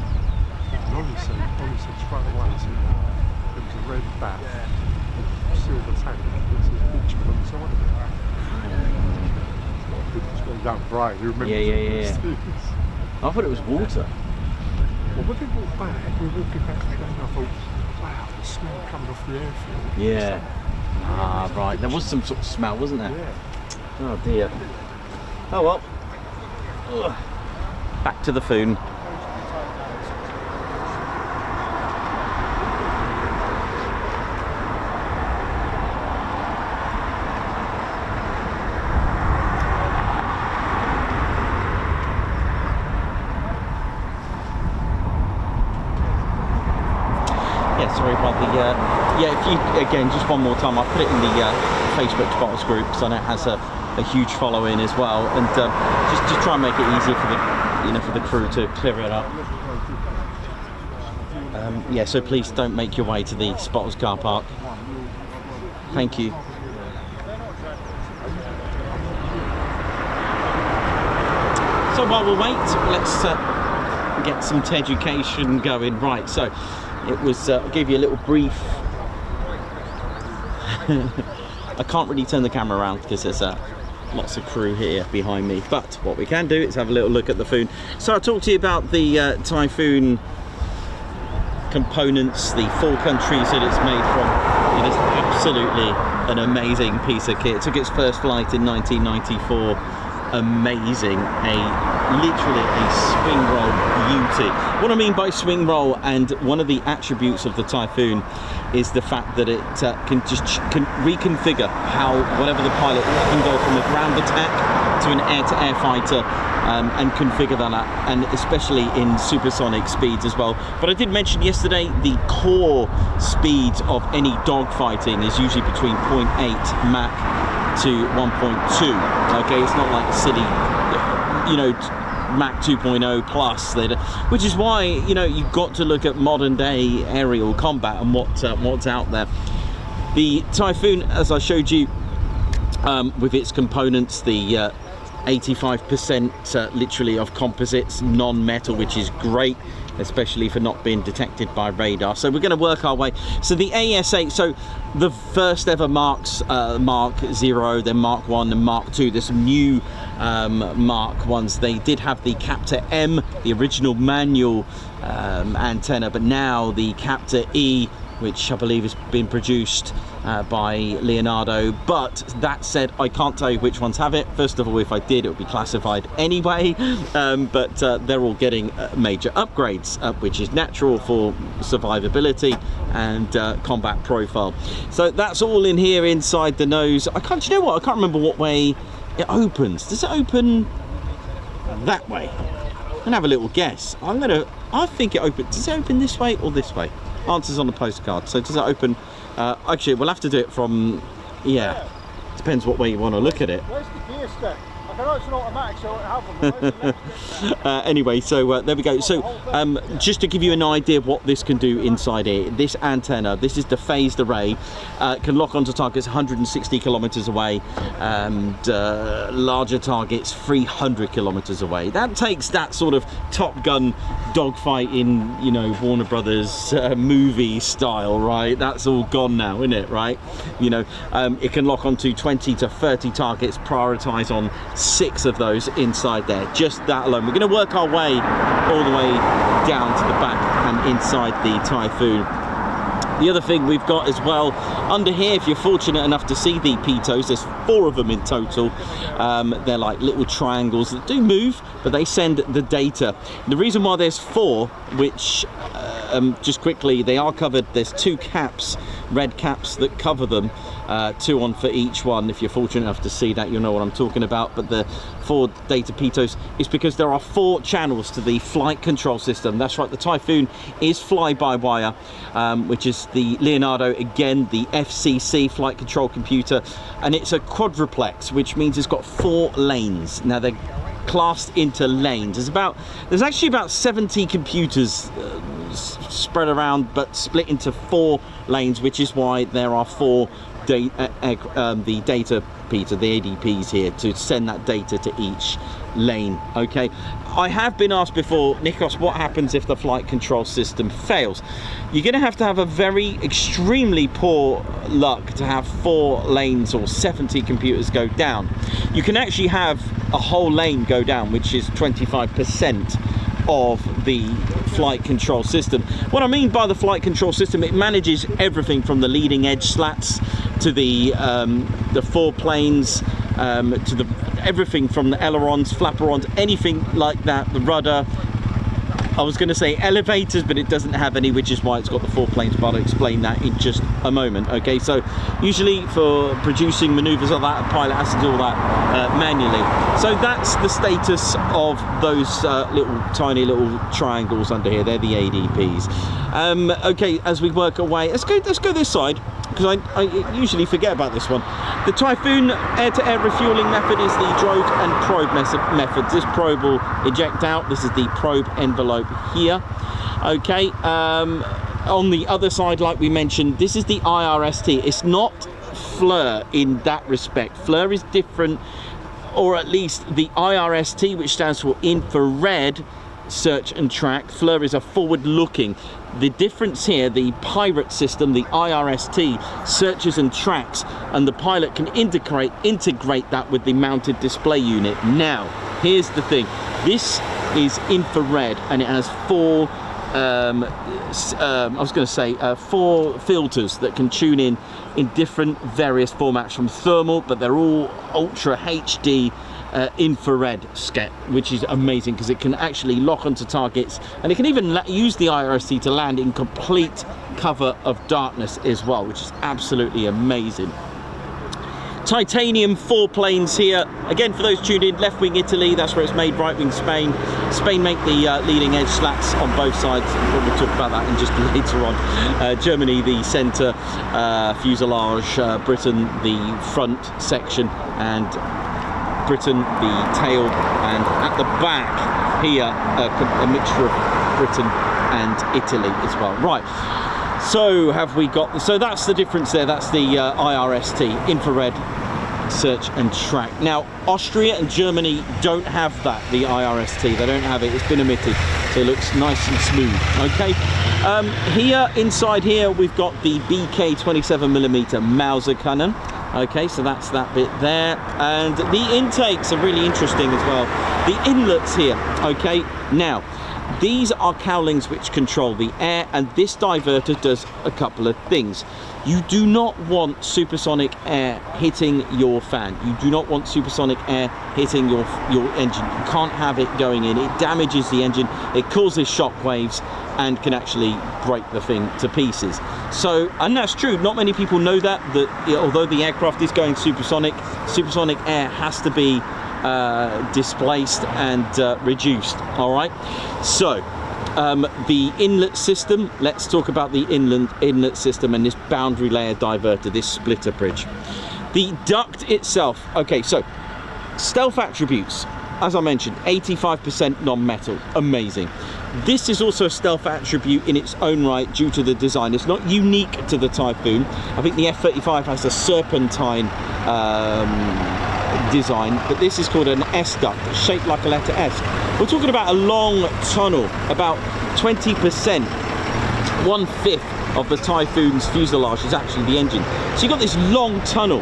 And Ollie said straight away, he said, it was a red bat, a silver tank, with a picture on the side of it. It's got a young brain, who remembers Yeah. I thought it was water. Well, when we walked back, we were walking back to the game, I thought, wow, the smell coming off the airfield. Yeah. Ah, right. There was some sort of smell, wasn't there? Yeah. Oh dear. Oh well. Ugh. Back to the Foon. Sorry about the yeah, if you again just one more time, I'll put it in the Facebook Spotters group because I know it has a huge following as well, and just try and make it easier for the for the crew to clear it up. Yeah, so please don't make your way to the Spotters car park. Thank you. So while we wait, let's get some education going. Right, so it was, I'll give you a little brief. I can't really turn the camera around because there's lots of crew here behind me, but what we can do is have a little look at the Foon. So I'll talk to you about the Typhoon components, the 4 countries that it's made from. It is absolutely an amazing piece of kit. It took its first flight in 1994. Amazing, literally a swing roll beauty. What I mean by swing roll, and one of the attributes of the Typhoon, is the fact that it can reconfigure how whatever the pilot can go from a ground attack to an air-to-air fighter, and configure that, and especially in supersonic speeds as well. But I did mention yesterday the core speeds of any dogfighting is usually between 0.8 Mach to 1.2. Okay, it's not like silly, Mach 2.0 plus, which is why you've got to look at modern day aerial combat and what's out there. The Typhoon, as I showed you, with its components, the 85% literally of composites, non-metal, which is great, especially for not being detected by radar. So we're going to work our way. So the AS8, so the first ever Marks, Mark 0, then Mark 1 and Mark 2. There's some new Mark 1s. They did have the Captor M, the original manual antenna, but now the Captor E, which I believe has been produced by Leonardo. But that said, I can't tell you which ones have it. First of all, if I did, it would be classified anyway. But they're all getting major upgrades, which is natural for survivability and combat profile. So that's all in here inside the nose. Do you know what? I can't remember what way it opens. Does it open that way? I'm gonna have a little guess. I think it opens. Does it open this way or this way? Answers on the postcard. So does it open? Actually, we'll have to do it from, depends what way you want to look at it. Where's the gear stick? I know it's an automatic, so it happens. Anyway, so there we go. So just to give you an idea of what this can do inside here, this antenna, this is the phased array, can lock onto targets 160 kilometers away, and larger targets 300 kilometers away. That takes that sort of Top Gun dogfight in, Warner Brothers movie style, right? That's all gone now, isn't it, right? It can lock onto 20 to 30 targets, prioritize on 6 of those inside there. Just that alone. We're going to work our way all the way down to the back and inside the Typhoon. The other thing we've got as well under here, if you're fortunate enough to see the pitos, there's 4 of them in total. They're like little triangles that do move, but they send the data. The reason why there's 4, which just quickly, they are covered. There's 2 caps, red caps that cover them, 2 on for each one. If you're fortunate enough to see that, you'll know what I'm talking about. But the 4 data pitos is because there are 4 channels to the flight control system. That's right, the Typhoon is fly-by-wire, which is the Leonardo, again, the FCC flight control computer, and it's a quadruplex, which means it's got 4 lanes. Now they're classed into lanes. There's actually about 70 computers spread around but split into 4 lanes, which is why there are 4 the data Peter, the ADPs here to send that data to each lane. Okay, I have been asked before, Nikos, what happens if the flight control system fails? You're going to have a very extremely poor luck to have 4 lanes or 70 computers go down. You can actually have a whole lane go down, which is 25% of the flight control system. What I mean by the flight control system, it manages everything from the leading edge slats to the foreplanes, to everything from the ailerons, flaperons, anything like that, the rudder. I was going to say elevators, but it doesn't have any, which is why it's got the 4 planes, but I'll explain that in just a moment. Okay, so usually for producing maneuvers like that, a pilot has to do all that manually. So that's the status of those tiny little triangles under here. They're the ADPs. Okay, as we work away, let's go this side, because I usually forget about this one. The Typhoon air-to-air refueling method is the drogue and probe method. This probe will eject out. This is the probe envelope here. Okay, on the other side, like we mentioned, this is the IRST. It's not FLIR in that respect. FLIR is different, or at least the IRST, which stands for infrared search and track. FLIR is a forward-looking. The difference here, the pirate system, the IRST, searches and tracks, and the pilot can integrate that with the mounted display unit. Now, here's the thing. This is infrared, and it has 4 4 filters that can tune in different various formats from thermal, but they're all ultra HD infrared scat, which is amazing because it can actually lock onto targets, and it can even use the IRST to land in complete cover of darkness as well, which is absolutely amazing. Titanium 4 planes here. Again, for those tuned in, left wing Italy, that's where it's made. Right wing Spain. Spain make the leading edge slats on both sides. We'll talk about that in just later on. Germany, the centre fuselage. Britain, the front section, and Britain, the tail, and at the back here, a mixture of Britain and Italy as well. Right. So have we got? So that's the difference there. That's the IRST, infrared search and track. Now, Austria and Germany don't have that. The IRST, they don't have it. It's been omitted, so it looks nice and smooth. Okay. Here inside here, we've got the BK 27mm Mauser cannon. Okay, so that's that bit there, and the intakes are really interesting as well. The inlets here. Okay, now these are cowlings which control the air, and this diverter does a couple of things. You do not want supersonic air hitting your fan. You do not want supersonic air hitting your engine. You can't have it going in. It damages the engine. It causes shock waves and can actually break the thing to pieces. So, and that's true. Not many people know that although the aircraft is going supersonic, supersonic air has to be displaced and reduced. All right, so the inlet system, let's talk about the inlet system and this boundary layer diverter, this splitter bridge. The duct itself. Okay, so stealth attributes, as I mentioned, 85% non-metal. Amazing. This is also a stealth attribute in its own right due to the design. It's not unique to the Typhoon. I think the F-35 has a serpentine design, but this is called an S-duct, shaped like a letter S. We're talking about a long tunnel, about 20%, 1/5 of the Typhoon's fuselage is actually the engine. So you've got this long tunnel,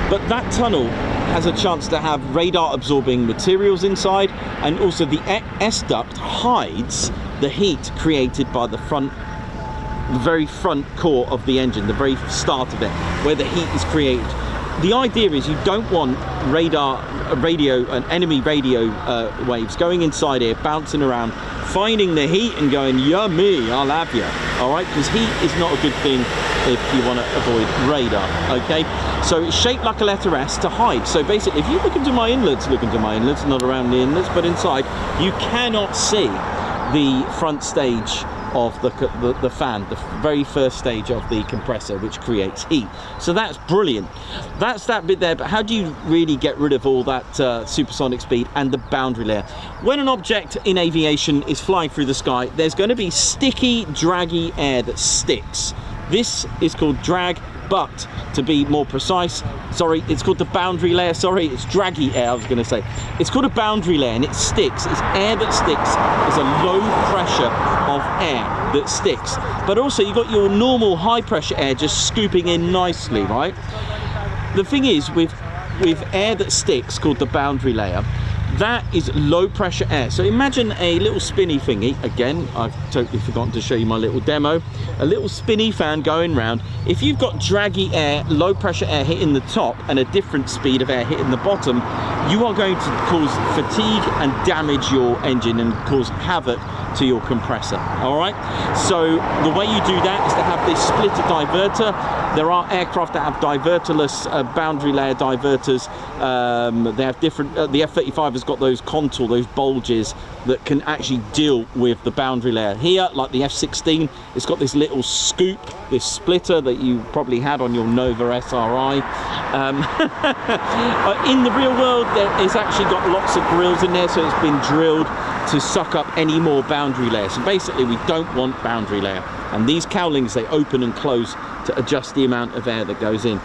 but that tunnel has a chance to have radar absorbing materials inside, and also the S-duct hides the heat created by the very front core of the engine, the very start of it, where the heat is created. The idea is you don't want enemy radio waves going inside here, bouncing around, finding the heat and going, yummy, I'll have you. All right, because heat is not a good thing if you want to avoid radar. Okay, so it's shaped like a letter S to hide. So basically, if you look into my inlets, not around the inlets, but inside, you cannot see the front stage of the fan, the very first stage of the compressor, which creates heat. So that's brilliant. That's that bit there. But how do you really get rid of all that supersonic speed and the boundary layer? When an object in aviation is flying through the sky, there's going to be sticky, draggy air that sticks. This is called drag, but to be more precise, sorry, it's called the boundary layer. Sorry, it's draggy air, I was going to say. It's called a boundary layer, and it sticks. It's air that sticks. It's a low pressure of air that sticks. But also, you've got your normal high pressure air just scooping in nicely, right? The thing is, with air that sticks, called the boundary layer, that is low pressure air. So imagine a little spinny thingy. Again, I've totally forgotten to show you my little demo. A little spinny fan going round. If you've got draggy air, low pressure air hitting the top and a different speed of air hitting the bottom, you are going to cause fatigue and damage your engine and cause havoc to your compressor. All right, so the way you do that is to have this splitter diverter. There are aircraft that have diverterless boundary layer diverters. They have different, the F-35 has got those contour, those bulges that can actually deal with the boundary layer. Here, like the F-16, it's got this little scoop, this splitter that you probably had on your Nova SRI. In the real world, it's actually got lots of grills in there, so it's been drilled to suck up any more boundary layer. So basically, we don't want boundary layer. And these cowlings, they open and close to adjust the amount of air that goes in.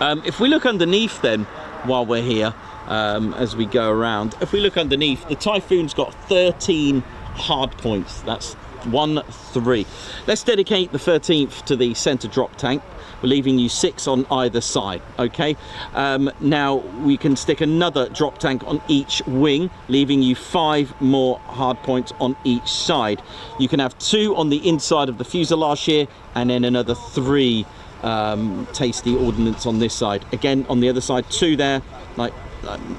If we look underneath then, while we're here, as we go around, if we look underneath, the Typhoon's got 13 hard points. That's 1, 3. Let's dedicate the 13th to the center drop tank. We're leaving you 6 on either side, okay? Now we can stick another drop tank on each wing, leaving you 5 more hard points on each side. You can have 2 on the inside of the fuselage here, and then another 3 tasty ordnance on this side. Again, on the other side, 2 there, like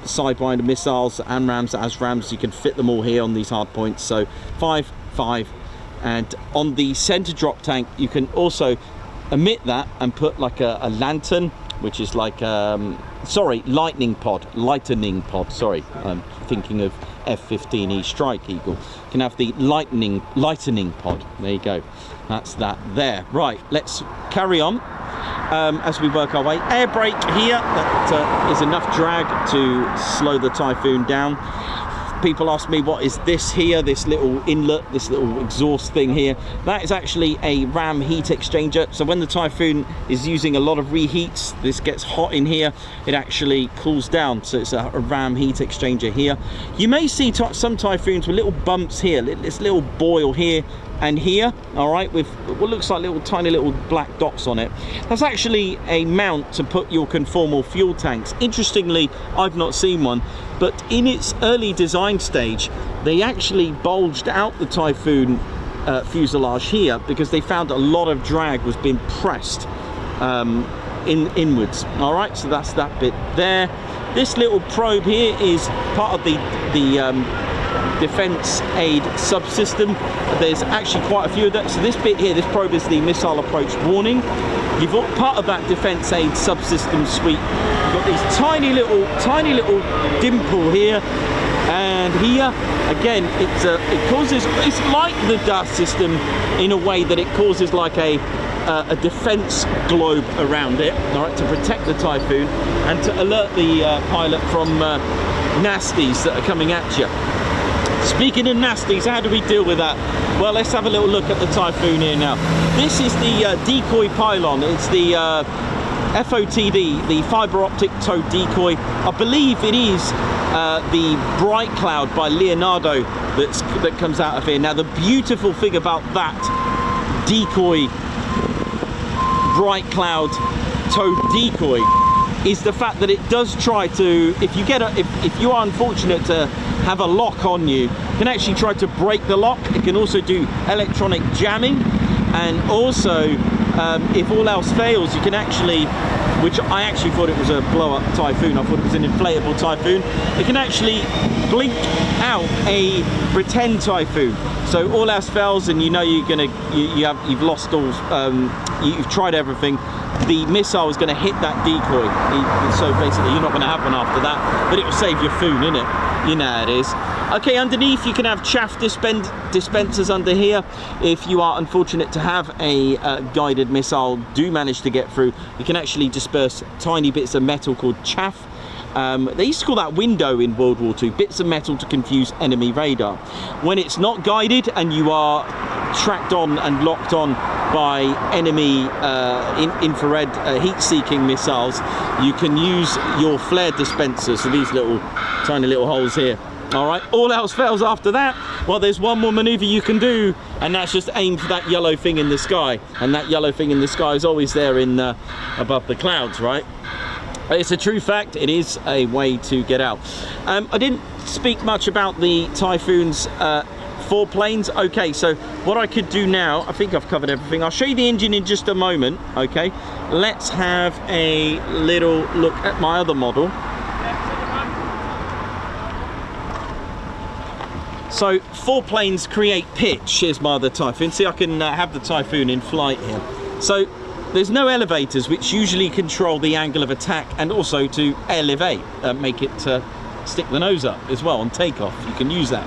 sidewinder missiles, AMRAAMs, ASRAAMs. You can fit them all here on these hard points. So 5, 5, and on the center drop tank, you can also omit that and put like a lantern, which is like sorry, lightning pod, sorry, I'm thinking of F-15E Strike Eagle. You can have the lightning pod. There you go, that's that there. Right, let's carry on as we work our way. Air brake here, that is enough drag to slow the Typhoon down. People ask me, what is this here, this little inlet, this little exhaust thing here? That is actually a ram heat exchanger. So when the Typhoon is using a lot of reheats, this gets hot in here, it actually cools down. So it's a ram heat exchanger here. You may see some Typhoons with little bumps here, this little boil here and here, all right, with what looks like little tiny little black dots on it. That's actually a mount to put your conformal fuel tanks. Interestingly, I've not seen one, but in its early design stage, they actually bulged out the Typhoon fuselage here because they found a lot of drag was being pressed inwards. All right, so that's that bit there. This little probe here is part of the defense aid subsystem. There's actually quite a few of that. So this bit here, this probe is the missile approach warning. You've got part of that defense aid subsystem suite. You've got these tiny little dimple here and here. Again, it causes, it's like the DAS system in a way that it causes like a defense globe around it, all right, to protect the Typhoon and to alert the pilot from nasties that are coming at you. Speaking of nasties, how do we deal with that? Well, let's have a little look at the Typhoon here now. This is the decoy pylon. It's the FOTD, the fiber optic tow decoy. I believe it is the Bright Cloud by Leonardo that comes out of here. Now, the beautiful thing about that decoy Bright Cloud tow decoy is the fact that it does try to, if you are unfortunate to have a lock on you, can actually try to break the lock. It can also do electronic jamming, and also if all else fails, you can actually, which I actually thought it was a blow-up Typhoon, I thought it was an inflatable Typhoon, it can actually blink out a pretend Typhoon. So all else fails and you know you've lost all, you've tried everything, the missile is going to hit that decoy. So basically you're not going to have one after that, but it will save your foon, innit? You know how it is. Okay, underneath you can have chaff dispensers under here. If you are unfortunate to have a guided missile do manage to get through, you can actually disperse tiny bits of metal called chaff. They used to call that window in World War II, bits of metal to confuse enemy radar. When it's not guided and you are tracked on and locked on by enemy infrared heat-seeking missiles, you can use your flare dispensers, so these little tiny little holes here. All right, all else fails after that, well, there's one more maneuver you can do, and that's just aim for that yellow thing in the sky. And that yellow thing in the sky is always there in above the clouds, right? It's a true fact, it is a way to get out. I didn't speak much about the Typhoon's 4 planes. Okay, so what I could do now, I think I've covered everything. I'll show you the engine in just a moment, okay? Let's have a little look at my other model. So 4 planes create pitch. Here's my other Typhoon. See, I can have the Typhoon in flight here. So there's no elevators, which usually control the angle of attack and also to elevate, make it stick the nose up as well on takeoff. You can use that.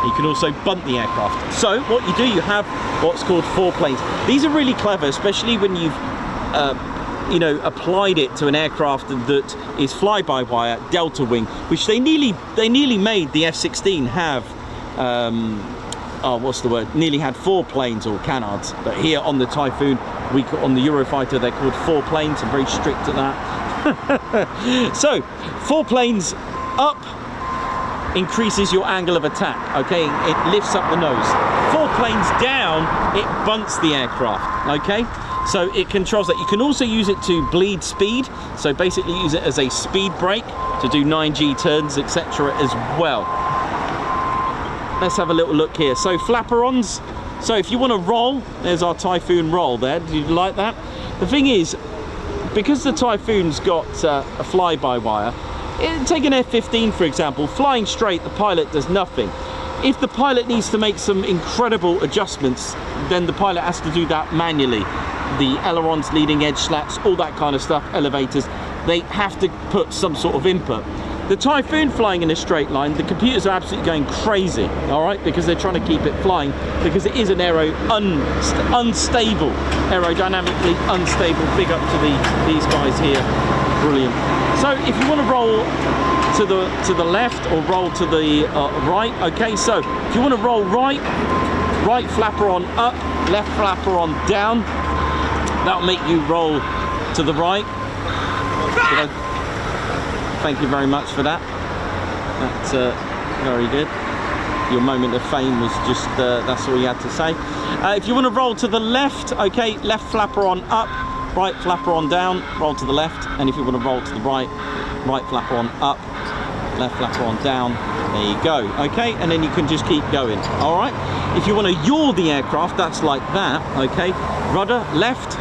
You can also bunt the aircraft. So what you do, you have what's called 4 planes. These are really clever, especially when you've you know, applied it to an aircraft that is fly-by-wire, delta wing, which they nearly made the F-16 have. Oh, what's the word? Nearly had 4 planes or canards, but here on the Typhoon, on the Eurofighter, they're called 4 planes. I'm very strict at that. So 4 planes up increases your angle of attack. Okay, it lifts up the nose. 4 planes down, it bunts the aircraft. Okay, so it controls that. You can also use it to bleed speed, so basically use it as a speed brake to do 9G turns, etc. as well. Let's have a little look here. So flaperons. So if you want to roll, there's our Typhoon roll there. Do you like that? The thing is, because the Typhoon's got a fly-by-wire, take an F-15 for example, flying straight, the pilot does nothing. If the pilot needs to make some incredible adjustments, then the pilot has to do that manually. The ailerons, leading edge slats, all that kind of stuff, elevators, they have to put some sort of input. The Typhoon flying in a straight line, the computers are absolutely going crazy, all right, because they're trying to keep it flying, because it is an unstable, aerodynamically unstable. Big up to these guys here, brilliant. So if you want to roll to the left or roll to the right, okay, so if you want to roll right flaperon up, left flaperon down, that'll make you roll to the right. Thank you very much for that. That's very good. Your moment of fame was just, that's all you had to say. If you want to roll to the left, okay, left flaperon up, right flaperon down, roll to the left. And if you want to roll to the right, right flaperon up, left flaperon down. There you go, okay? And then you can just keep going, all right? If you want to yaw the aircraft, that's like that, okay? Rudder left,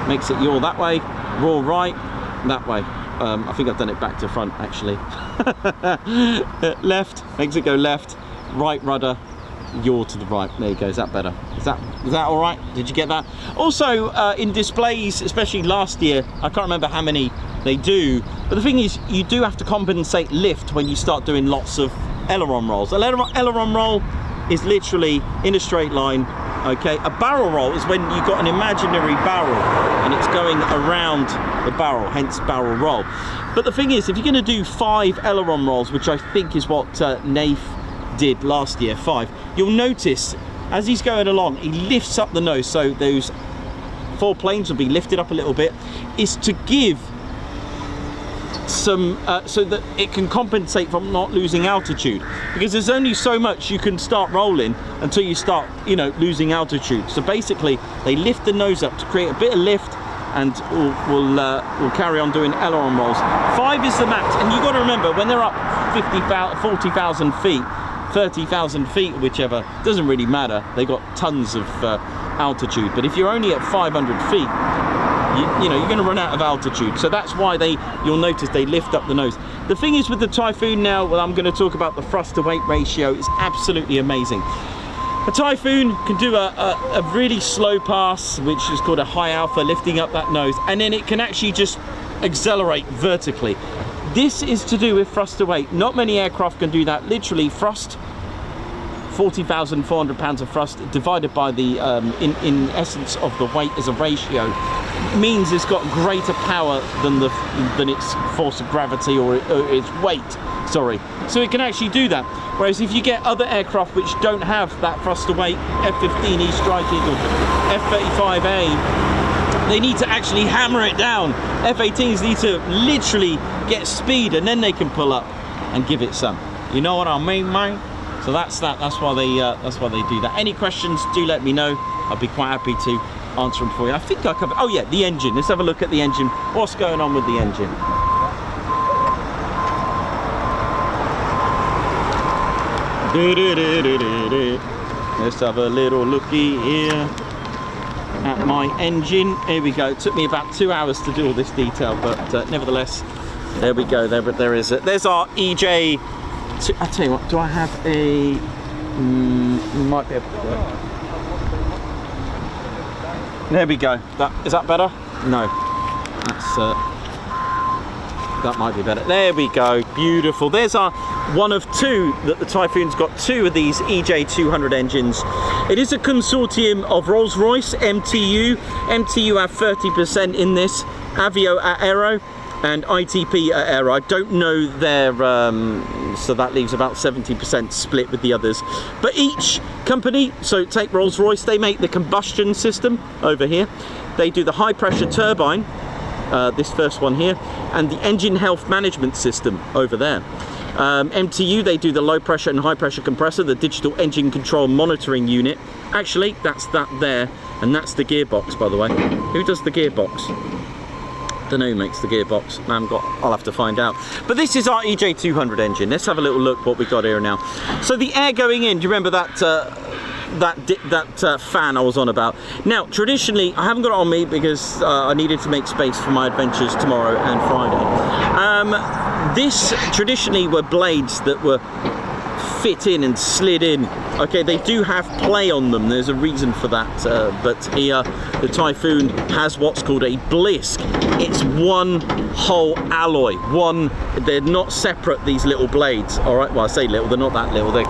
makes it yaw that way, roll right, that way. I think I've done it back to front actually. Left makes it go left, right rudder, yaw to the right. There you go. Is that better? Is that all right? Did you get that? Also in displays, especially last year, I can't remember how many they do, but the thing is, you do have to compensate lift when you start doing lots of aileron rolls. An aileron roll is literally in a straight line. Okay, a barrel roll is when you've got an imaginary barrel and it's going around the barrel, hence barrel roll. But the thing is, if you're going to do 5 aileron rolls, which I think is what Naif did last year, 5, you'll notice as he's going along, he lifts up the nose, so those 4 planes will be lifted up a little bit, is to give some so that it can compensate from not losing altitude, because there's only so much you can start rolling until you start, you know, losing altitude. So basically they lift the nose up to create a bit of lift, and we'll carry on doing aileron rolls. 5 is the max, and you've got to remember, when they're up 40,000 feet, 30,000 feet, whichever, doesn't really matter, they got tons of altitude. But if you're only at 500 feet, you know, you're going to run out of altitude. So that's why you'll notice they lift up the nose. The thing is with the Typhoon now, well, I'm going to talk about the thrust to weight ratio. It's absolutely amazing. A Typhoon can do a really slow pass, which is called a high alpha, lifting up that nose, and then it can actually just accelerate vertically. This is to do with thrust to weight. Not many aircraft can do that. Literally thrust 40,400 pounds of thrust divided by the, in essence of the weight as a ratio, means it's got greater power than its force of gravity or its weight. Sorry. So it can actually do that. Whereas if you get other aircraft which don't have that thrust to weight, F-15E Strike Eagle, F-35A, they need to actually hammer it down. F-18s need to literally get speed and then they can pull up and give it some. You know what I mean, mate? So that's that. That's why they do that. Any questions? Do let me know. I'll be quite happy to answer them for you. I think I covered. Oh yeah, the engine. Let's have a look at the engine. What's going on with the engine? Let's have a little looky here at my engine. Here we go. It took me about 2 hours to do all this detail, but nevertheless, there we go. There is it. There's our EJ. I tell you what. Do I have a? Might be able to do it. There we go. Is that better? No. That might be better. There we go. Beautiful. There's our one of two that the Typhoon's got, 2 of these EJ200 engines. It is a consortium of Rolls-Royce, MTU. MTU have 30% in this, Avio at Aero, and ITP at Aero. I don't know their, so that leaves about 70% split with the others. But each company, so take Rolls-Royce, they make the combustion system over here. They do the high pressure turbine, this first one here, and the engine health management system over there. MTU, they do the low pressure and high pressure compressor, the digital engine control monitoring unit. Actually, that's that there, and that's the gearbox, by the way. Who does the gearbox? Don't know who makes the gearbox. I'll have to find out. But this is our EJ200 engine. Let's have a little look what we got here now. So the air going in, do you remember that fan I was on about? Now, traditionally, I haven't got it on me because I needed to make space for my adventures tomorrow and Friday. This traditionally were blades that were fit in and slid in. Okay, they do have play on them, there's a reason for that, but here the Typhoon has what's called a blisk. It's one whole alloy, they're not separate, these little blades. All right, well, I say little, they're not that little, they're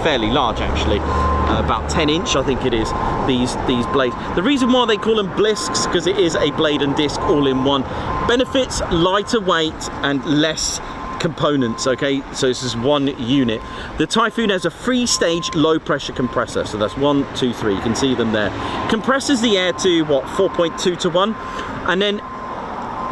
fairly large actually, about 10 inch I think it is, these blades. The reason why they call them blisks, because it is a blade and disc all in one. Benefits: lighter weight and less components. Okay, so this is one unit. The Typhoon has a 3-stage low pressure compressor, so that's 1, 2, 3, you can see them there. Compresses the air to what, 4.2 to 1, and then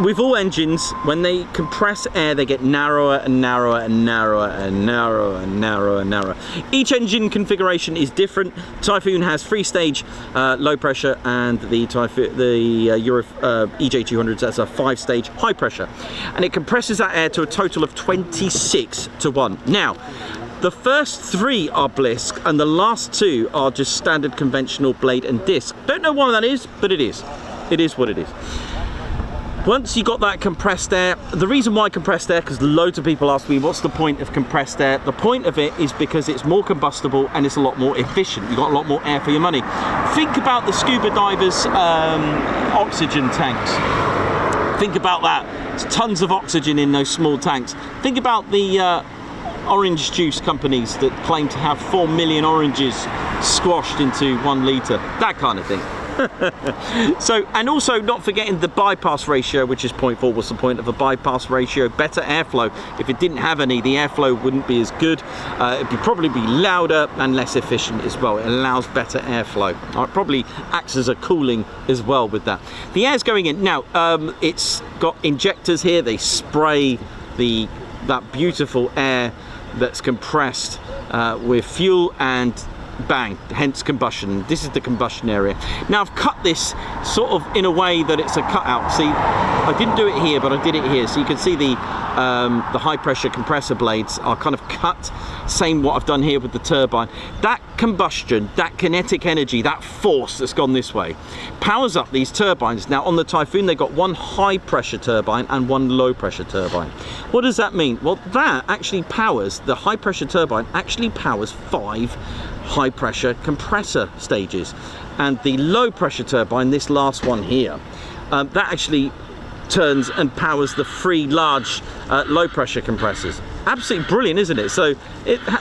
with all engines, when they compress air, they get narrower and narrower and narrower and narrower and narrower and narrower. Each engine configuration is different. Typhoon has 3-stage low pressure, and the EJ200 has a 5-stage high pressure, and it compresses that air to a total of 26 to 1. Now, the first 3 are blisk, and the last 2 are just standard conventional blade and disc. Don't know why that is, but it is. It is what it is. Once you got that compressed air, the reason why compressed air, because loads of people ask me, what's the point of compressed air? The point of it is because it's more combustible and it's a lot more efficient. You've got a lot more air for your money. Think about the scuba divers' oxygen tanks. Think about that. There's tons of oxygen in those small tanks. Think about the orange juice companies that claim to have 4 million oranges squashed into 1 litre. That kind of thing. So, and also not forgetting the bypass ratio, which is 0.4. What's the point of a bypass ratio? Better airflow. If it didn't have any, the airflow wouldn't be as good. It'd probably be louder and less efficient as well. It allows better airflow. It probably acts as a cooling as well with that. The air's going in. Now, it's got injectors here. They spray that beautiful air that's compressed with fuel, and bang, hence combustion. This is the combustion area. Now I've cut this sort of in a way that it's a cutout. See, I didn't do it here, but I did it here. So you can see the high pressure compressor blades are kind of cut. Same what I've done here with the turbine. That combustion, that kinetic energy, that force that's gone this way, powers up these turbines. Now on the Typhoon, they've got 1 high pressure turbine and 1 low pressure turbine. What does that mean? Well, that actually powers, the high pressure turbine actually powers 5 high pressure compressor stages, and the low pressure turbine, this last one here, that actually turns and powers the 3 large low pressure compressors. Absolutely brilliant, isn't it? So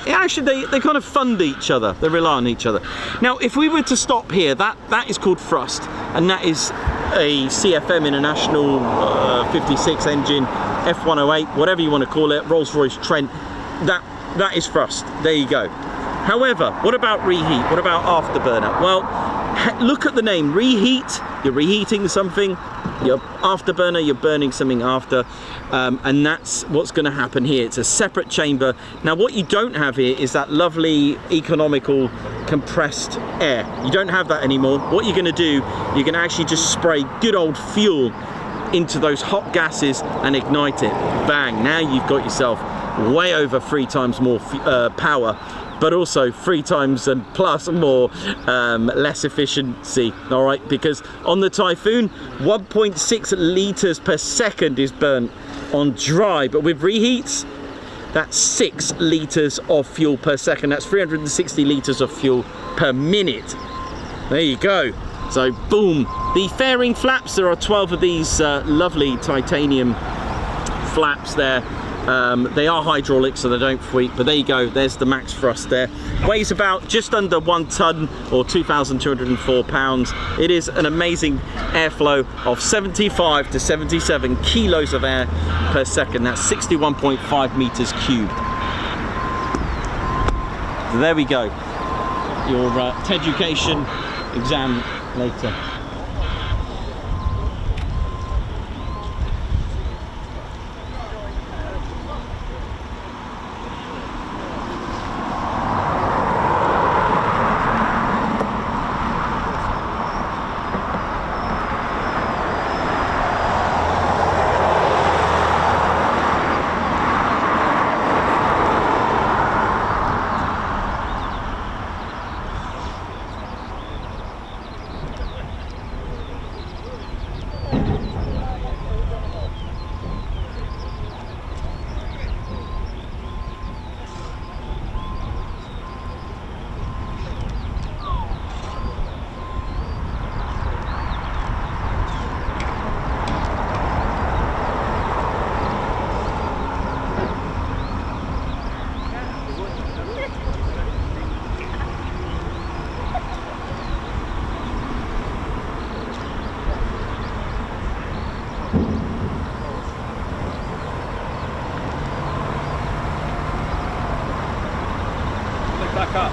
actually they kind of fund each other, they rely on each other. Now if we were to stop here, that is called thrust, and that is a CFM International 56 engine, F108, whatever you want to call it, Rolls-Royce Trent. That is thrust. There you go. However, what about reheat? What about afterburner? Well, look at the name, reheat. You're reheating something. You're afterburner, you're burning something after, and that's what's going to happen here. It's a separate chamber. Now what you don't have here is that lovely economical compressed air. You don't have that anymore. What you're going to do, you're going to actually just spray good old fuel into those hot gases and ignite it. Bang, now you've got yourself way over 3 times more power, but also 3 times and plus more less efficiency, all right? Because on the Typhoon, 1.6 litres per second is burnt on dry, but with reheats, that's 6 litres of fuel per second. That's 360 litres of fuel per minute. There you go. So boom. The fairing flaps, there are 12 of these lovely titanium flaps there. They are hydraulic, so they don't freak, but there you go, there's the max thrust there. Weighs about just under 1 ton or 2,204 pounds. It is an amazing airflow of 75 to 77 kilos of air per second. That's 61.5 meters cubed. So there we go. Your education exam later. Back up.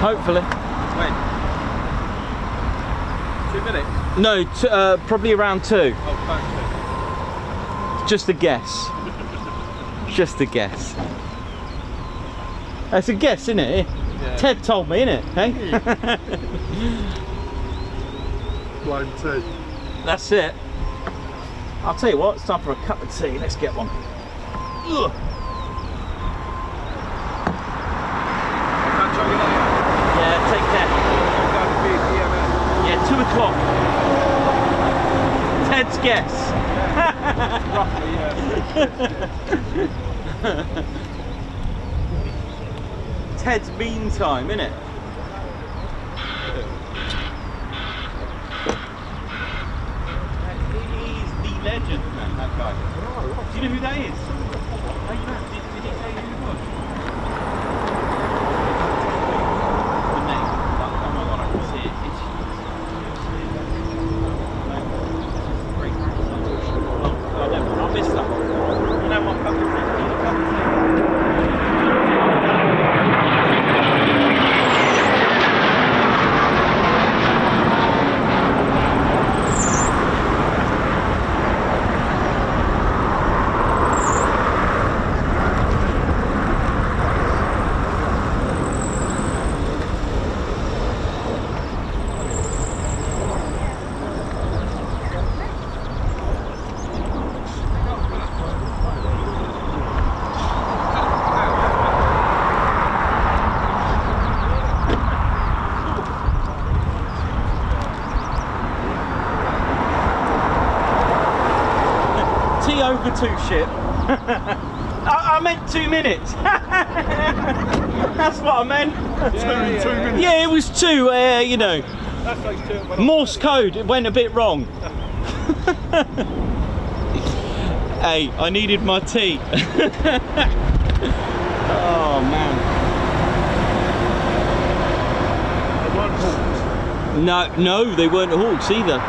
Hopefully. When? 2 minutes? No, probably around 2. Oh, back Just a guess. Just a guess. That's a guess, isn't it? Yeah. Ted told me, innit? Hey? Blind tea. That's it. I'll tell you what, it's time for a cup of tea. Let's get one. Ugh. Yeah, take care. Yeah, 2 o'clock. Ted's guess. Roughly, yeah. Ted's mean time, innit? He's the legend, man, that guy. Do you know who that is? How you know? Did he tell you who it was? The name. Oh my god, I can see it. It's great. Oh, never mind. I missed that one. You know what? Cup of tea. Over 2 ship. I meant 2 minutes. That's what I meant. 2 minutes. Yeah, it was 2. You know, That's like 2. Morse code. It went a bit wrong. Hey, I needed my tea. Oh man. They weren't hawks. No, they weren't hawks either.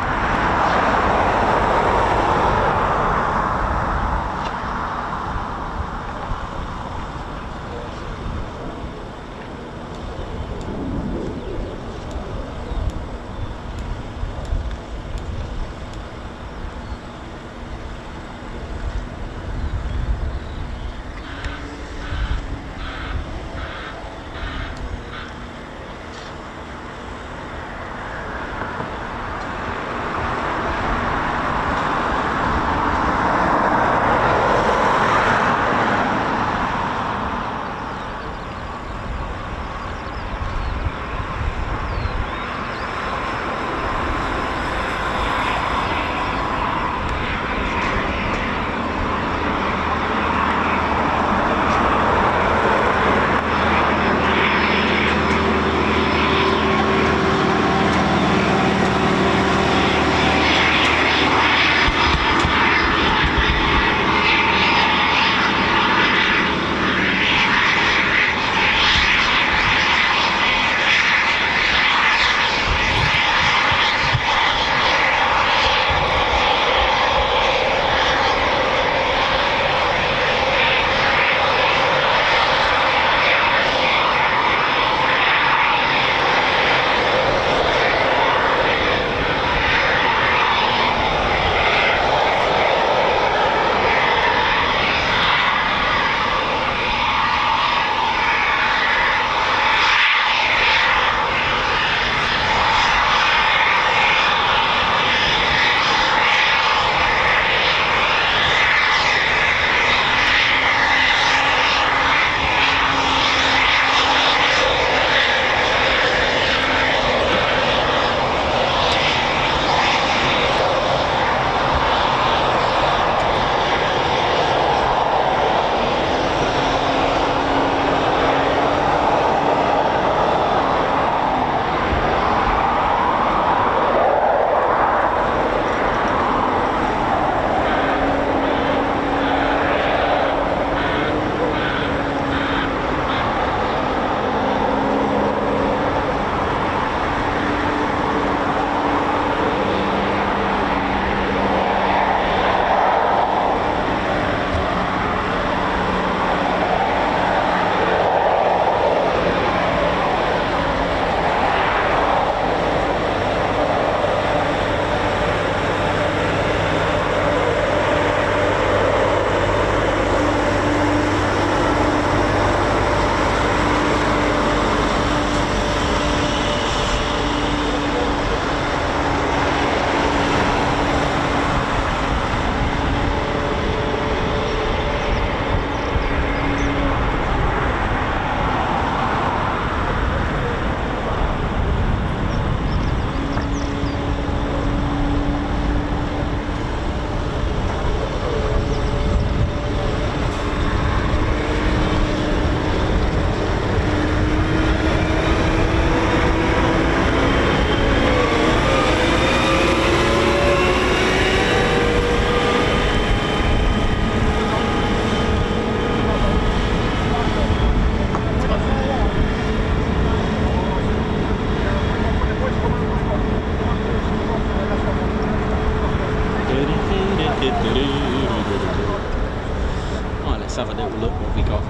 Right, let's have a little look what we got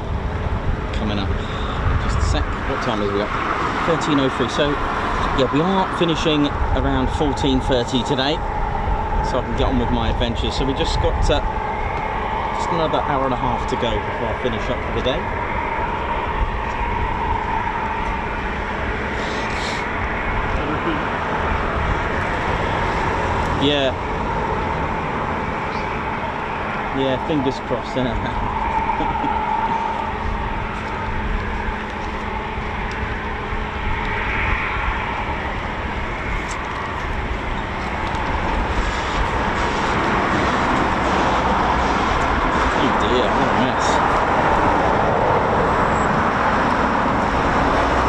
coming up. Just a sec. What time have we got? 13:03. So yeah, we are finishing around 14:30 today, so I can get on with my adventures. So we just got just another hour and a half to go before I finish up for the day. Yeah, fingers crossed.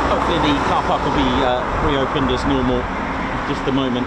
The car park will be reopened as normal just a moment.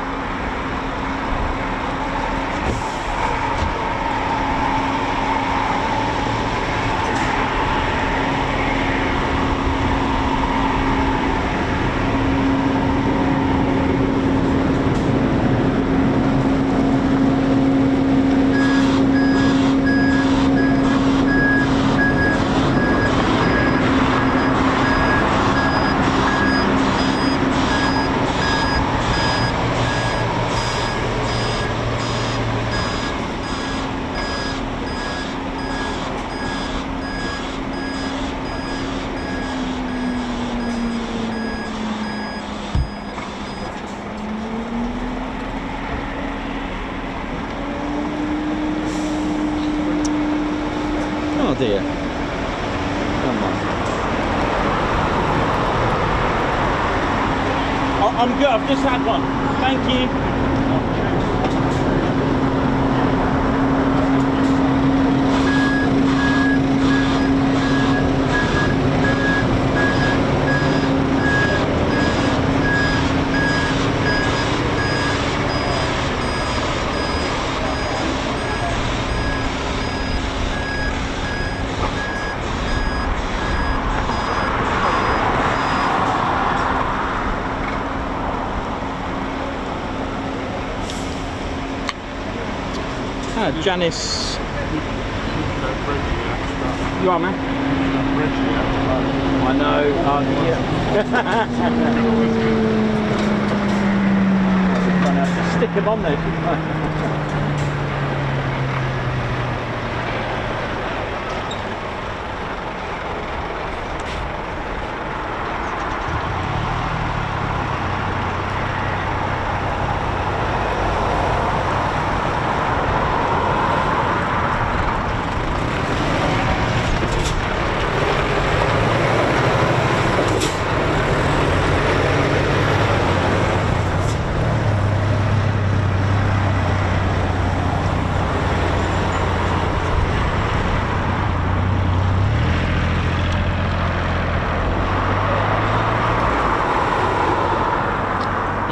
dear. Come on. Oh, I'm good. I've just had one. Thank you. Janice, you are, man. I know. Yeah. Just stick them on there.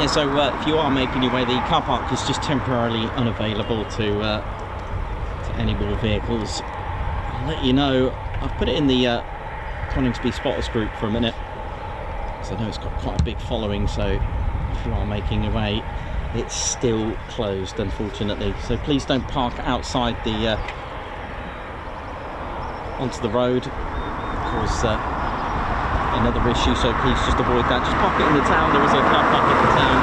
So if you are making your way, the car park is just temporarily unavailable to any more vehicles. I'll let you know. I've put it in the Coningsby spotters group for a minute, so I know it's got quite a big following. So if you are making your way, it's still closed, unfortunately. So please don't park outside the onto the road, cause another issue, so please just avoid that. Just park it in the town. There is a car park in the town.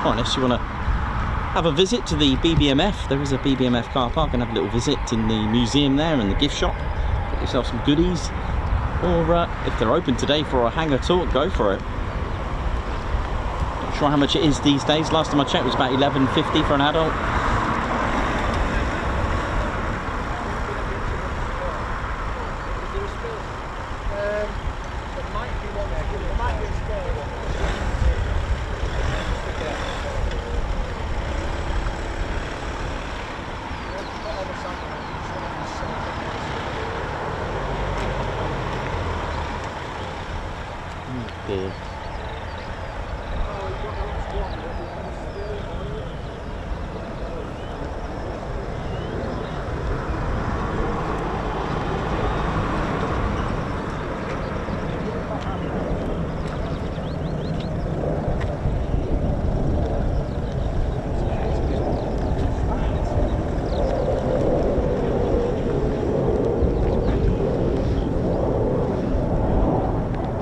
Or unless you want to have a visit to the BBMF, there is a BBMF car park, and have a little visit in the museum there and the gift shop. Get yourself some goodies. Or if they're open today for a hangar talk, go for it. Not sure how much it is these days. Last time I checked it was about $11.50 for an adult.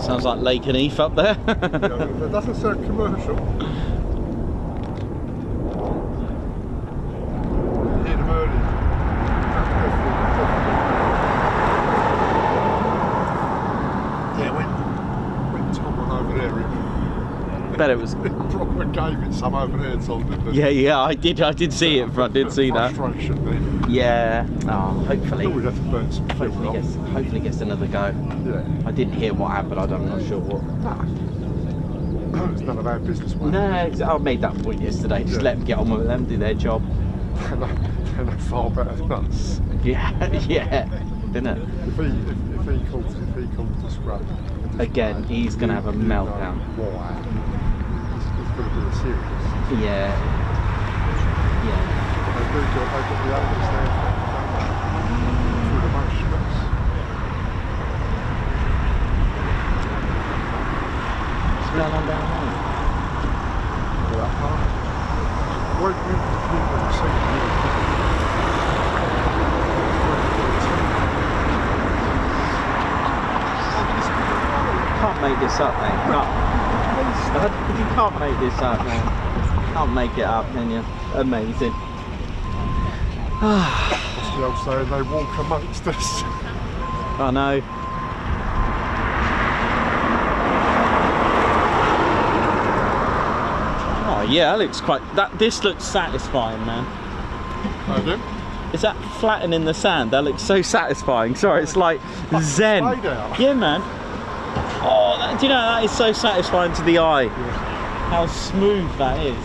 Sounds like Lake and Eef up there. Yeah, that doesn't sound commercial. Hit them early. Yeah, when Tom went over there, Bet it was. proper gave it some over there, Tom, didn't it? Yeah, I did see it. I did see that. Frustration then. Yeah. Oh, hopefully. We'd have to burn some fuel off. Hopefully gets another go. Yeah. I didn't hear what happened. I'm not sure what. It's none of our business, mate. No, I made that point yesterday. Just let them get on with them, do their job. They're far better than us. Yeah, yeah, isn't it? If he calls to scrap Again, he's going to have a meltdown. Why? He's going to be serious. Yeah. Yeah. They've got the owners there through the most stress. What's going on down there? That part. When people see Can't make this up, mate. You can't make this up, man. Can't make it up, can you? Amazing. What's the old saying? They walk amongst us. I know. Oh yeah, that looks quite. This looks satisfying, man. I do. Is that flattening the sand? That looks so satisfying. Sorry, it's like zen. Yeah, man. Oh, do you know, that is so satisfying to the eye. How smooth that is.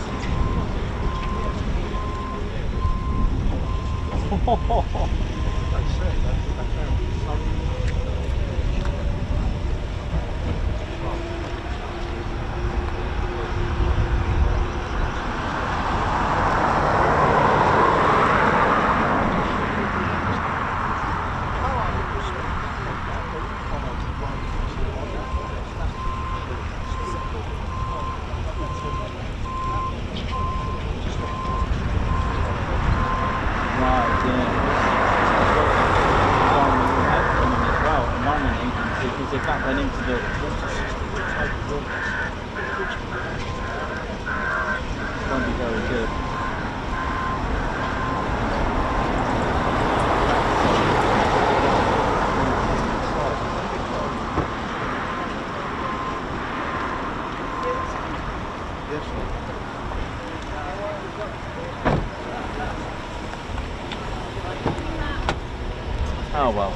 Oh well.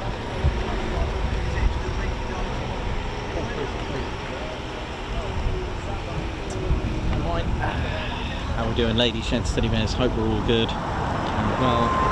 Right. How we doing, ladies, gents, teddy bears? Hope we're all good and well.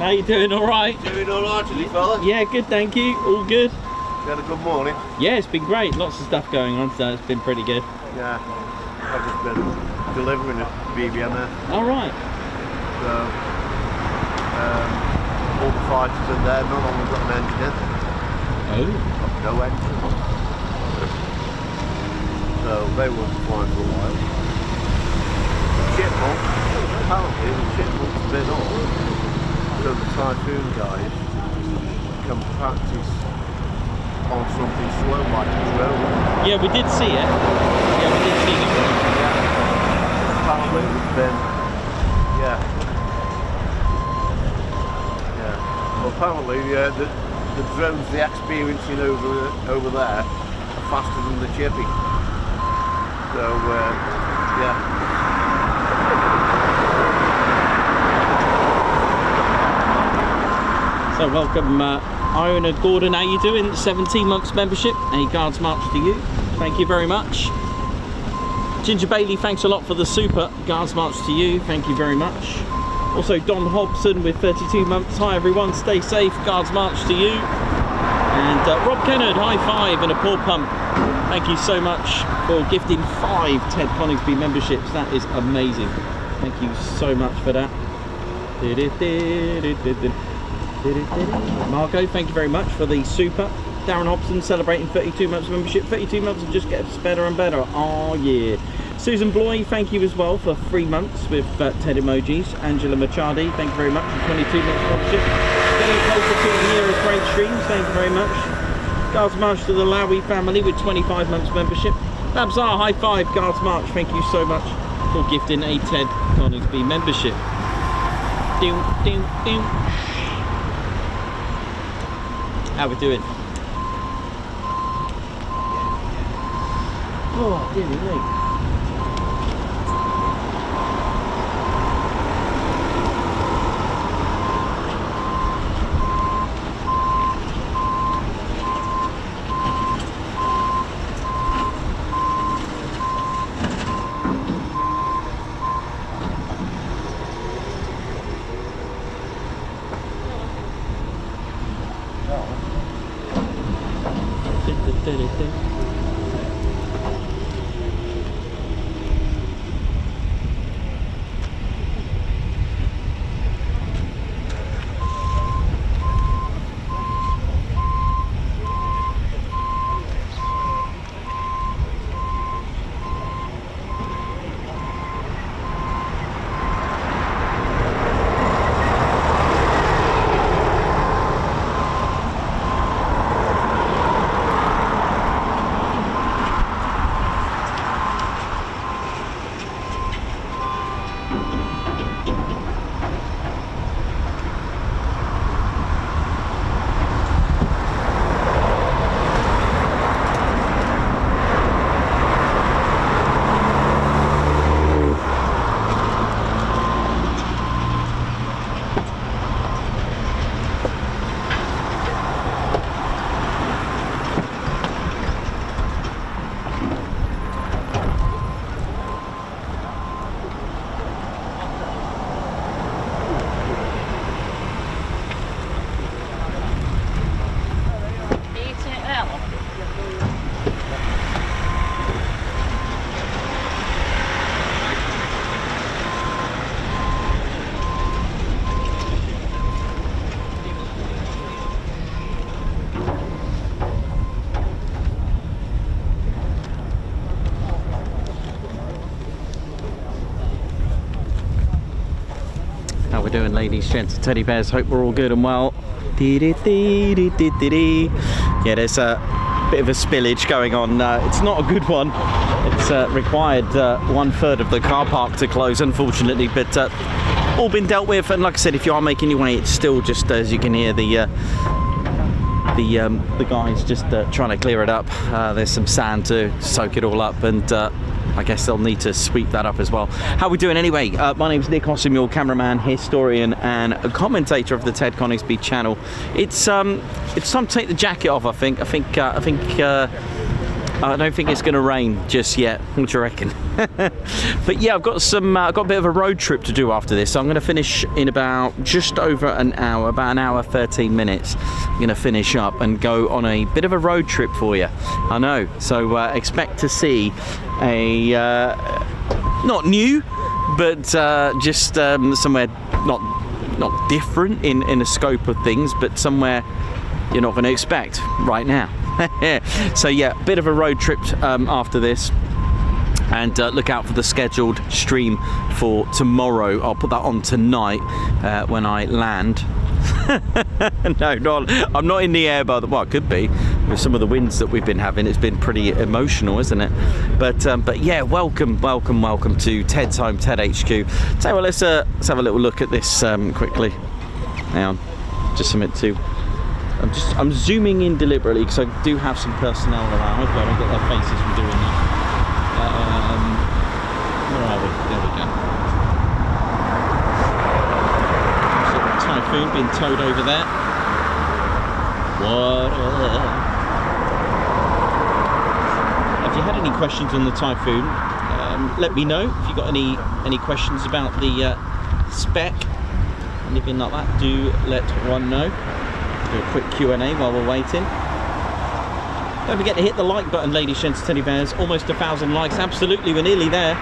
How you doing? All right? Doing all right, is it, fella? Yeah, good, thank you. All good. You had a good morning? Yeah, it's been great. Lots of stuff going on, so it's been pretty good. Yeah. I've just been delivering a BBMF. All right. So, all the fighters are there. None of them got an engine in. Oh. No engine. So they weren't flying for a while. The chipmunk, apparently the chipmunk's been up. So the Typhoon guys can practice on something slow like a drone. Yeah, we did see it. Yeah, we did see it. Yeah. Apparently it's been, yeah. Well, apparently the drones they're experiencing over there are faster than the chippy. So, yeah. So welcome Iona Gordon, how you doing? 17 months membership, a Guards March to you. Thank you very much. Ginger Bailey, thanks a lot for the super. Guards March to you, thank you very much. Also Don Hobson with 32 months. Hi everyone, stay safe, Guards March to you. And Rob Kennard, high five and a paw pump. Thank you so much for gifting 5 Ted Coningsby memberships. That is amazing. Thank you so much for that. Margot, thank you very much for the super. Darren Hobson celebrating 32 months membership. 32 months and just gets better and better. Oh yeah. Susan Bloy, thank you as well for 3 months with Ted emojis. Angela Machadi, thank you very much for 22 months membership. Getting closer to the year of great streams, thank you very much. Guards March to the Lowy family with 25 months membership. Babzar, high five. Guards March, thank you so much for gifting a Ted Coningsby membership. Doom, doom, doom. How we doing? Oh, dearie me. doing, ladies, gents, teddy bears? Hope we're all good and well. Yeah, there's a bit of a spillage going on. It's not a good one. It's required 1/3 of the car park to close, unfortunately, but all been dealt with. And like I said, if you are making your way, it's still just, as you can hear, the guys just trying to clear it up. There's some sand to soak it all up, and I guess they'll need to sweep that up as well. How are we doing anyway? My name's Nick Ossum, your cameraman, historian, and a commentator of the Ted Coningsby channel. It's time to take the jacket off. I don't think it's going to rain just yet. What do you reckon? But yeah, I've got a bit of a road trip to do after this. So I'm going to finish in about just over an hour, about an hour 13 minutes. I'm going to finish up and go on a bit of a road trip for you. I know. So expect to see a not new, but just somewhere not different in the scope of things, but somewhere you're not going to expect right now. So yeah, bit of a road trip after this, and look out for the scheduled stream for tomorrow. I'll put that on tonight when I land. No, I'm not in the air, by the well, I could be with some of the winds that we've been having. It's been pretty emotional, isn't it? But yeah, welcome to Ted's home, Ted HQ. So well, let's have a little look at this quickly. Hang on, just something to. I'm zooming in deliberately because I do have some personnel around. Hopefully I don't get their faces from doing that. Where are we? There we go. So the Typhoon being towed over there. What? If you had any questions on the Typhoon, let me know. If you got any questions about the spec, anything like that, do let one know. Do a quick Q&A while we're waiting. Don't forget to hit the like button, ladies, gents, teddy bears. Almost 1,000 likes. Absolutely, we're nearly there.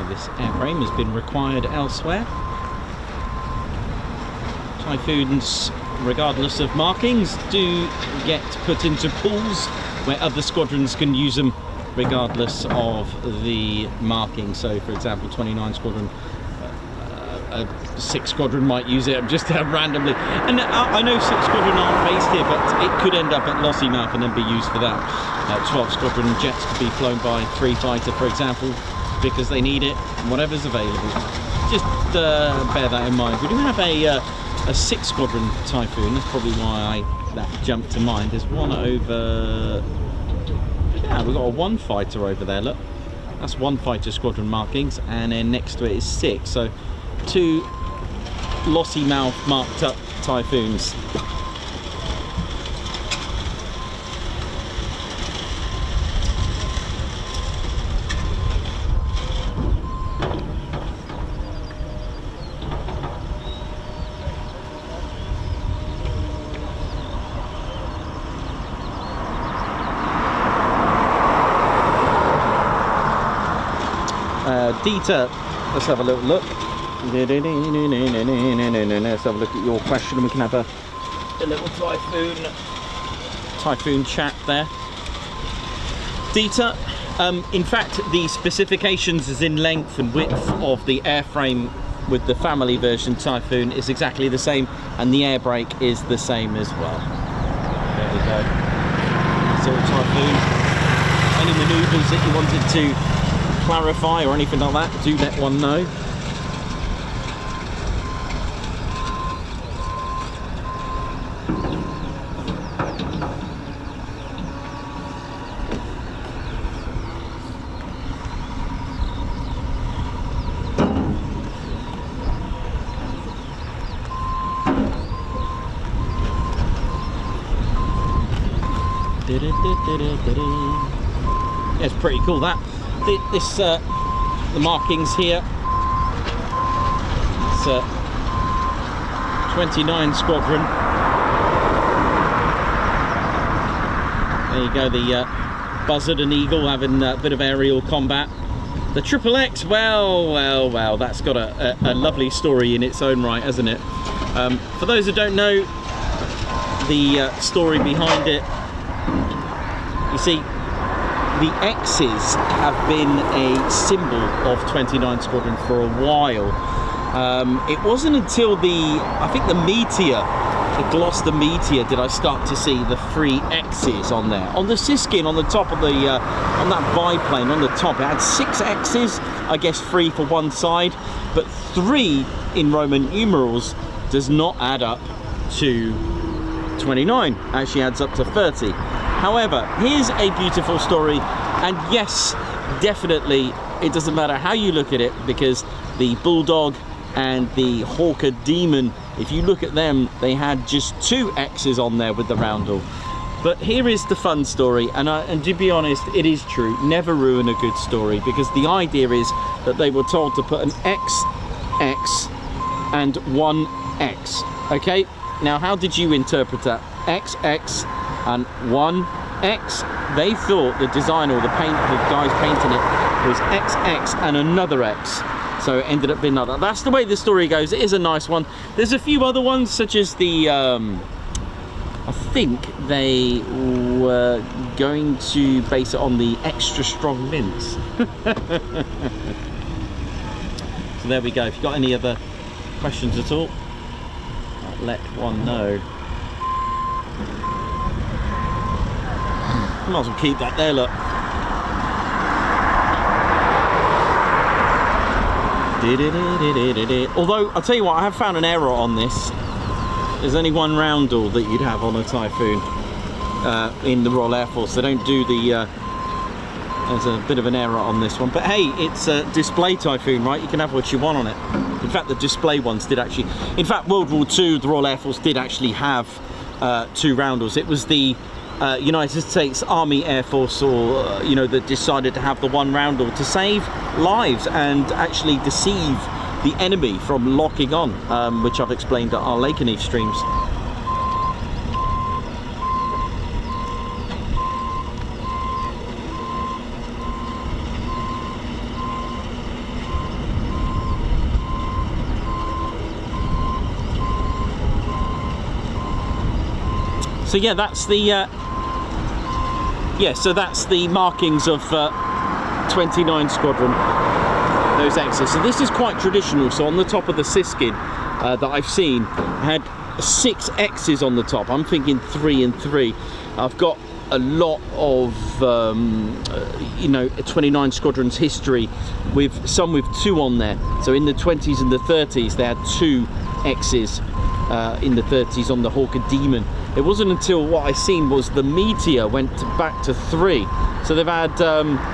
This airframe has been required elsewhere. Typhoons, regardless of markings, do get put into pools where other squadrons can use them regardless of the marking. So for example, 29 Squadron, 6 Squadron might use it just randomly. And I know 6 Squadron aren't based here, but it could end up at Lossiemouth and then be used for that. 12 Squadron jets could be flown by 3 fighter, for example, because they need it, whatever's available. Just bear that in mind. We do have a 6 Squadron Typhoon. That's probably why that jumped to mind. There's one over. Yeah, we've got a 1 fighter over there. Look, that's 1 fighter squadron markings, and then next to it is 6. So 2 Lossiemouth marked up Typhoons. Dieter, let's have a little look. Let's have a look at your question, and we can have a little Typhoon chat there. Dieter, in fact, the specifications is in length and width of the airframe with the family version Typhoon is exactly the same, and the air brake is the same as well. There we go. Untitled Typhoon. Any manoeuvres that you wanted to clarify or anything like that, do let one know. Yeah, it's pretty cool that. This the markings here. It's 29 Squadron. There you go, the Buzzard and Eagle having a bit of aerial combat. The Triple X, well, that's got a lovely story in its own right, hasn't it? For those who don't know the story behind it, you see, the X's have been a symbol of 29 Squadron for a while. It wasn't until I think the Meteor, the Gloucester Meteor, did I start to see the 3 X's on there. On the Siskin, on the top of the, on that biplane, on the top, it had 6 X's, I guess 3 for one side, but 3 in Roman numerals does not add up to 29, actually adds up to 30. However, here's a beautiful story, and yes, definitely, it doesn't matter how you look at it, because the Bulldog and the Hawker Demon, if you look at them, they had just 2 X's on there with the roundel. But here is the fun story, and to be honest, it is true, never ruin a good story, because the idea is that they were told to put an X, X, and 1 X, okay? Now, how did you interpret that? X, X, and 1 X. They thought the designer or the guys painting it was XX and another X, so it ended up being another. That's the way the story goes. It is a nice one. There's a few other ones, such as the I think they were going to base it on the extra strong mints. So there we go. If you've got any other questions at all, let one know. Might as well keep that there, look. Although, I'll tell you what, I have found an error on this. There's only 1 roundel that you'd have on a Typhoon in the Royal Air Force. They don't do the... there's a bit of an error on this one. But hey, it's a display Typhoon, right? You can have what you want on it. In fact, the display ones did actually... In fact, World War II, the Royal Air Force did actually have 2 roundels. It was the United States Army Air Force, or that decided to have the 1 roundel to save lives and actually deceive the enemy from locking on, which I've explained at our Lakenheath streams. So yeah, that's the so that's the markings of 29 Squadron, those X's. So this is quite traditional. So on the top of the Siskin that I've seen had 6 X's on the top. I'm thinking 3 and 3. I've got a lot of 29 Squadron's history with some with 2 on there. So in the 20s and the 30s they had 2 X's. In the 30s on the Hawker Demon. It wasn't until what I seen was the Meteor went back to 3. So they've had,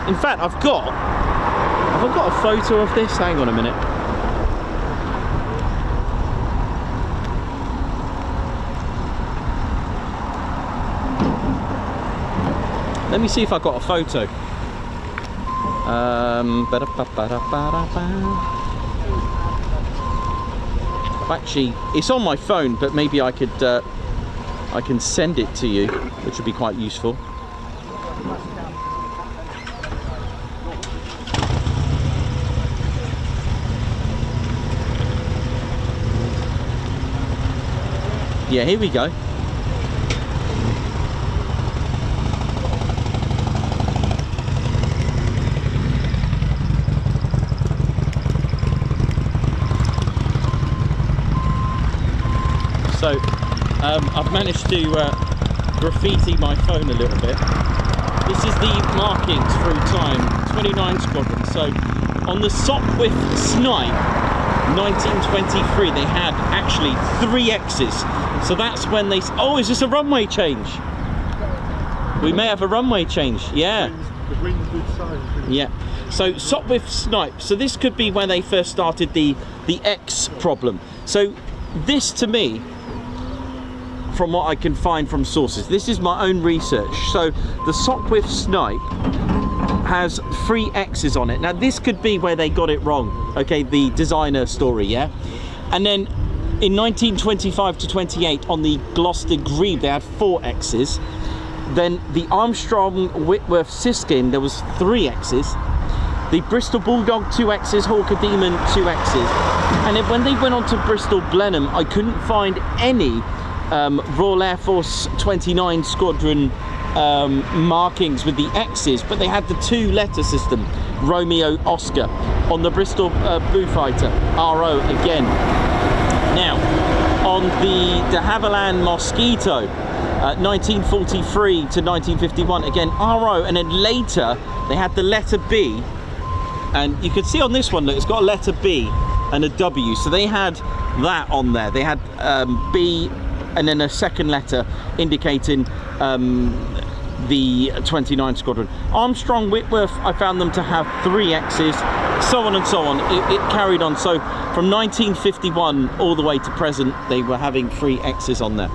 in fact, have I got a photo of this? Hang on a minute. Let me see if I've got a photo. Actually, it's on my phone, but maybe I could I can send it to you, which would be quite useful. Yeah, here we go. So I've managed to graffiti my phone a little bit. This is the markings through time, 29 squadrons. So on the Sopwith Snipe 1923, they had actually 3 X's. So that's when they... Oh, is this a runway change? We may have a runway change, yeah. The wind did say. Yeah. So Sopwith Snipe. So this could be when they first started the X problem. So this, to me, from what I can find from sources, this is my own research. So the Sopwith Snipe has 3 X's on it. Now this could be where they got it wrong. Okay, the designer story, yeah. And then in 1925 to 28 on the Gloucester Grebe, they had 4 X's. Then the Armstrong Whitworth Siskin, there was 3 X's. The Bristol Bulldog 2 X's, Hawker Demon 2 X's. And then when they went on to Bristol Blenheim, I couldn't find any Royal Air Force 29 Squadron markings with the X's, but they had the 2-letter system, Romeo Oscar, on the Bristol Bluefighter, RO again. Now, on the de Havilland Mosquito, 1943 to 1951, again RO, and then later they had the letter B, and you can see on this one, look, it's got a letter B and a W, so they had that on there. They had B and then a second letter indicating the 29 Squadron. Armstrong Whitworth, I found them to have 3 X's, so on and so on. It carried on. So from 1951 all the way to present, they were having 3 X's on there.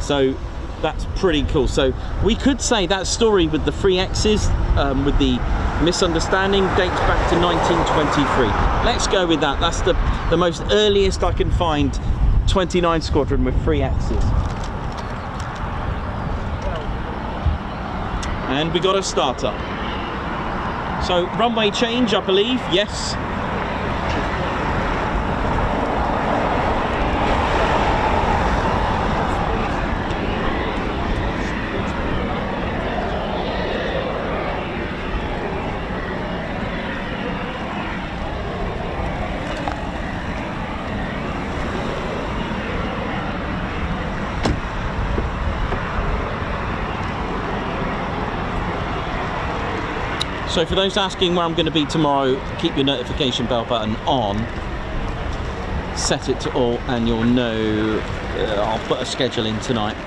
So that's pretty cool. So we could say that story with the 3 X's, with the misunderstanding, dates back to 1923. Let's go with that. That's the most earliest I can find 29 Squadron with 3 X's. And we got a starter. So runway change, I believe, yes. So for those asking where I'm going to be tomorrow, keep your notification bell button on, set it to all, and you'll know. I'll put a schedule in tonight.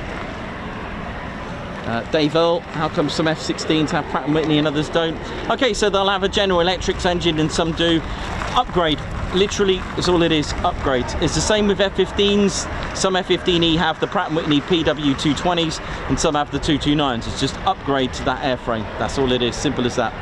Dave Earl, how come some F-16s have Pratt & Whitney and others don't? Okay, so they'll have a General Electrics engine and some do. Upgrade, literally, is all it is, upgrade. It's the same with F-15s. Some F-15E have the Pratt & Whitney PW220s and some have the 229s. It's just upgrade to that airframe. That's all it is, simple as that.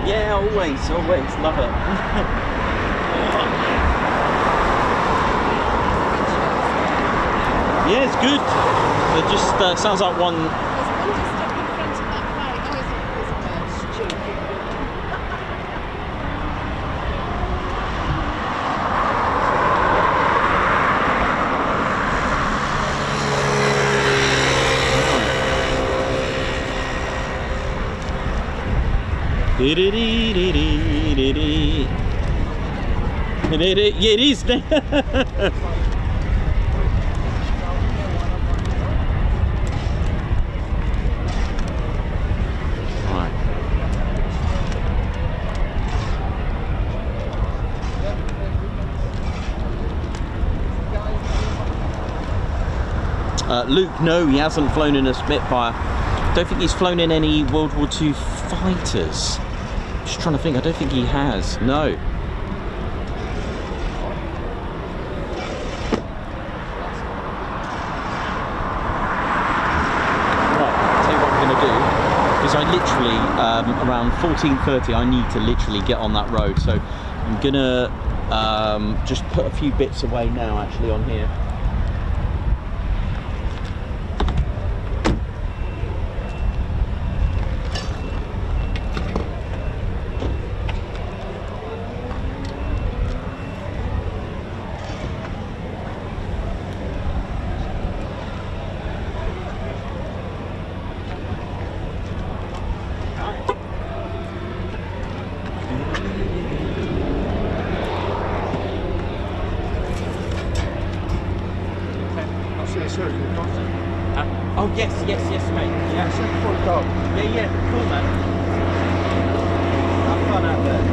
Yeah, always, love it. Yeah, it's good. It just sounds like one. Yeah, it is. Luke, no, he hasn't flown in a Spitfire. Don't think he's flown in any World War II fighters. Just trying to think, I don't think he has, no. I literally, around 14:30, I need to literally get on that road, so I'm gonna just put a few bits away now actually on here. Oh yes, mate. Yeah, cool, man. Have fun out there.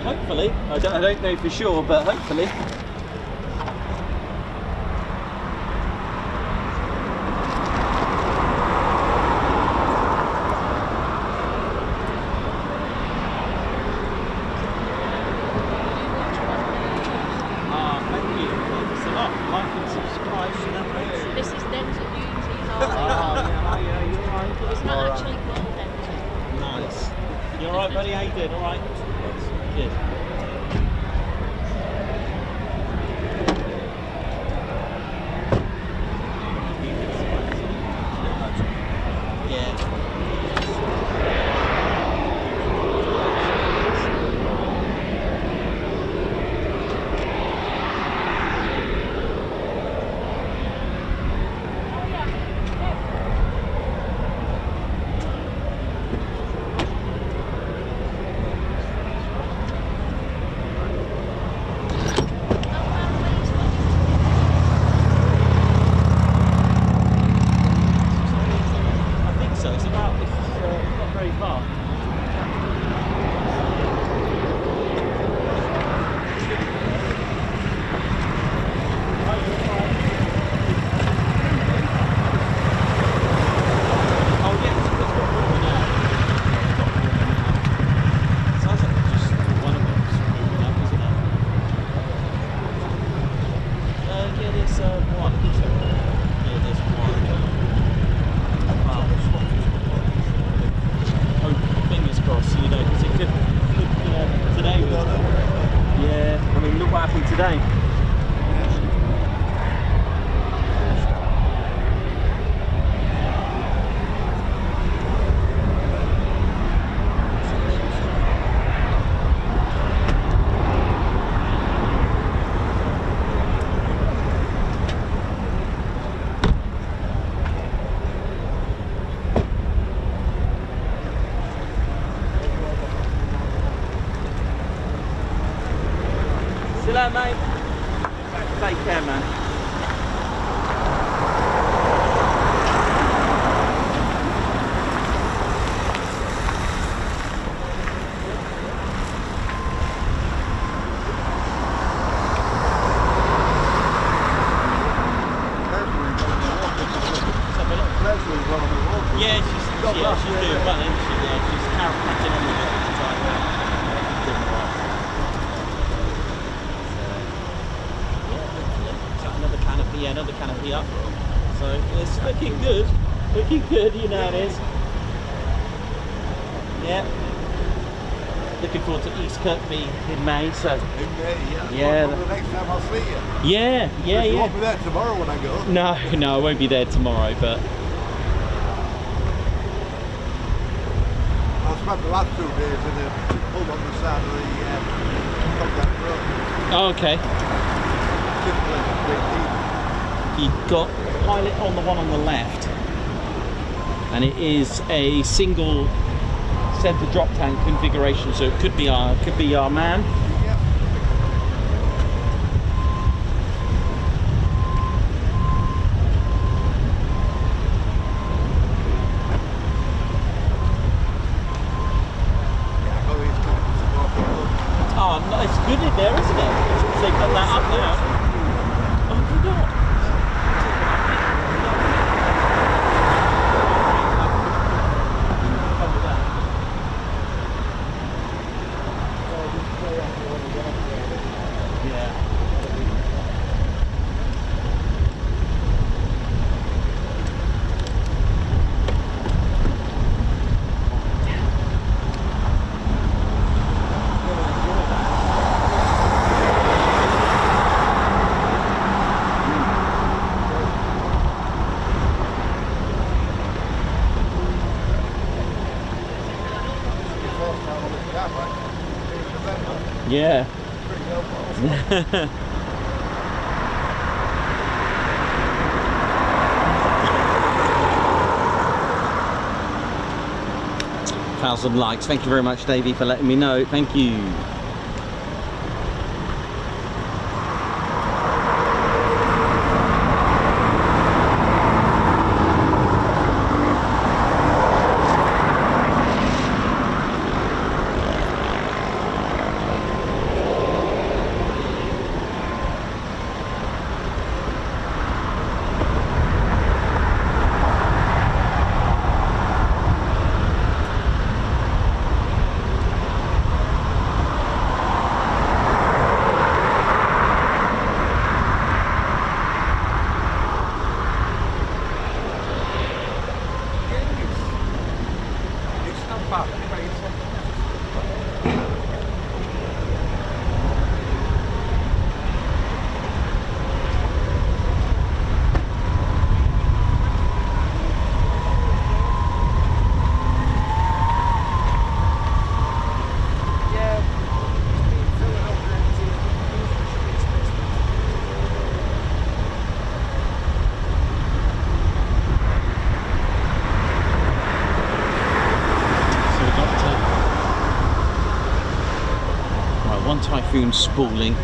Hopefully, I don't know for sure, but hopefully. Mate. Take care, man. Yeah, she's doing well, isn't she? Yeah, she's cracking on with it all the time now. Another canopy up, so it's looking good, you know it is. Yeah. looking forward to East Kirkby in May. So In May, yeah. Yeah. Well, the next time I'll see you. yeah, yeah, You won't yeah. be there tomorrow when I go. No, I won't be there tomorrow, but I spent the last 2 days in a pub on the side of the Contact Road. oh, okay. Simple and great deal. You've got pilot on the one on the left, and it is a single center drop tank configuration, so it could be our man. Yep. Yeah, I got these clips to go for a look. Oh, no, it's good in there, isn't it? Since they've got that up now. Oh, you not? Yeah. First time on the cab, right? In November. Yeah. Pretty helpful. 1,000 likes. Thank you very much, Davey, for letting me know. Thank you. It's not bad anyway. It's not So we've got right, one Typhoon spooling.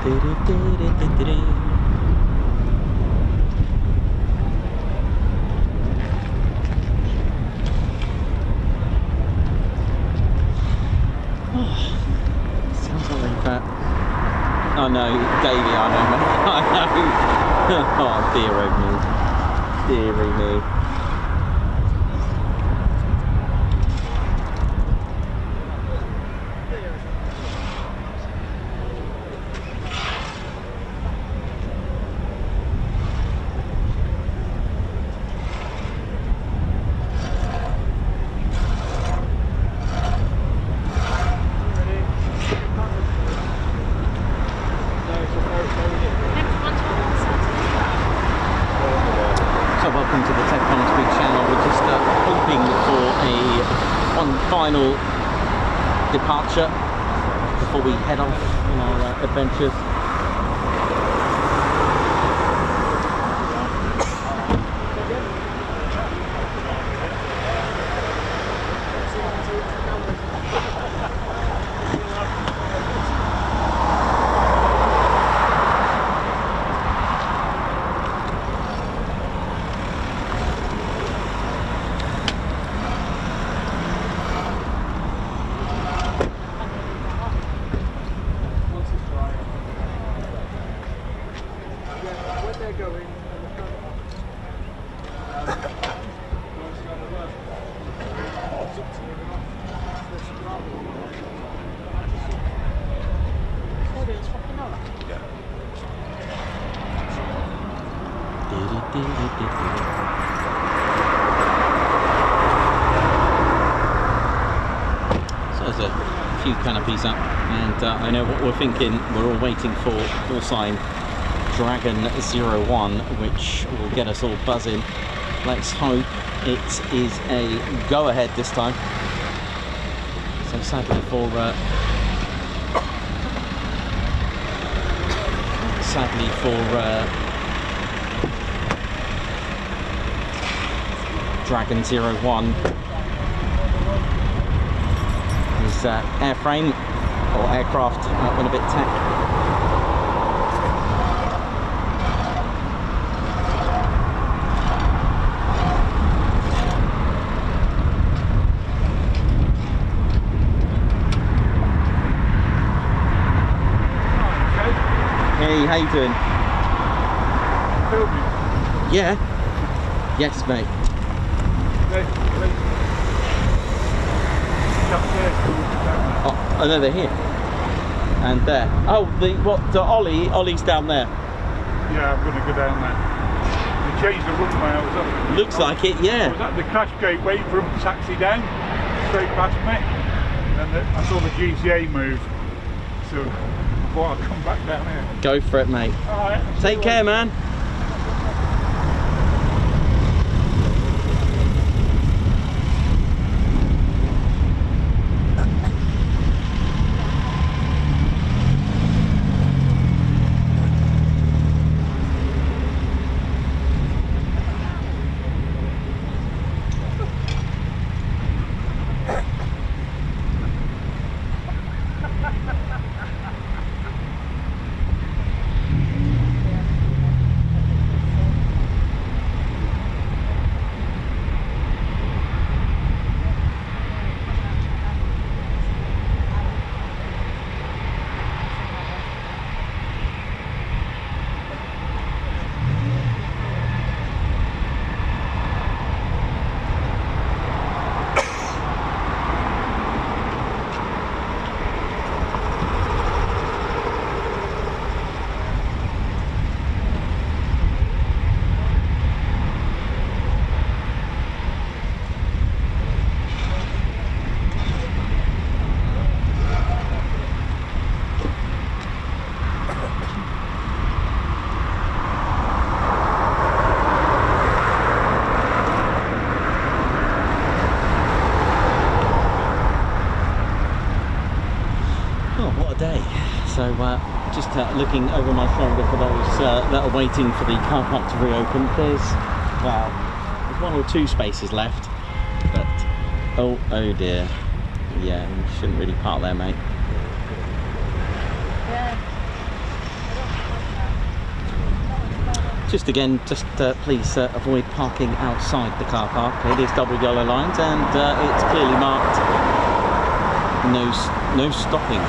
Sounds like that. Oh no, Davey, I know, mate. I know. Oh, dear me. Dear me. Welcome to the Ted Coningsby channel. We're just hoping for one final departure before we head off on our adventures. So there's a few canopies up, and I know what we're thinking. We're all waiting for call sign Dragon 01, which will get us all buzzing. Let's hope it is a go-ahead this time. So sadly for Dragon 01, his airframe or aircraft went a bit tack. Hey, how you doing? Filming. Yeah. Yes, mate. Oh, no, they're here. And there. Oh, Ollie's down there. Yeah, I'm going to go down there. They changed the runway. I was up. Looks like it, yeah. I was at the crash gate waiting for them to taxi down, straight past me. And I saw the GCA move. So I thought I'd come back down here. Go for it, mate. All right. Take care, man. So just looking over my shoulder for those that are waiting for the car park to reopen. There's one or two spaces left, but oh dear, yeah, you shouldn't really park there, mate. Just again, just please avoid parking outside the car park. It is double yellow lines, and it's clearly marked no stopping.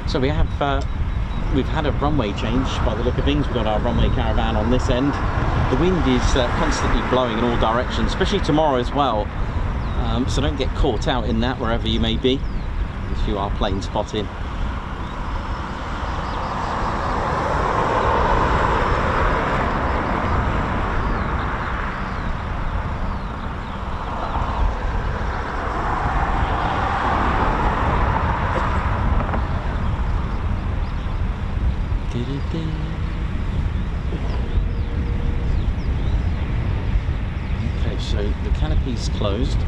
So we've had a runway change by the look of things. We've got our runway caravan on this end. The wind is constantly blowing in all directions, especially tomorrow as well. So don't get caught out in that wherever you may be, if you are plane spotting. Okay, so the canopy's closed.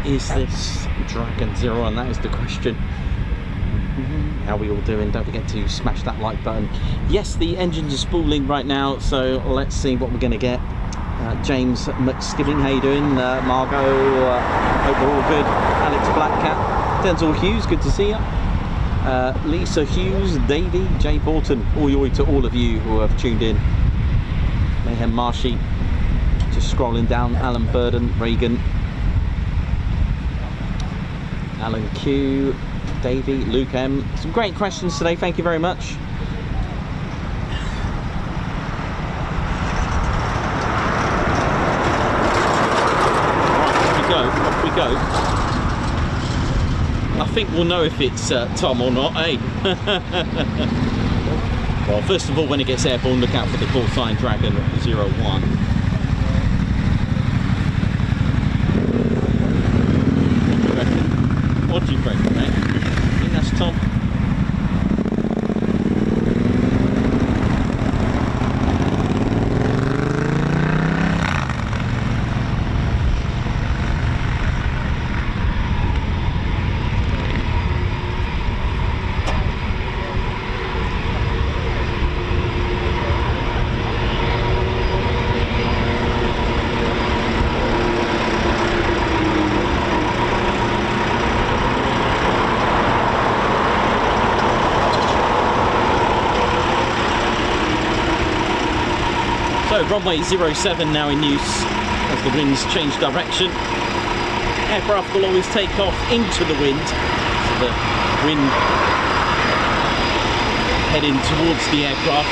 Is this Dragon Zero? And that is the question. How are we all doing? Don't forget to smash that like button. Yes, the engines are spooling right now, so let's see what we're going to get. James McSkipping, how you doing? Margot, hope we're all good. Alex Blackcat, Denzel Hughes, good to see you. Lisa Hughes, Davey, Jay Bolton, oi to all of you who have tuned in. Mayhem Marshy, just scrolling down. Alan Burden, Reagan, Alan Q, Davey, Luke M. Some great questions today, thank you very much. we go. I think we'll know if it's Tom or not, eh? Well, first of all, when it gets airborne, look out for the call sign Dragon 01. What do you reckon, mate? I think that's Tom. So runway 07 now in use as the winds change direction. Aircraft will always take off into the wind, so the wind heading towards the aircraft.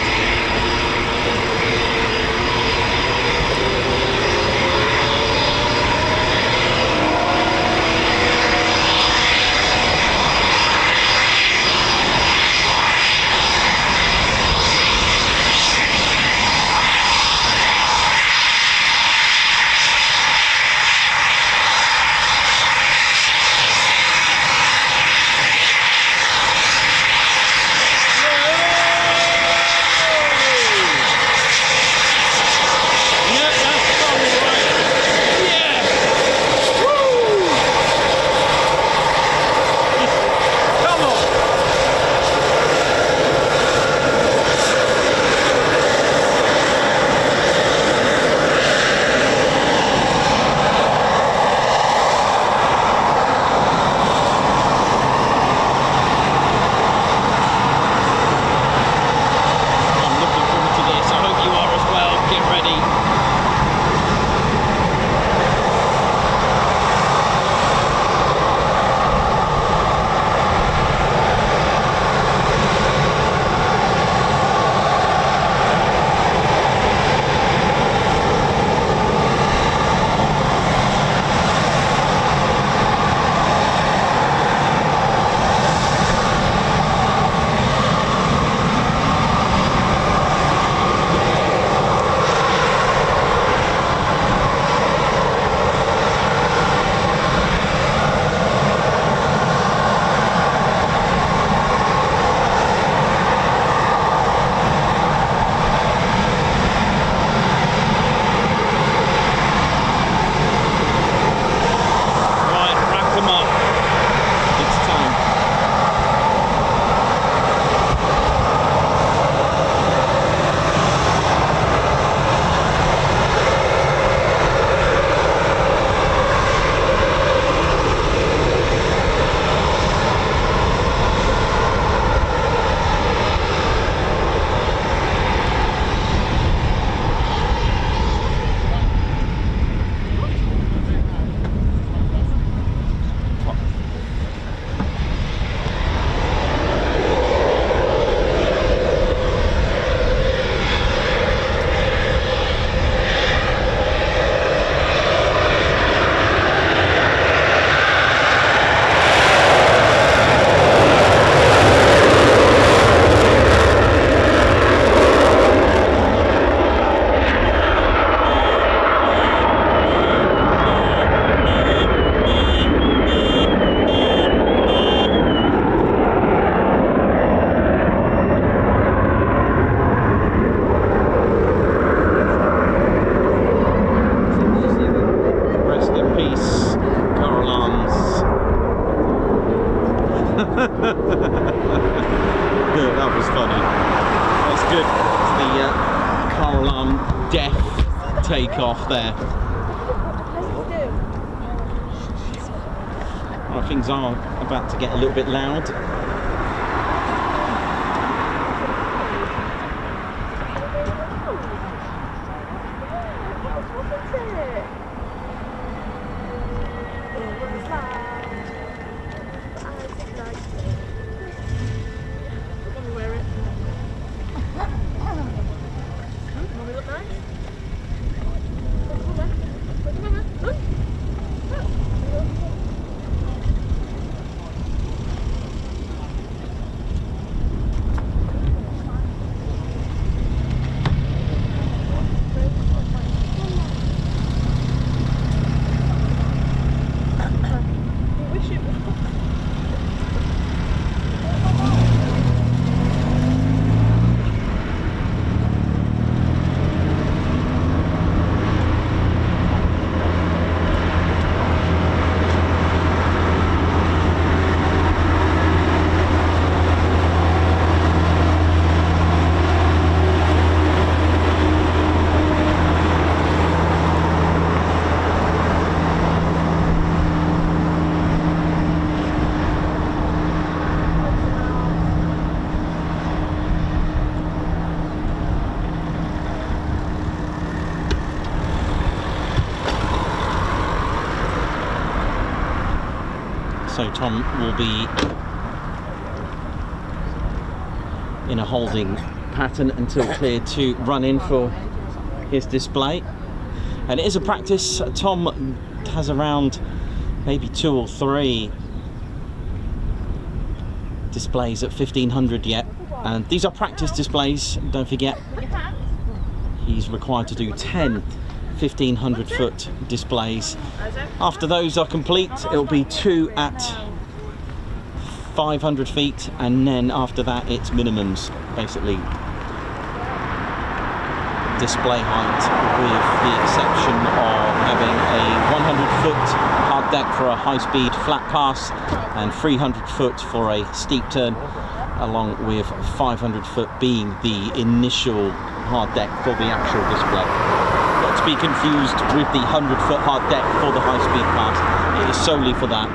That was funny. That's good. It's the car alarm death takeoff there. Right, things are about to get a little bit loud. So Tom will be in a holding pattern until cleared to run in for his display. And it is a practice. Tom has around maybe 2 or 3 displays at 1500 yet, and these are practice displays, don't forget. He's required to do 10 1500 foot displays. After those are complete, it'll be 2 at 500 feet, and then after that it's minimums, basically display height, with the exception of having a 100 foot hard deck for a high-speed flat pass and 300 foot for a steep turn, along with 500 foot being the initial hard deck for the actual display. Not to be confused with the 100 foot hard deck for the high-speed pass. It is solely for that.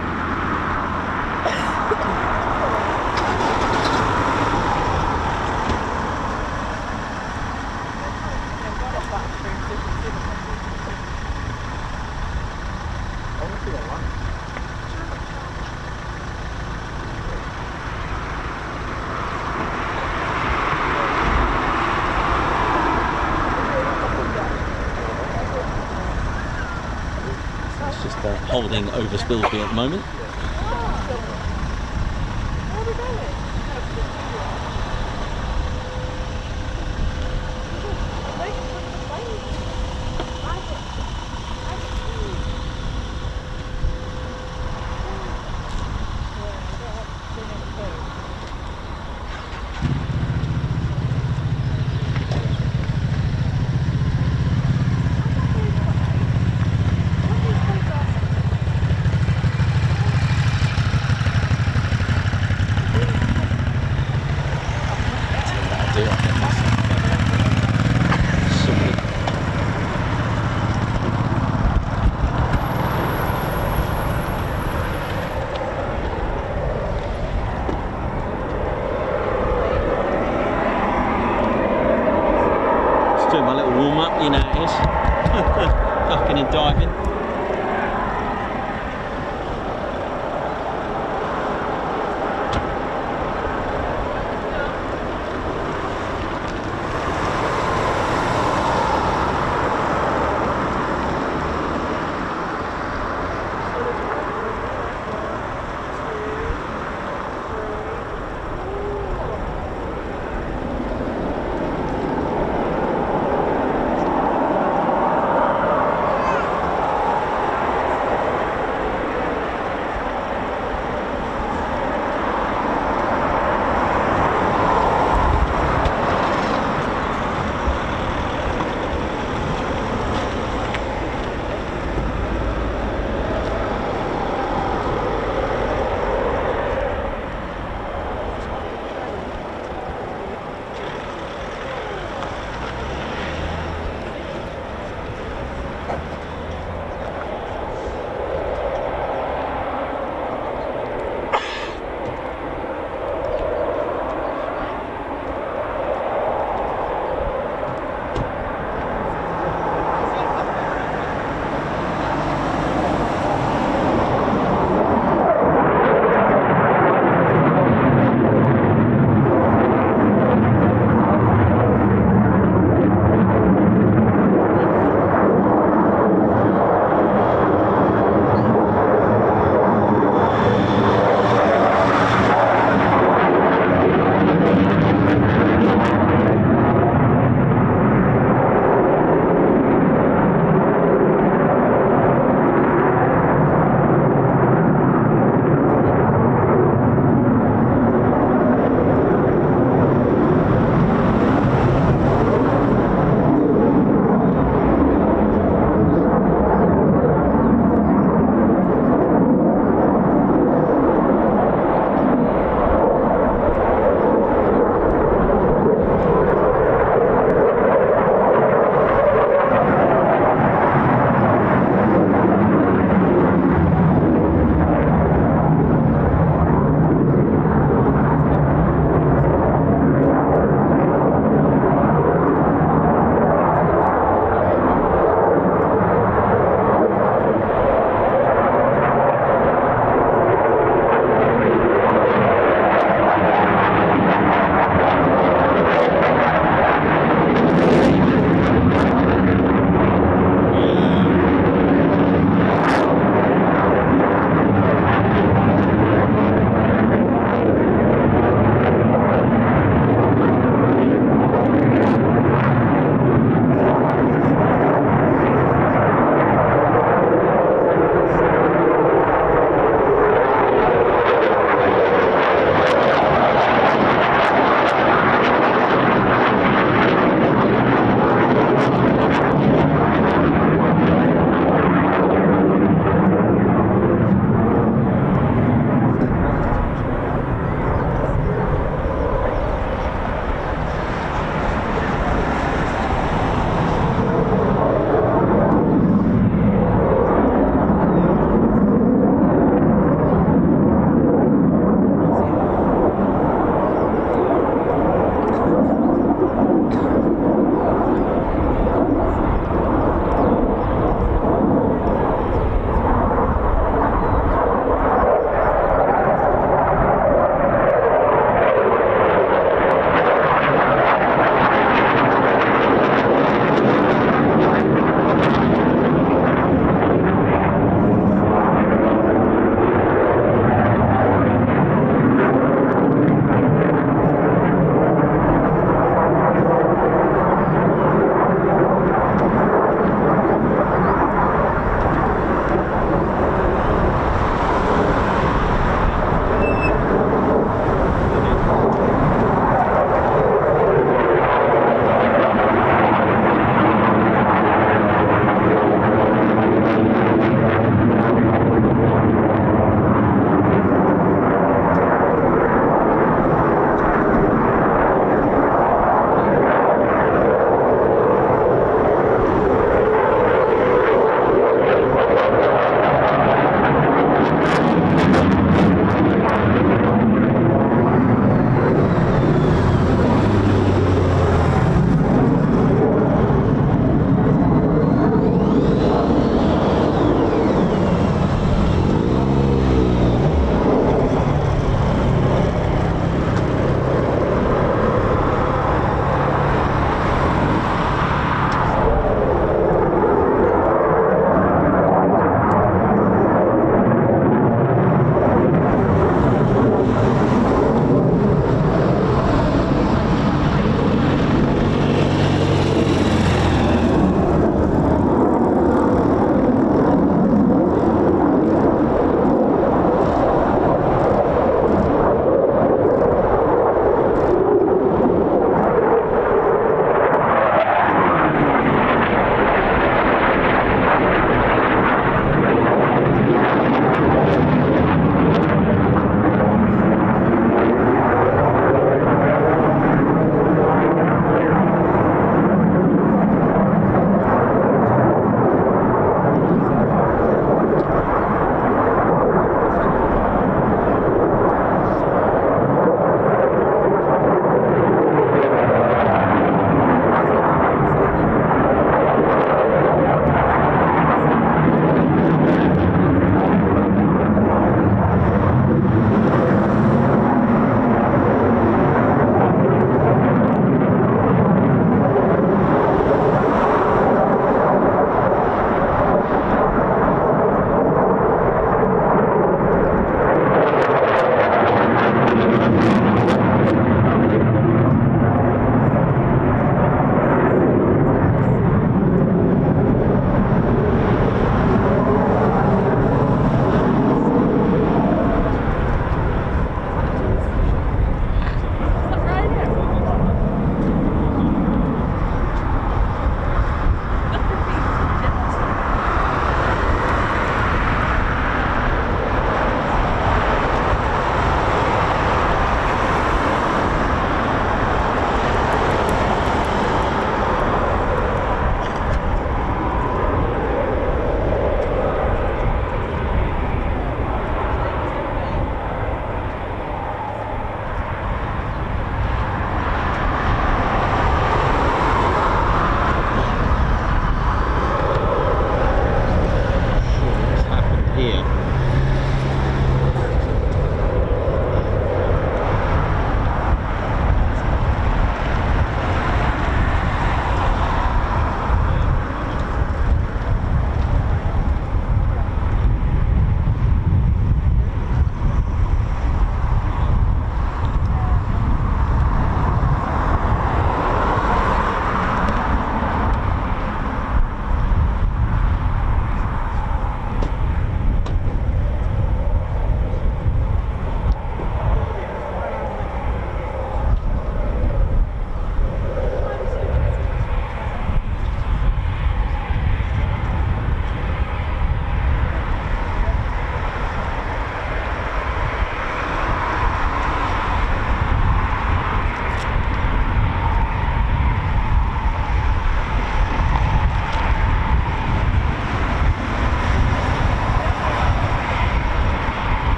Holding over Spilsby at the moment. Doing my little warm up, you know it is. Ducking and diving.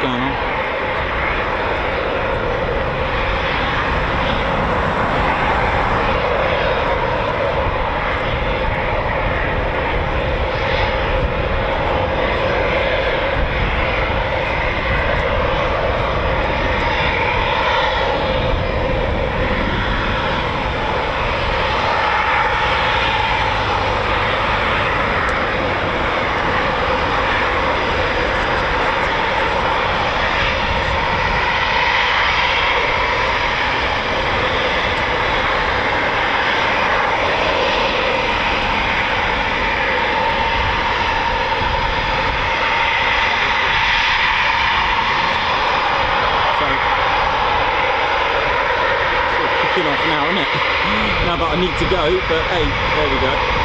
going on. Off now, isn't it? Now that I need to go, but hey, there we go.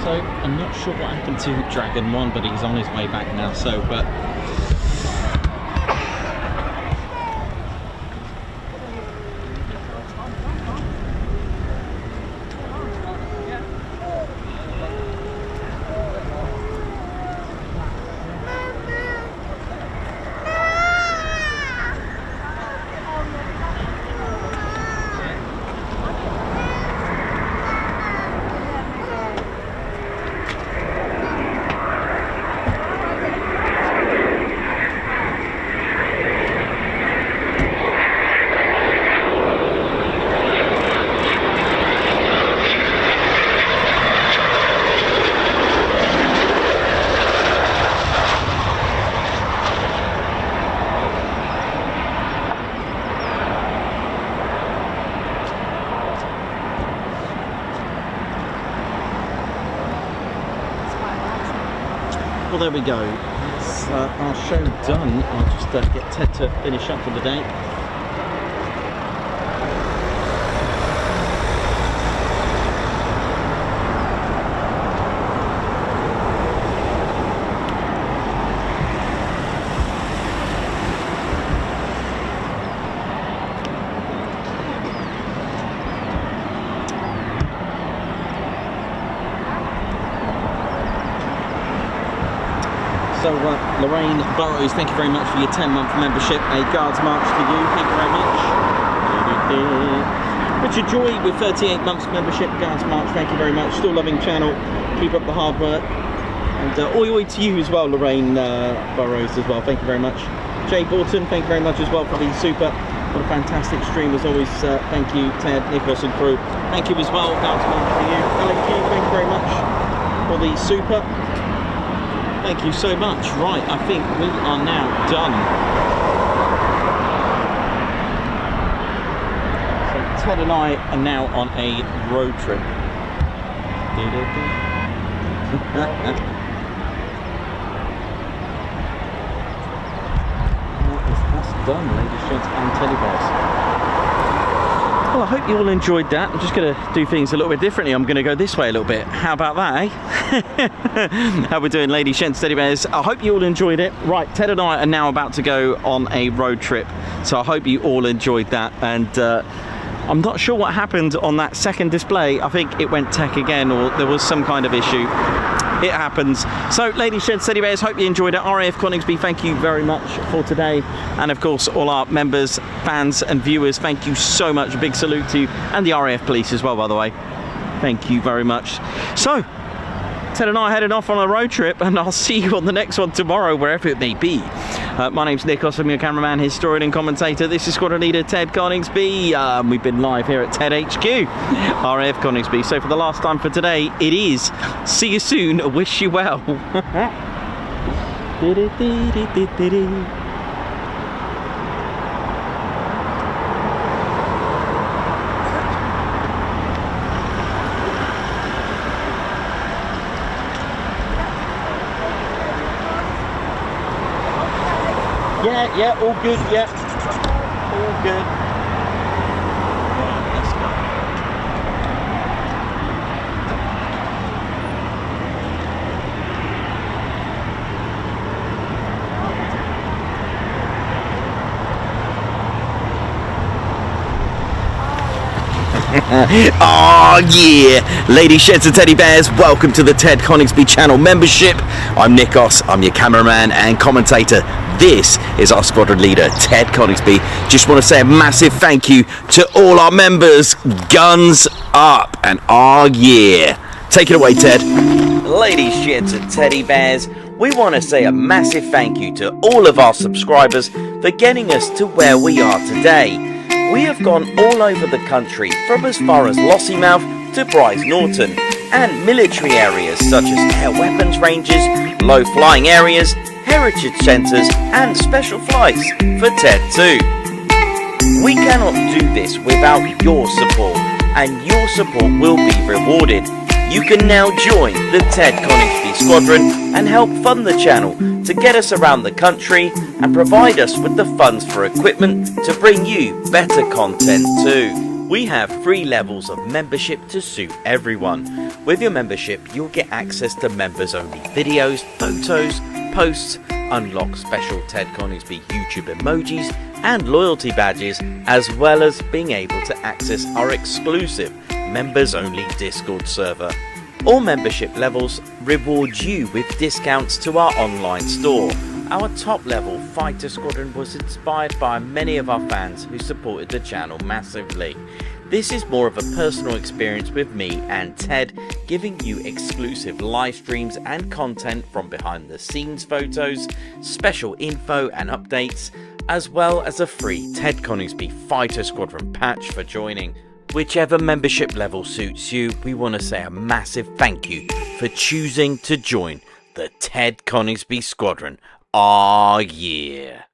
So I'm not sure what happened to Dragon 1, but he's on his way back now. So, but well, there we go. That's our show done. I'll just get Ted to finish up for the day. So Lorraine Burrows, thank you very much for your 10-month membership. A Guards March to you, thank you very much. Richard Joy with 38 months membership, Guards March, thank you very much. Still loving channel, keep up the hard work. And oi oi to you as well, Lorraine Burrows as well, thank you very much. Jay Borton, thank you very much as well for the super. What a fantastic stream as always. Thank you, Ted, Nicholas and crew. Thank you as well, Guards March to you. LQ, thank you very much for the super. Thank you so much. Right, I think we are now done. So Ted and I are now on a road trip. That's done, ladies, gents, and teddy bears. Well, I hope you all enjoyed that. I'm just going to do things a little bit differently. I'm going to go this way a little bit. How about that, eh? How we're doing, ladies, gents, teddy bears. I hope you all enjoyed it. Right, Ted and I are now about to go on a road trip. So I hope you all enjoyed that. And I'm not sure what happened on that second display. I think it went tech again, or there was some kind of issue. It happens. So, ladies, gents, teddy bears, hope you enjoyed it. RAF Coningsby, thank you very much for today. And of course, all our members, fans and viewers, thank you so much. A big salute to you, and the RAF police as well, by the way. Thank you very much. So, Ted and I headed off on a road trip, and I'll see you on the next one tomorrow, wherever it may be. My name's Nikos, I'm your cameraman, historian and commentator. This is Squadron Leader Ted Coningsby. We've been live here at Ted HQ, RAF Coningsby. So for the last time for today, it is see you soon, wish you well. Yeah, all good, yeah. All good. Right, let's go. Oh yeah, ladies, sheds and teddy bears, welcome to the Ted Coningsby channel membership. I'm Nikos, I'm your cameraman and commentator. This is our squadron leader, Ted Coningsby. Just want to say a massive thank you to all our members. Guns up and oh yeah. Take it away, Ted. Ladies, sheds and teddy bears, we want to say a massive thank you to all of our subscribers for getting us to where we are today. We have gone all over the country, from as far as Lossiemouth to Bryce Norton, and military areas such as air weapons ranges, low flying areas, heritage centres and special flights for TED 2. We cannot do this without your support, and your support will be rewarded. You can now join the Ted Coningsby Squadron and help fund the channel to get us around the country and provide us with the funds for equipment to bring you better content too. We have 3 levels of membership to suit everyone. With your membership, you'll get access to members-only videos, photos, posts, unlock special Ted Coningsby YouTube emojis and loyalty badges, as well as being able to access our exclusive members-only Discord server. All membership levels reward you with discounts to our online store. Our top level fighter squadron was inspired by many of our fans who supported the channel massively. This is more of a personal experience with me and Ted, giving you exclusive live streams and content from behind the scenes photos, special info and updates, as well as a free Ted Coningsby Fighter Squadron patch for joining. Whichever membership level suits you, we want to say a massive thank you for choosing to join the Ted Coningsby Squadron. Ah, yeah.